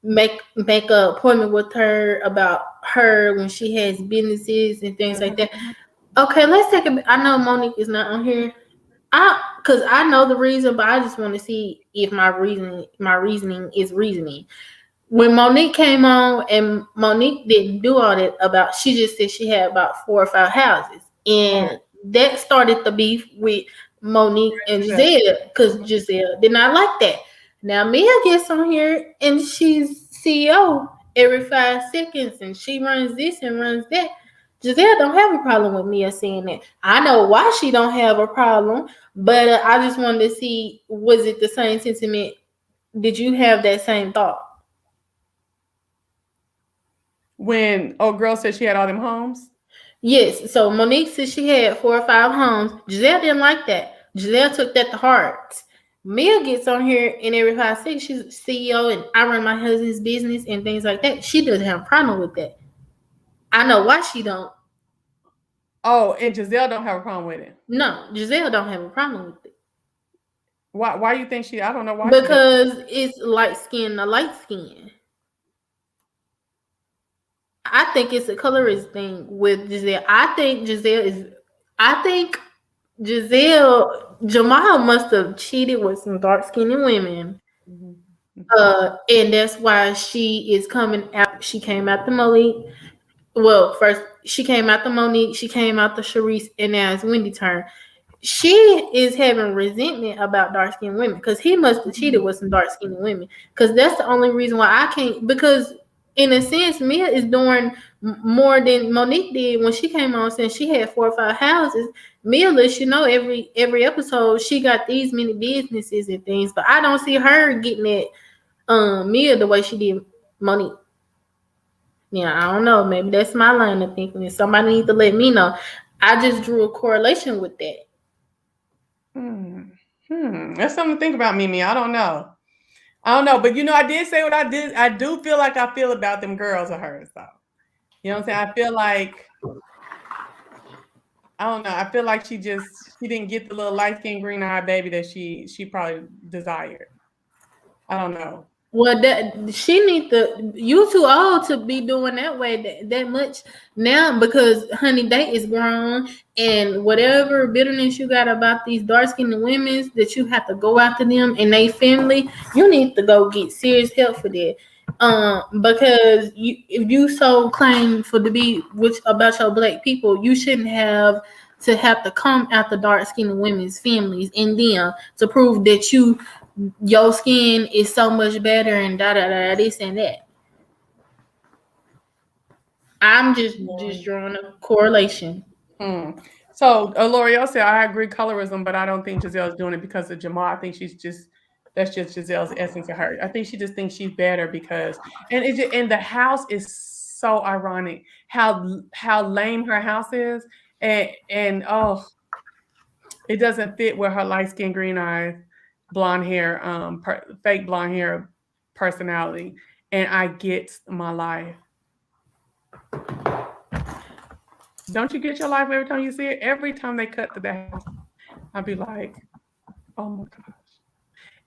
make an appointment with her about her when she has businesses and things like that. Okay, let's take a. I know Monique is not on here. Because I know the reason, but I just want to see if my reasoning is reasoning. When Monique came on, and Monique didn't do all that she just said she had about 4 or 5 houses, and that started the beef with Monique and Giselle because Giselle did not like that. Now Mia gets on here and she's CEO every 5 seconds, and she runs this and runs that. Giselle don't have a problem with Mia saying that. I know why she don't have a problem, but I just wanted to see, was it the same sentiment? Did you have that same thought? When old girl said she had all them homes? Yes. So Monique said she had 4 or 5 homes. Giselle didn't like that. Giselle took that to heart. Mia gets on here and every 5 seconds she's CEO and I run my husband's business and things like that. She doesn't have a problem with that. I know why she don't. Oh, and Giselle don't have a problem with it. No, Giselle don't have a problem with it. Why you think I don't know why. Because it's light skin to light skin. I think it's a colorist thing with Giselle. I think Jamal must have cheated with some dark skinned women. Mm-hmm. And that's why she is coming out. She came out to Monique. Well, first she came out to Monique, she came out to Sharice, and now it's Wendy's turn. she is having resentment about dark-skinned women because he must have cheated with some dark-skinned women. Because that's the only reason why I can't. Because in a sense, Mia is doing more than Monique did when she came on. Since she had 4 or 5 houses, Mia lets you know every episode she got these many businesses and things. But I don't see her getting it Mia the way she did Monique. Yeah, I don't know. Maybe that's my line of thinking. Somebody needs to let me know. I just drew a correlation with that. That's something to think about, Mimi. I don't know. But I did say what I did. I do feel like I feel about them girls of hers, though. You know what I'm saying? I feel like, I don't know. I feel like she didn't get the little light skinned green eyed baby that she probably desired. I don't know. Well, that she need to. You too old to be doing that way that much now because, honey, they is grown, and whatever bitterness you got about these dark skinned women that you have to go after them and they family, you need to go get serious help for that. Because if you so claim for to be about your black people, you shouldn't have to come after dark skinned women's families and them to prove that your skin is so much better and this and that. I'm just drawing a correlation. So L'Oreal said, I agree colorism, but I don't think Giselle's doing it because of Jamal. I think that's just Giselle's essence of her. I think she just thinks she's better because, and the house is so ironic how lame her house is, and oh, it doesn't fit with her light skin, green eyes, blonde hair, fake blonde hair personality. And I get my life. Don't you get your life every time you see it? Every time they cut to that house, I'd be like, oh my gosh.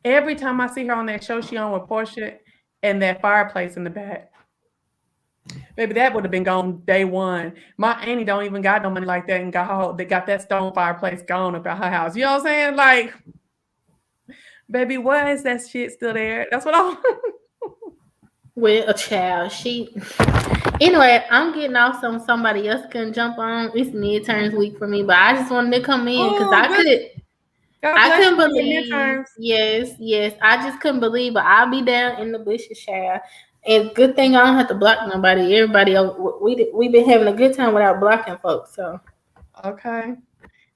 Every time I see her on that show she on with Portia and that fireplace in the back, baby, that would have been gone day one. My auntie don't even got no money like that and they got that stone fireplace gone about her house. You know what I'm saying? Like, baby, why is that shit still there? That's what I With a child. Anyway, I'm getting off so somebody else can jump on. It's midterms week for me, but I just wanted to come in because I couldn't believe. Yes. I just couldn't believe, but I'll be down in the bushes, child. And good thing I don't have to block nobody. Everybody, we been having a good time without blocking folks. So okay.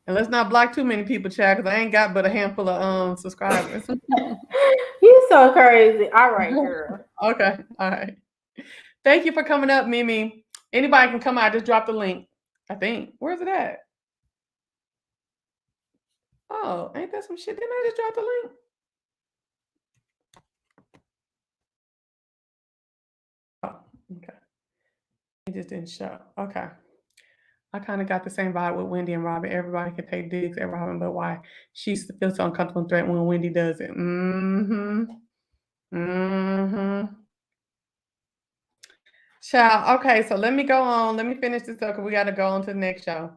And let's not block too many people, child, because I ain't got but a handful of subscribers. You so crazy. All right, girl. Okay. All right. Thank you for coming up, Mimi. Anybody can come out. Just drop the link. I think. Where's it at? Oh, ain't that some shit? Didn't I just drop the link? Oh, okay. It just didn't show. Okay. I kind of got the same vibe with Wendy and Robin. Everybody can take digs at Robin, but why she feels so uncomfortable and threatened when Wendy does it. Child, okay, so let me go on. Let me finish this up because we got to go on to the next show.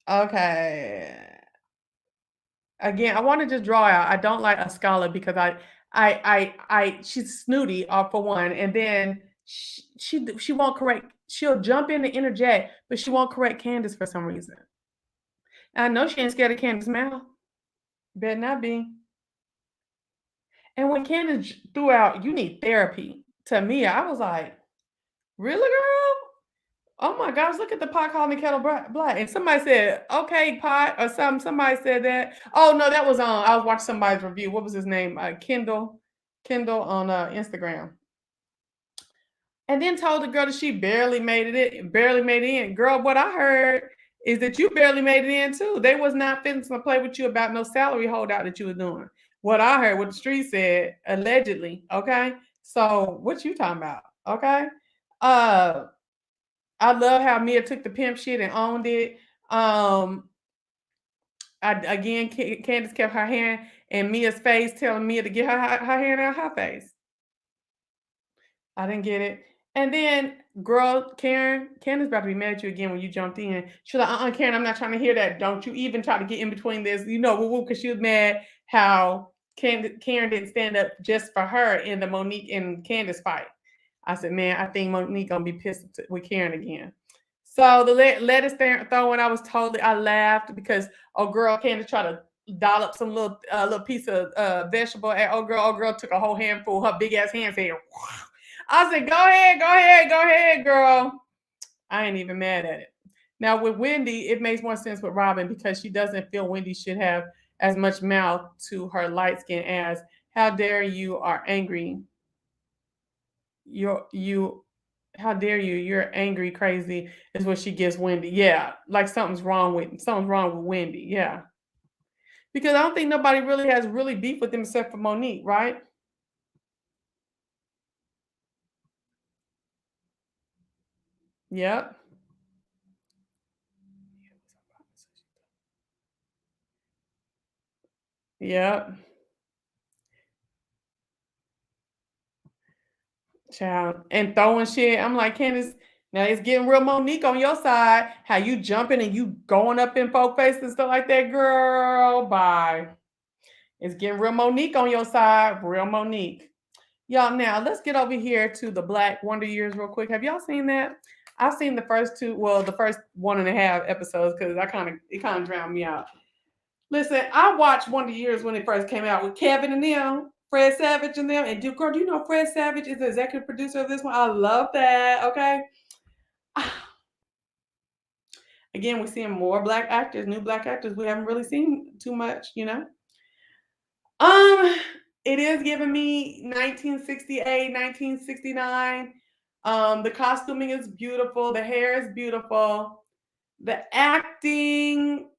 Okay. Again, I want to just draw out. I don't like a scholar because she's snooty, for one, and then she won't correct. She'll jump in and interject, but she won't correct Candace for some reason. And I know she ain't scared of Candace's mouth. Better not be. And when Candace threw out, "You need therapy," to me, I was like, "Really, girl? Oh my gosh, look at the pot calling the kettle black." And somebody said, "Okay, pot," or something. Somebody said that. Oh no, that was on. I was watching somebody's review. What was his name? Kendall on Instagram. And then told the girl that she barely made it in. Girl, what I heard is that you barely made it in too. They was not fitting to play with you about no salary holdout that you were doing. What I heard, what the street said, allegedly. Okay. So what you talking about? Okay. I love how Mia took the pimp shit and owned it. Candace kept her hand in Mia's face, telling Mia to get her hand out her face. I didn't get it. And then, girl, Candace about to be mad at you again when you jumped in. She's like, Karen, I'm not trying to hear that. Don't you even try to get in between this. Because she was mad how Karen didn't stand up just for her in the Monique and Candace fight. I said, man, I think Monique gonna be pissed with Karen again. So the lettuce throwing, I laughed because girl came to try to dollop some little piece of vegetable, and girl took a whole handful, her big ass hands here. I said, go ahead, girl. I ain't even mad at it. Now with Wendy, it makes more sense with Robin because she doesn't feel Wendy should have as much mouth to her light skin as, how dare you are angry. How dare you? You're angry, crazy is what she gives Wendy. Yeah, like something's wrong with Wendy. Yeah, because I don't think nobody really has beef with them except for Monique, right? Yep. Yep. Child. And throwing shit. I'm like, Candace, now it's getting real Monique on your side. How you jumping and you going up in folk face and stuff like that, girl. Bye. It's getting real Monique on your side. Real Monique. Y'all, now let's get over here to the Black Wonder Years real quick. Have y'all seen that? I've seen the first the first 1.5 episodes because it kind of drowned me out. Listen, I watched Wonder Years when it first came out with Kevin and them, Fred Savage and them. And girl, do you know Fred Savage is the executive producer of this one? I love that. Okay. Again, we're seeing more black actors, new black actors. We haven't really seen too much, you know. It is giving me 1968, 1969. The costuming is beautiful. The hair is beautiful. The acting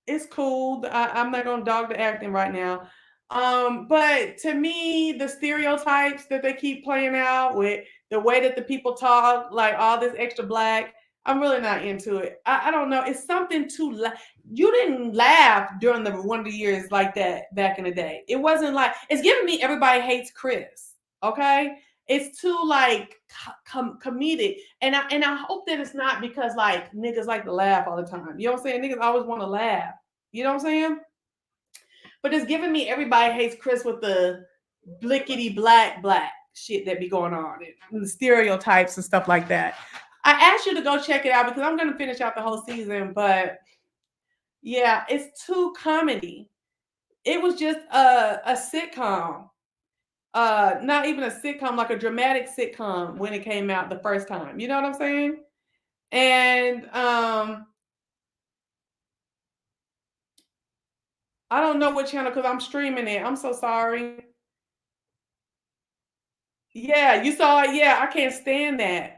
is cool. I'm not gonna dog the acting right now. But to me, the stereotypes that they keep playing out with the way that the people talk, like all this extra black, I'm really not into it. I don't know. It's something too. You didn't laugh during the Wonder Years like that back in the day. It wasn't like it's giving me Everybody Hates Chris. Okay, it's too like comedic, and I hope that it's not because like niggas like to laugh all the time. You know what I'm saying? Niggas always want to laugh. You know what I'm saying? But it's giving me Everybody Hates Chris with the blickety black shit that be going on and the stereotypes and stuff like that. I asked you to go check it out because I'm going to finish out the whole season, but yeah, it's too comedy. It was just a sitcom. Not even a sitcom, like a dramatic sitcom when it came out the first time. You know what I'm saying? And I don't know what channel because I'm streaming it. I'm so sorry. Yeah, you saw it. Yeah, I can't stand that.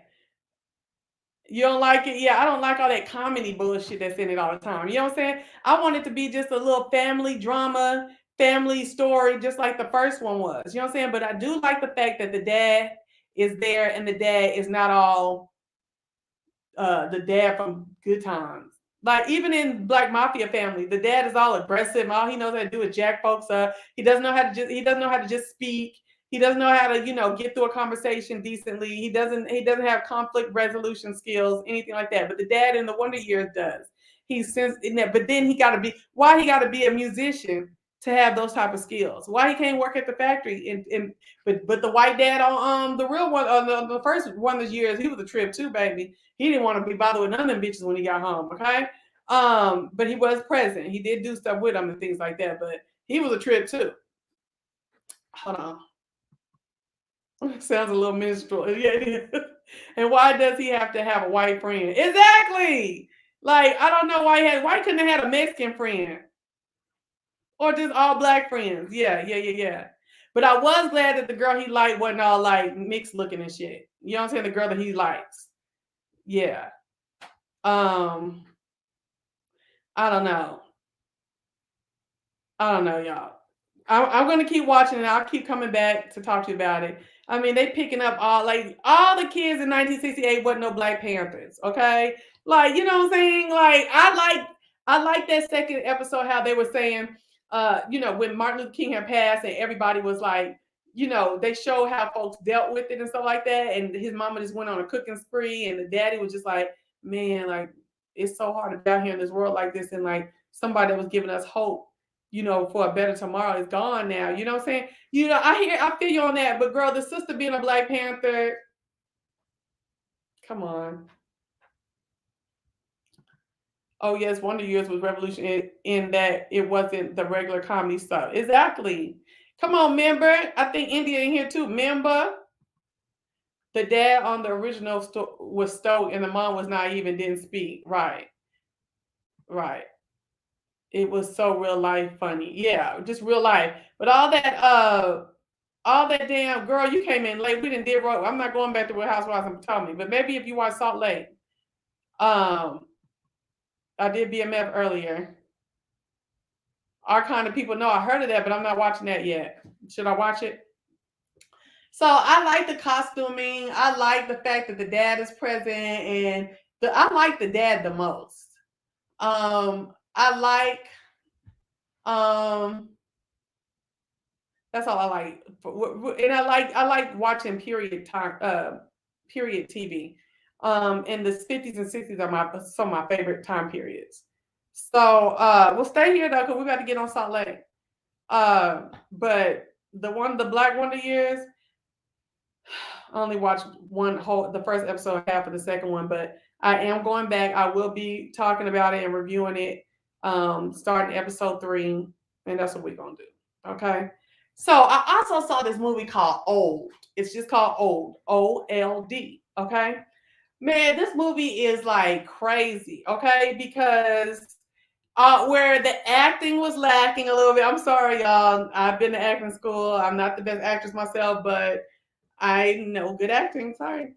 You don't like it? Yeah, I don't like all that comedy bullshit that's in it all the time. You know what I'm saying? I want it to be just a little family drama, family story, just like the first one was. You know what I'm saying? But I do like the fact that the dad is there and the dad is not all the dad from Good Times. Like even in Black Mafia Family, the dad is all aggressive. All he knows how to do is jack folks up. He doesn't know how to just speak. He doesn't know how to, get through a conversation decently. He doesn't have conflict resolution skills, anything like that. But the dad in the Wonder Years does. He's since in that, but then he gotta be a musician to have those type of skills. Why he can't work at the factory but the white dad on the real one on the first Wonder Years, he was a trip too, baby. He didn't want to be bothered with none of them bitches when he got home, okay? But he was present. He did do stuff with them and things like that, but he was a trip too. Hold on. Sounds a little minstrel. Yeah, it is. And why does he have to have a white friend? Exactly. Like, I don't know why couldn't have had a Mexican friend? Or just all black friends. Yeah. But I was glad that the girl he liked wasn't all like mixed looking and shit. You know what I'm saying? The girl that he likes. Yeah. I don't know. Y'all. I'm gonna keep watching and I'll keep coming back to talk to you about it. I mean, they picking up all the kids in 1968 wasn't no Black Panthers, okay? Like, you know what I'm saying? Like, I like that second episode how they were saying, when Martin Luther King had passed and everybody was like, they show how folks dealt with it and stuff like that. And his mama just went on a cooking spree, and the daddy was just like, man, like it's so hard to be out here in this world like this, and like somebody that was giving us hope for a better tomorrow is gone now. You know what I'm saying? I feel you on that. But girl, the sister being a Black Panther, come on. Oh yes, Wonder Years was revolution in that it wasn't the regular comedy stuff. Exactly. Come on, member. I think India in here too. Member. The dad on the original was stoked, and the mom was naive and didn't speak. Right. Right. It was so real life funny. Yeah, just real life. But all that damn girl, you came in late. We didn't did wrong. I'm not going back to what Housewives and tell me. But maybe if you watch Salt Lake, um, I did BMF earlier. Our kind of people know I heard of that, but I'm not watching that yet. Should I watch it? So I like the costuming. I like the fact that the dad is present, and I like the dad the most. I like that's all I like. And I like watching period TV. And the 50s and 60s are some of my favorite time periods. So we'll stay here though, because we got to get on Salt Lake. But the Black Wonder Years, I only watched the first episode, half of the second one, but I am going back. I will be talking about it and reviewing it, starting episode 3, and that's what we're gonna do. Okay. So I also saw this movie called Old. It's just called Old, OLD. Okay. Man, this movie is like crazy. Okay, because where the acting was lacking a little bit. I'm sorry, y'all. I've been to acting school. I'm not the best actress myself, but I know good acting. Sorry.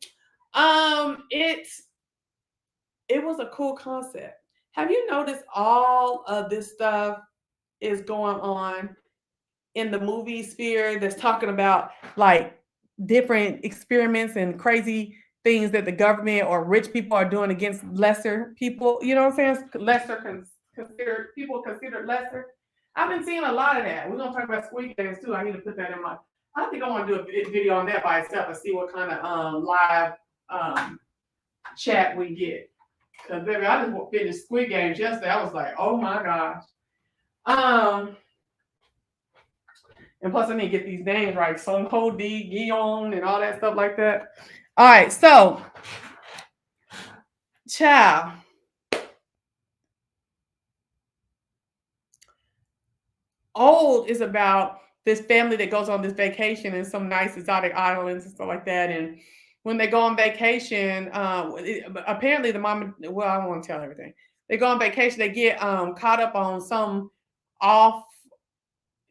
It was a cool concept. Have you noticed all of this stuff is going on in the movie sphere that's talking about like different experiments and crazy things that the government or rich people are doing against lesser people? You know what I'm saying? Considered people considered lesser. I've been seeing a lot of that. We're gonna talk about Squid Games too. I need to put that in my. I think I want to do a video on that by itself and see what kind of live chat we get. Cause baby, I just finished Squid Games yesterday. I was like, oh my gosh. And plus I need to get these names right. Sun Ho D, Guillaume, and all that stuff like that. All right, so ciao. Old is about this family that goes on this vacation in some nice exotic islands and stuff like that. And when they go on vacation, apparently the mom, well, I don't want to tell everything. They go on vacation, they get caught up on some off,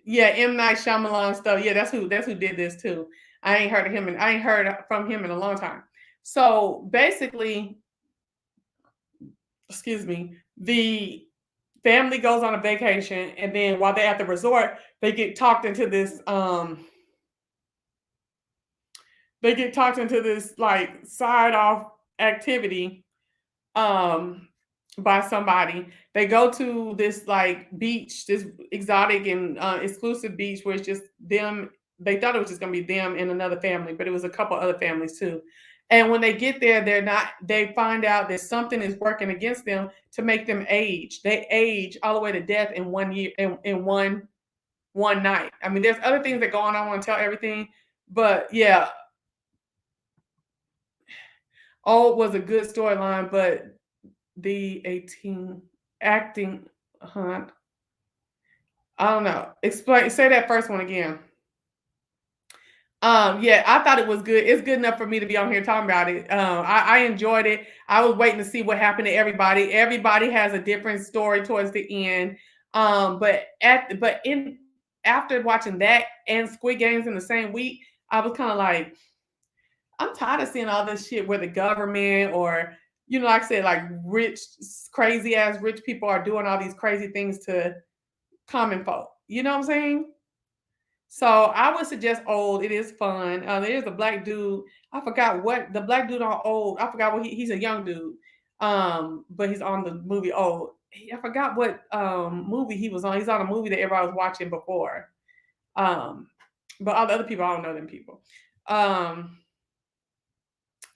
yeah, M. Night Shyamalan stuff. Yeah, that's who did this too. I ain't heard from him in a long time. So basically, excuse me, the family goes on a vacation, and then while they're at the resort, they get talked into this like side off activity by somebody. They go to this like beach, this exotic and exclusive beach where it's just them. They thought it was just gonna be them and another family, but it was a couple other families too. And when they get there, they find out that something is working against them to make them age. They age all the way to death in 1 year, in one night. I mean, there's other things that go on. I don't want to tell everything, but yeah. Old was a good storyline, but the 18 acting, I don't know. Say that first one again. Yeah, I thought it was good. It's good enough for me to be on here talking about it. I enjoyed it. I was waiting to see what happened to everybody. Everybody has a different story towards the end. After watching that and Squid Games in the same week, I was kind of like, I'm tired of seeing all this shit where the government or, like I said, like rich, crazy ass rich people are doing all these crazy things to common folk. You know what I'm saying? So I would suggest Old. It is fun. There's a black dude. I forgot what the black dude on Old. I forgot what he's a young dude. But he's on the movie Old. I forgot what movie he was on. He's on a movie that everybody was watching before. But all the other people, I don't know them people.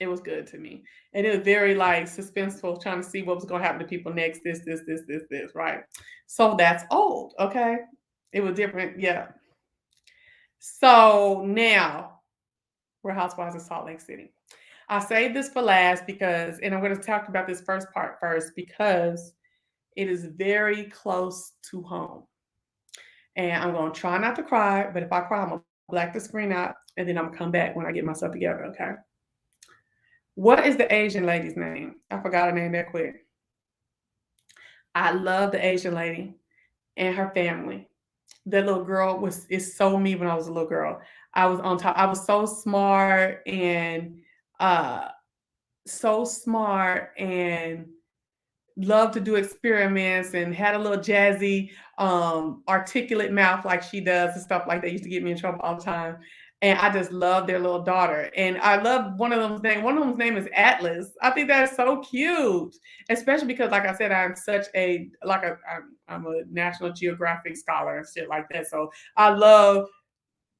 It was good to me. And it was very like suspenseful, trying to see what was going to happen to people next. This, right? So that's Old. Okay. It was different. Yeah. So now we're Housewives of Salt Lake City. I saved this for last because, and I'm going to talk about this first part first because It is very close to home. And I'm going to try not to cry, but if I cry, I'm going to black the screen out and then I'm going to come back when I get myself together, okay? What is the Asian lady's name? I forgot her name that quick. I love the Asian lady and her family. That little girl is so me when I was a little girl. I was on top. I was uh so smart and loved to do experiments and had a little jazzy articulate mouth like she does and stuff like that. Used to get me in trouble all the time. And I just love their little daughter. And I love one of them's name. One of them's name is Atlas. I think that's so cute, especially because, like I said, I'm such a I'm a National Geographic scholar and shit like that. So I love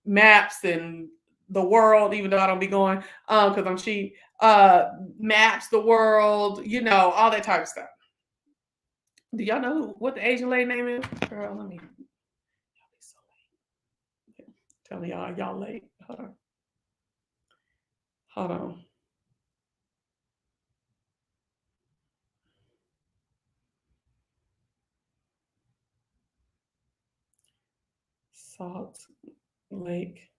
maps and the world, even though I don't be going because I'm cheap. Maps, the world, all that type of stuff. Do y'all know what the Asian lady name is? Girl, let me. Y'all be so late. Tell me y'all late. Hold on. Hold on. Salt Lake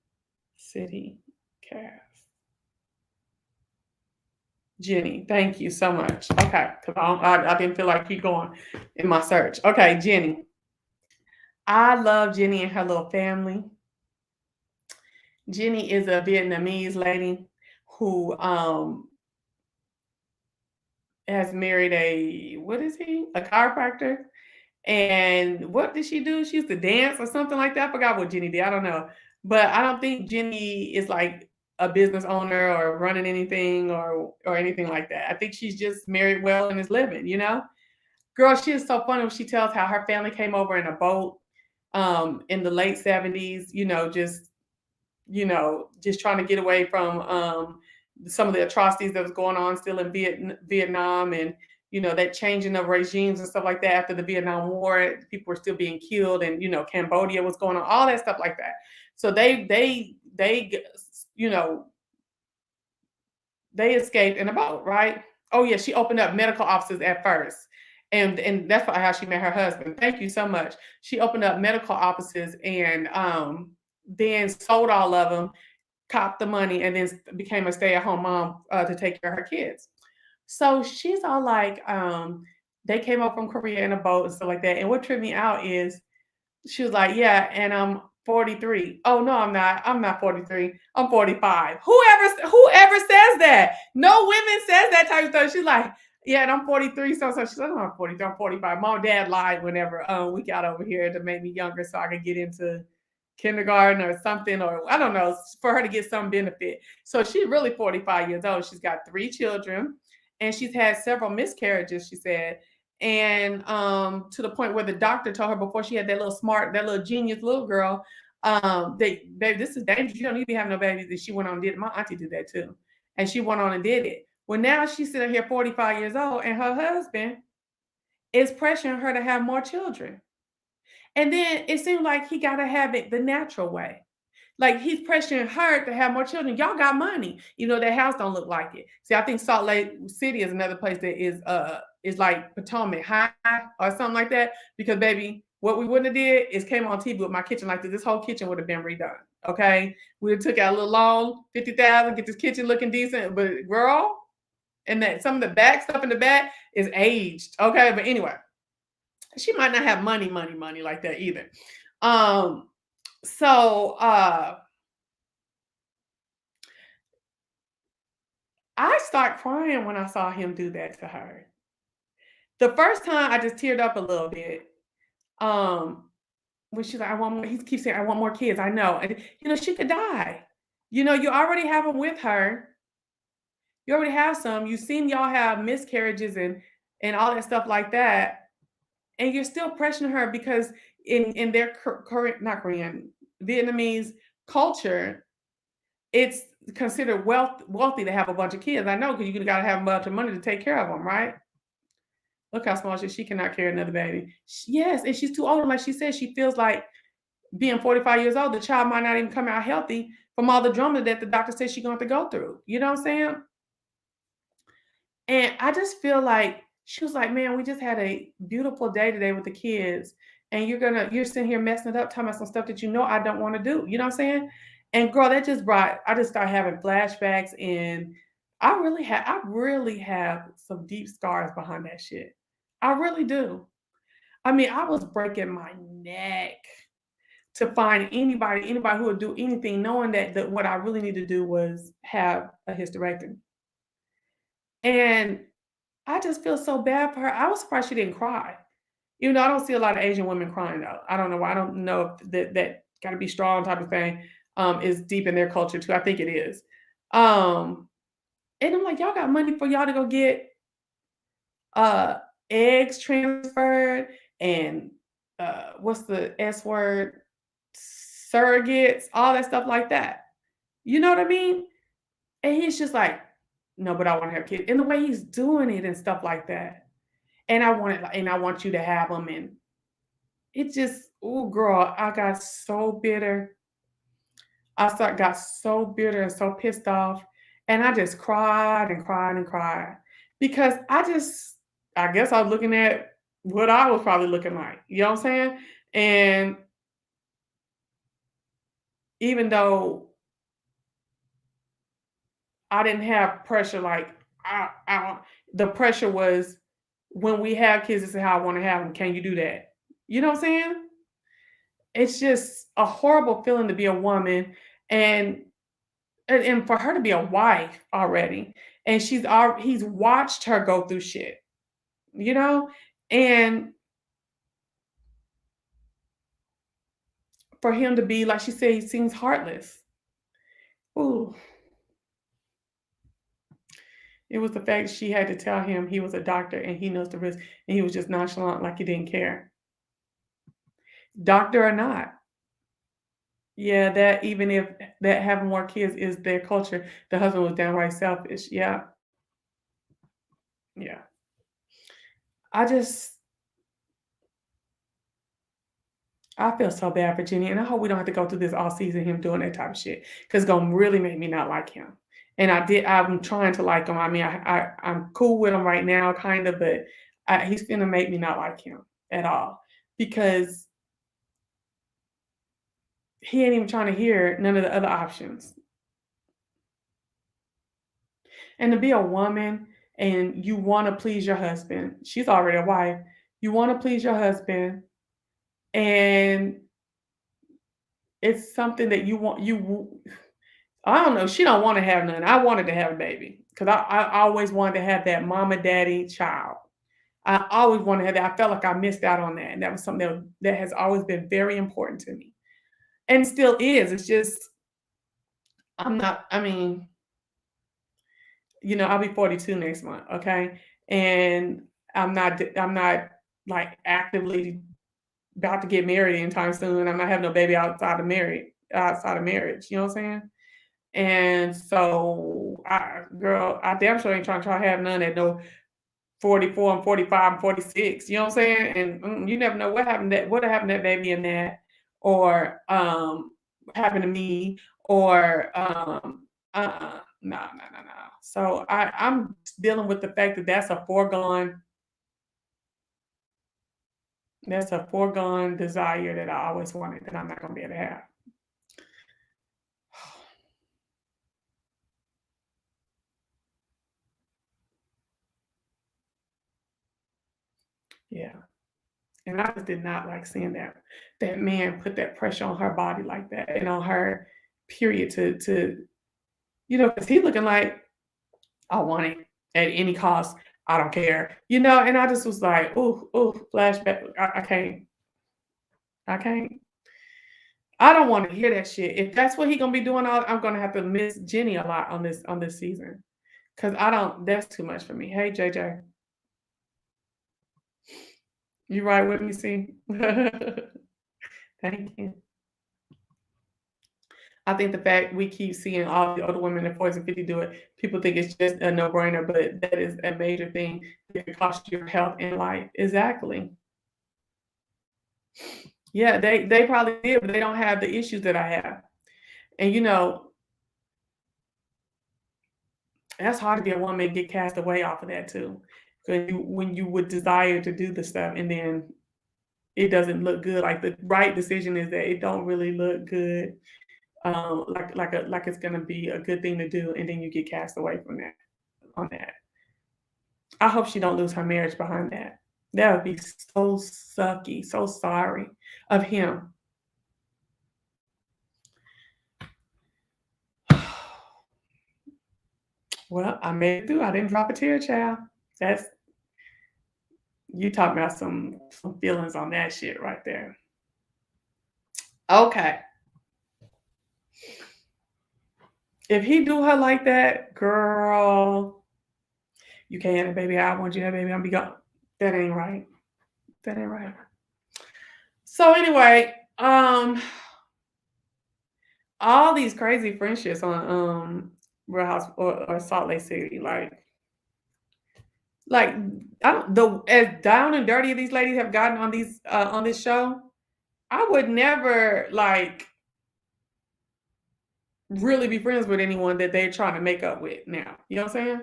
City cast. Jenny, thank you so much. Okay, because I didn't feel like keep going in my search. Okay, Jenny. I love Jenny and her little family. Jenny is a Vietnamese lady who has married a chiropractor. And what did she do? She used to dance or something like that. I forgot what Jenny did. I don't know. But I don't think Jenny is like a business owner or running anything or anything like that. I think she's just married well and is living, Girl, she is so funny when she tells how her family came over in a boat in the late 70s, just trying to get away from some of the atrocities that was going on still in Vietnam and that changing of regimes and stuff like that after the Vietnam War. People were still being killed, and Cambodia was going on, all that stuff like that. So they escaped in a boat, right? Oh yeah, she opened up medical offices at first. And that's how she met her husband. Thank you so much. She opened up medical offices and then sold all of them, copped the money, and then became a stay-at-home mom to take care of her kids. So she's all like, they came up from Korea in a boat and stuff like that. And what tripped me out is she was like, yeah, and I'm 43. Oh no, I'm not. I'm not 43. I'm 45. Whoever says that? No women says that type of stuff. She's like, yeah, and I'm 43. So she's like, I'm 43. I'm 45. Mom and dad lied whenever we got over here to make me younger so I could get into kindergarten or something, or I don't know, for her to get some benefit. So she's really 45 years old. She's got 3 children and she's had several miscarriages, she said. And to the point where the doctor told her before she had that little genius little girl, baby, this is dangerous. You don't need to be having no babies. And she went on and did it. My auntie did that too. And she went on and did it. Well, now she's sitting here 45 years old and her husband is pressuring her to have more children. And then it seemed like he got to have it the natural way. Like he's pressuring her to have more children. Y'all got money. That house don't look like it. See, I think Salt Lake City is another place that is like Potomac High or something like that. Because baby, what we wouldn't have did is came on TV with my kitchen like this. This whole kitchen would have been redone. Okay. We would have took out a little loan, $50,000, get this kitchen looking decent. But girl, and that some of the back stuff in the back is aged. Okay. But anyway. She might not have money like that either. So I start crying when I saw him do that to her. The first time I just teared up a little bit. When she's like, I want more, he keeps saying, I want more kids. I know. And she could die. You already have them with her. You already have some. You've seen y'all have miscarriages and all that stuff like that. And you're still pressuring her because in their not Korean, Vietnamese culture, it's considered wealthy to have a bunch of kids. I know because you got to have a bunch of money to take care of them, right? Look how small she cannot carry another baby. Yes, and she's too old. Like she said, she feels like being 45 years old, the child might not even come out healthy from all the drama that the doctor says she's going to go through. You know what I'm saying? And I just feel like She was like, man, we just had a beautiful day today with the kids. And you're sitting here messing it up, talking about some stuff that you know I don't want to do. You know what I'm saying? And girl, I just started having flashbacks, and I really have some deep scars behind that shit. I really do. I mean, I was breaking my neck to find anybody who would do anything, knowing that what I really need to do was have a hysterectomy. And I just feel so bad for her. I was surprised she didn't cry. Even though I don't see a lot of Asian women crying though. I don't know why. I don't know if that gotta be strong type of thing is deep in their culture too. I think it is. Um, and I'm like, y'all got money for y'all to go get uh eggs transferred and what's the S word? Surrogates, all that stuff like that. You know what I mean? And he's just like, no, but I want to have kids. And the way he's doing it and stuff like that. And I want you to have them. And it just, oh girl, I got so bitter. Got so bitter and so pissed off. And I just cried and cried and cried. Because I guess I was looking at what I was probably looking like. You know what I'm saying? And even though I didn't have pressure like the pressure was when we have kids, this is how I want to have them. Can you do that? You know what I'm saying? It's just a horrible feeling to be a woman and and for her to be a wife already. And he's watched her go through shit, you know? And for him to be, like she said, he seems heartless. Ooh. It was the fact she had to tell him he was a doctor and he knows the risk, and he was just nonchalant like he didn't care. Doctor or not. Yeah, that even if that having more kids is their culture, the husband was downright selfish. Yeah. Yeah. I just I feel so bad for Jenny, and I hope we don't have to go through this all season, him doing that type of shit, because it's gonna really make me not like him. And I'm trying to like him. I mean, I'm cool with him right now, kind of, but he's gonna make me not like him at all because he ain't even trying to hear none of the other options. And to be a woman and you want to please your husband, she's already a wife. You want to please your husband, and it's something that you want. I don't know. She don't want to have none. I wanted to have a baby because I always wanted to have that mama daddy child. I always wanted to have that. I felt like I missed out on that, and that was something that has always been very important to me, and still is. It's just I'm not. I mean, I'll be 42 next month, okay? And I'm not like actively about to get married anytime soon. I'm not having no baby outside of marriage, you know what I'm saying? And so I damn sure ain't trying to have none at no 44 and 45 and 46, you know what I'm saying? And you never know what happened to that baby in that, or happened to me, or no, no, no, no. So I'm dealing with the fact that that's a foregone desire that I always wanted that I'm not gonna be able to have. Yeah. And I just did not like seeing that man put that pressure on her body like that and on her period to because he's looking like I want it at any cost. I don't care. And I just was like, ooh, flashback. I can't. I can't. I don't want to hear that shit. If that's what he gonna be doing, I'm gonna have to miss Jenny a lot on this season. Cause that's too much for me. Hey JJ. You right with me, see? Thank you. I think the fact we keep seeing all the older women in 40s and 50 do it, people think it's just a no-brainer, but that is a major thing that could cost you your health and life. Exactly. Yeah, they probably did, but they don't have the issues that I have. And that's hard to be a woman and get cast away off of that too. when you would desire to do the stuff and then it doesn't look good. Like the right decision is that it don't really look good. Like it's gonna be a good thing to do, and then you get cast away from that on that. I hope she don't lose her marriage behind that. That would be so sucky, so sorry of him. Well, I made it through. I didn't drop a tear, child. That's you talking about some feelings on that shit right there. Okay. If he do her like that, girl, you can't, baby. I want you to have baby. I'm be gone. That ain't right. That ain't right. So anyway, all these crazy friendships on Real House or Salt Lake City, like I don't as down and dirty these ladies have gotten on this show. I would never like really be friends with anyone that they're trying to make up with now. You know what I'm saying?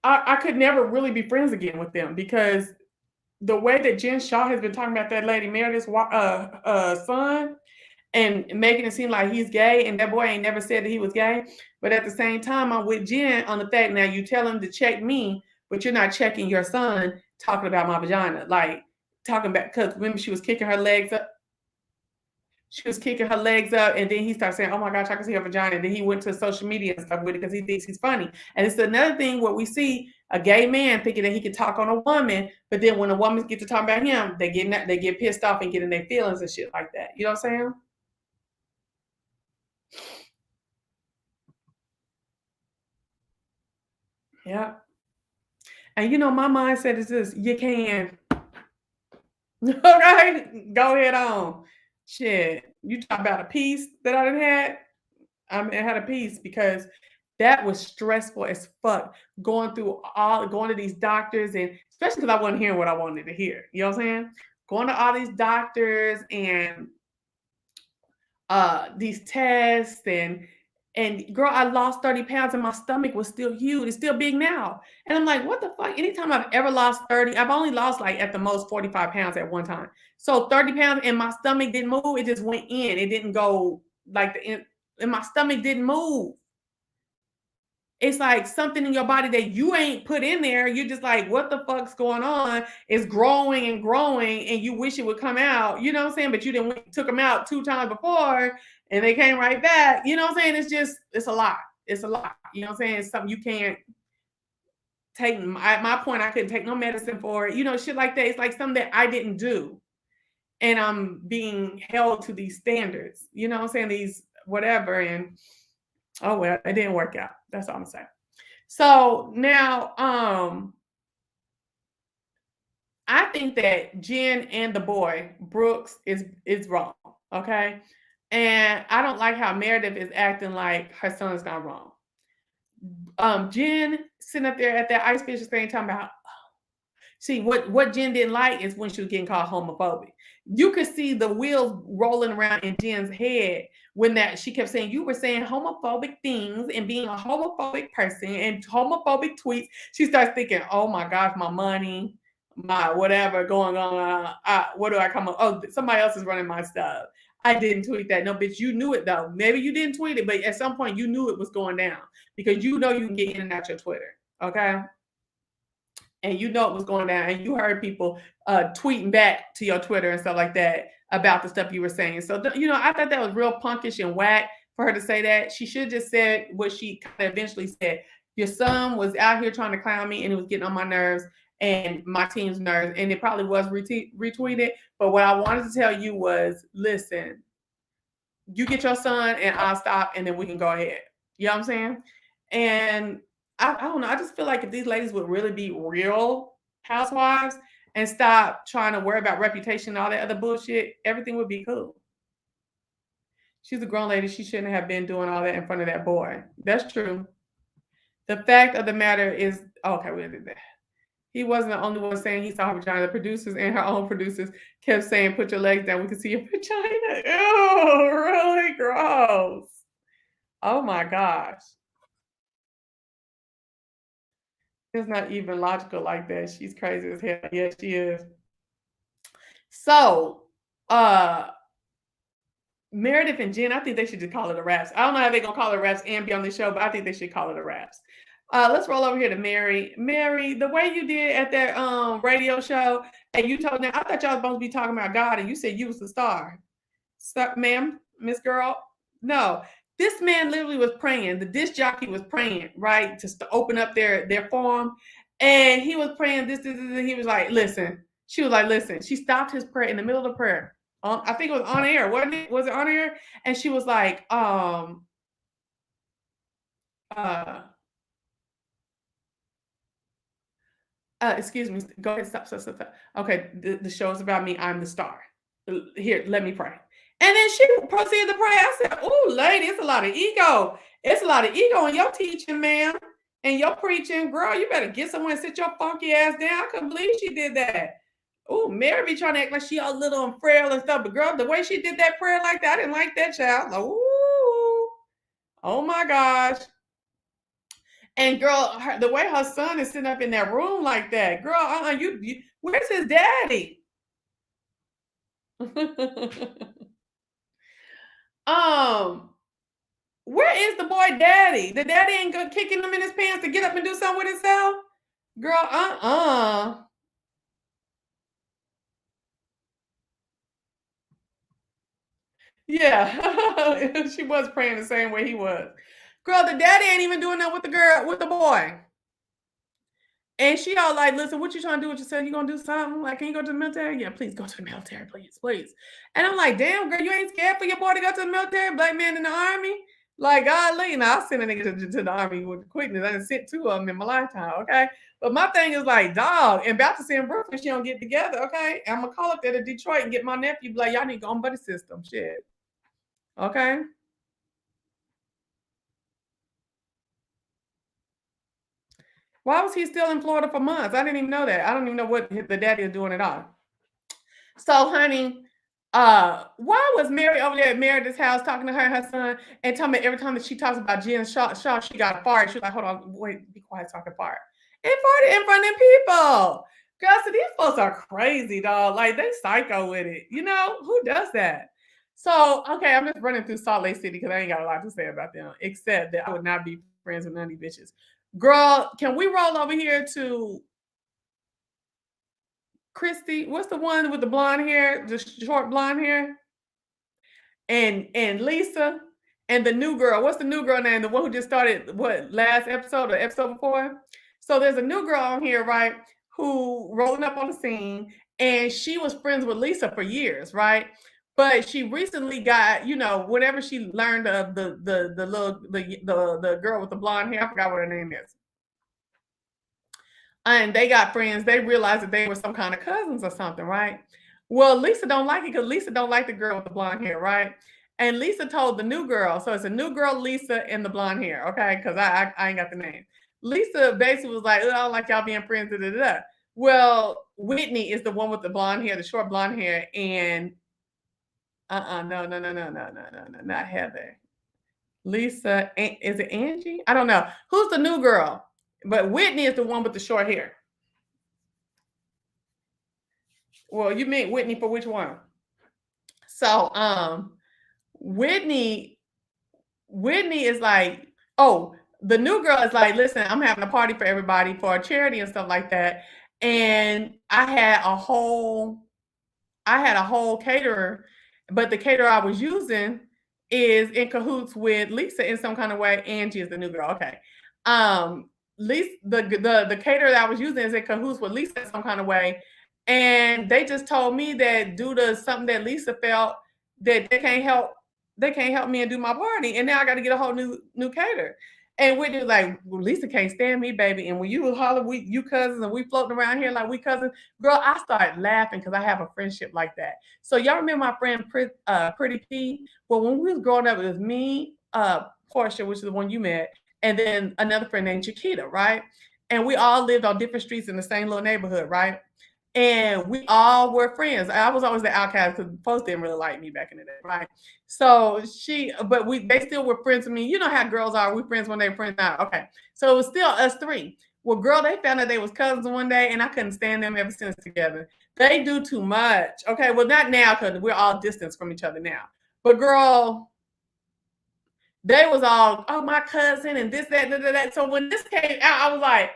I could never really be friends again with them because the way that Jen Shaw has been talking about that lady Meredith's son and making it seem like he's gay, and that boy ain't never said that he was gay. But at the same time, I'm with Jen on the fact now you tell him to check me, but you're not checking your son talking about my vagina. Like talking about, because remember she was kicking her legs up. She was kicking her legs up, and then he started saying, "Oh my gosh, I can see her vagina." And then he went to social media and stuff with it because he thinks he's funny. And it's another thing where we see a gay man thinking that he can talk on a woman, but then when a woman gets to talk about him, they get pissed off and get in their feelings and shit like that. You know what I'm saying? Yeah. And you know, my mindset is this: you can. Okay, go ahead on. Shit, you talk about a piece that I done had. I had a piece because that was stressful as fuck. Going to these doctors, and especially because I wasn't hearing what I wanted to hear. You know what I'm saying? Going to all these doctors and these tests and girl, I lost 30 pounds and my stomach was still huge. It's still big now. And I'm like, what the fuck? Anytime I've ever lost 30, I've only lost like at the most 45 pounds at one time. So 30 pounds and my stomach didn't move. It just went in. It didn't go like and my stomach didn't move. It's like something in your body that you ain't put in there. You're just like, what the fuck's going on? It's growing and growing, and you wish it would come out. You know what I'm saying? But you took them out 2 times before, and they came right back. You know what I'm saying? It's a lot. It's a lot. You know what I'm saying? It's something you can't take. At my point, I couldn't take no medicine for it. You know, shit like that. It's like something that I didn't do, and I'm being held to these standards. You know what I'm saying? These whatever, and oh well, it didn't work out. That's all I'm saying. So now, I think that Jen and the boy Brooks is wrong. Okay, and I don't like how Meredith is acting like her son's not wrong. Jen sitting up there at that ice fishing thing talking about. See, what Jen didn't like is when she was getting called homophobic. You could see the wheels rolling around in Jen's head when that she kept saying you were saying homophobic things and being a homophobic person and homophobic tweets. She starts thinking, oh my gosh, my money, my whatever going on. What do I come up? Oh, somebody else is running my stuff. I didn't tweet that. No, bitch, you knew it though. Maybe you didn't tweet it, but at some point you knew it was going down because you know you can get in and out your Twitter. Okay. And you know it was going down, and you heard people tweeting back to your Twitter and stuff like that about the stuff you were saying. So, you know, I thought that was real punkish and whack for her to say that. She should have just said what she kind of eventually said. Your son was out here trying to clown me, and it was getting on my nerves and my team's nerves, and it probably was retweeted. But what I wanted to tell you was, listen, you get your son, and I'll stop, and then we can go ahead. You know what I'm saying? And I don't know. I just feel like if these ladies would really be real housewives and stop trying to worry about reputation and all that other bullshit, everything would be cool. She's a grown lady. She shouldn't have been doing all that in front of that boy. That's true. The fact of the matter is, okay, we did that. He wasn't the only one saying he saw her vagina. The producers and her own producers kept saying, put your legs down. We can see your vagina. Ew, really gross. Oh my gosh. It's not even logical like that. She's crazy as hell. Yes, she is. So, Meredith and Jen, I think they should just call it a raps. I don't know how they're gonna call it raps and be on the show, but I think they should call it a raps. Let's roll over here to Mary. Mary, the way you did at that radio show, and you told them, I thought y'all was supposed to be talking about God, and you said you was the star. Stop, ma'am, Miss Girl. No, this man literally was praying. The disc jockey was praying, right, to open up their forum, and he was praying this. He was like, listen. She was like, listen. She stopped his prayer in the middle of the prayer. I think it was on air, wasn't it? Was it on air? And she was like, excuse me, go ahead, stop. Okay, the show is about me. I'm the star. Here, let me pray. And then she proceeded to pray. I said, oh, lady, it's a lot of ego. It's a lot of ego in your teaching, ma'am, and your preaching. Girl, you better get somewhere and sit your funky ass down. I couldn't believe she did that. Oh, Mary be trying to act like she all little and frail and stuff. But girl, the way she did that prayer like that, I didn't like that child. Like, ooh, oh my gosh. And girl, the way her son is sitting up in that room like that, girl, you where's his daddy? Where is the boy daddy? The daddy ain't good kicking him in his pants to get up and do something with himself? Girl, Yeah, she was praying the same way he was. Girl, the daddy ain't even doing that with the boy. And she all like, listen, what you trying to do with yourself? You gonna do something? Like, can you go to the military? Yeah, please go to the military, please. And I'm like, damn, girl, you ain't scared for your boy to go to the military? Black man in the army? Like, golly, I'll send a nigga to the army with quickness. I done sent 2 of them in my lifetime, okay? But my thing is like, dog, and Baptist and Brooklyn, she don't get together, okay? I'm gonna call up there to Detroit and get my nephew, like, y'all need to go on buddy system, shit. Okay? Why was he still in Florida for months? I didn't even know that. I don't even know what the daddy is doing at all. So, honey, why was Mary over there at Meredith's house talking to her and her son and telling me every time that she talks about Jen Shaw, she got a fart. She was like, hold on, wait, be quiet, talking fart. And farted in front of people. Girl, so these folks are crazy, dog. Like, they psycho with it. You know, who does that? So, okay, I'm just running through Salt Lake City because I ain't got a lot to say about them, except that I would not be friends with none of these bitches. Girl, can we roll over here to Christy? What's the one with the blonde hair, the short blonde hair? And Lisa and the new girl. What's the new girl name? The one who just started last episode or episode before? So there's a new girl on here, right? Who rolling up on the scene, and she was friends with Lisa for years, right? But she recently got, whenever she learned of the girl with the blonde hair, I forgot what her name is. And they got friends, they realized that they were some kind of cousins or something, right? Well, Lisa don't like it because Lisa don't like the girl with the blonde hair, right? And Lisa told the new girl, so it's a new girl, Lisa, and the blonde hair, okay? Because I ain't got the name. Lisa basically was like, I don't like y'all being friends, Well, Whitney is the one with the blonde hair, the short blonde hair, and no, not Heather. Lisa, is it Angie? I don't know. Who's the new girl? But Whitney is the one with the short hair. Well, you mean Whitney for which one? So, Whitney is like, oh, the new girl is like, listen, I'm having a party for everybody for a charity and stuff like that. And I had a whole caterer, but the caterer I was using is in cahoots with Lisa in some kind of way. Angie is the new girl. Okay. Lisa, the caterer that I was using is in cahoots with Lisa in some kind of way. And they just told me that due to something that Lisa felt that they can't help me and do my party. And now I got to get a whole new caterer. And Whitney was like, well, Lisa can't stand me, baby. And when you holler, you cousins, and we floating around here like we cousins, girl, I started laughing because I have a friendship like that. So y'all remember my friend Pretty P? Well, when we was growing up, it was me, Portia, which is the one you met, and then another friend named Chiquita, right? And we all lived on different streets in the same little neighborhood, right? And we all were friends. I was always the outcast because folks didn't really like me back in the day, right? So they still were friends with me. You know how girls are. We friends when they friends now. Okay. So it was still us three. Well, girl, they found out they was cousins one day, and I couldn't stand them ever since together. They do too much. Okay, well, not now because we're all distanced from each other now. But girl, they was all, oh, my cousin and this, that. So when this came out, I was like,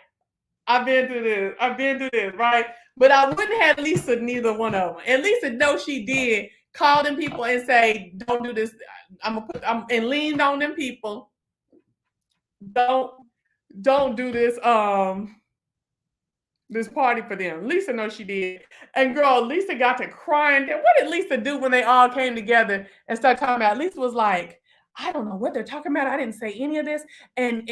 I've been through this, right? But I wouldn't have Lisa neither one of them. And Lisa knows she did call them people and say, don't do this. And leaned on them people. Don't do this this party for them. Lisa knows she did. And girl, Lisa got to crying. What did Lisa do when they all came together and started talking about? Lisa was like, I don't know what they're talking about. I didn't say any of this. And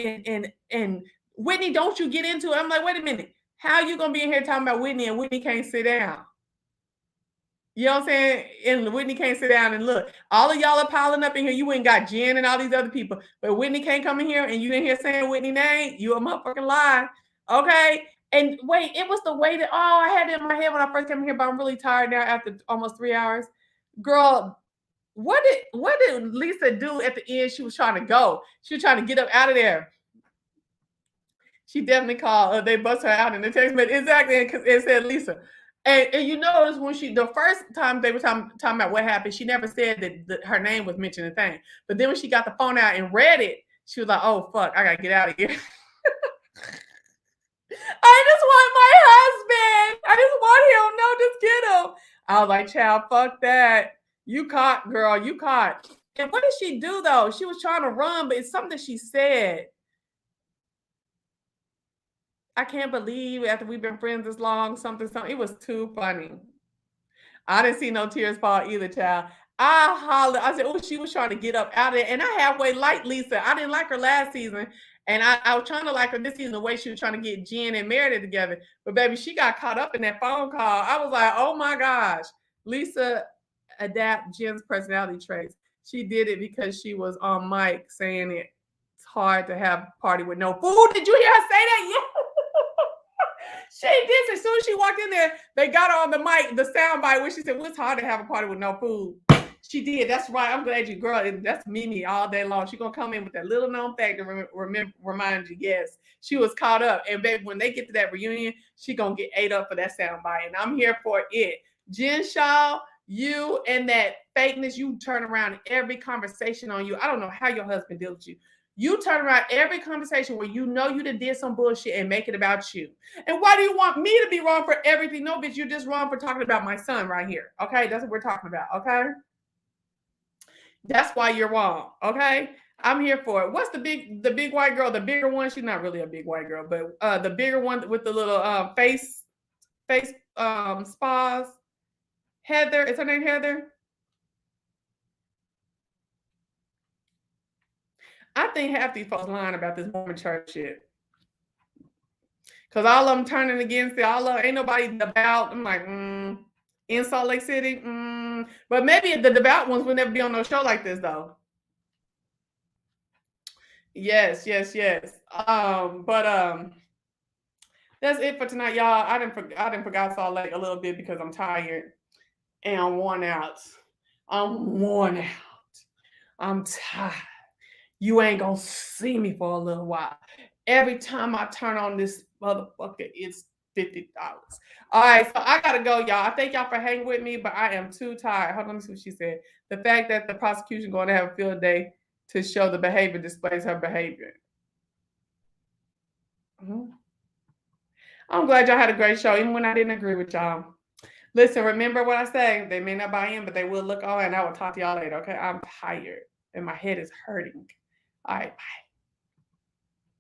Whitney, don't you get into it. I'm like, wait a minute. How are you gonna be in here talking about Whitney and Whitney can't sit down? You know what I'm saying? And Whitney can't sit down and look. All of y'all are piling up in here. You ain't got Jen and all these other people. But Whitney can't come in here and you in here saying Whitney name. You a motherfucking lie. Okay? And wait, it was the way that, I had it in my head when I first came here, but I'm really tired now after almost 3 hours. Girl, what did Lisa do at the end? She was trying to go. She was trying to get up out of there. She definitely called. They bust her out in the text message. Exactly. It said Lisa. And you notice when the first time they were talking about what happened, she never said that her name was mentioned a thing. But then when she got the phone out and read it, she was like, oh, fuck, I got to get out of here. I just want my husband. I just want him. No, just get him. I was like, child, fuck that. You caught, girl. You caught. And what did she do, though? She was trying to run, but it's something that she said. I can't believe after we've been friends this long, something. It was too funny. I didn't see no tears fall either, child. I hollered. I said, oh, she was trying to get up out of it. And I halfway liked Lisa. I didn't like her last season. And I was trying to like her this season, the way she was trying to get Jen and Meredith together. But baby, she got caught up in that phone call. I was like, oh my gosh. Lisa adapt Jen's personality traits. She did it because she was on mic saying it's hard to have a party with no food. Did you hear her say that? Yeah. She did. As soon as she walked in there, they got her on the mic, the sound bite, where she said, well, it's hard to have a party with no food. She did. That's right. I'm glad you, girl. That's Mimi all day long. She's going to come in with that little known fact to remind you, yes, she was caught up. And baby, when they get to that reunion, she going to get ate up for that sound bite. And I'm here for it. Jen Shaw, you and that fakeness, you turn around every conversation on you. I don't know how your husband deals with you. You turn around every conversation where you know you did some bullshit and make it about you. And why do you want me to be wrong for everything? No, bitch, you're just wrong for talking about my son right here. Okay, that's what we're talking about. Okay, that's why you're wrong. Okay, I'm here for it. What's the big white girl? The bigger one? She's not really a big white girl, but the bigger one with the little face spas. Heather, is her name Heather? I think half these folks lying about this Mormon church shit. Because all of them turning against it. Ain't nobody devout. I'm like, in Salt Lake City? But maybe the devout ones will never be on no show like this, though. Yes. But that's it for tonight, y'all. I didn't forget Salt Lake a little bit because I'm tired and I'm worn out. I'm tired. You ain't gonna see me for a little while. Every time I turn on this motherfucker, it's $50. All right, so I gotta go, y'all. I thank y'all for hanging with me, but I am too tired. Hold on, let me see what she said. The fact that the prosecution going to have a field day to show the behavior displays her behavior. I'm glad y'all had a great show, even when I didn't agree with y'all. Listen, remember what I say. They may not buy in, but they will look on, and I will talk to y'all later, okay? I'm tired, and my head is hurting. All right, bye.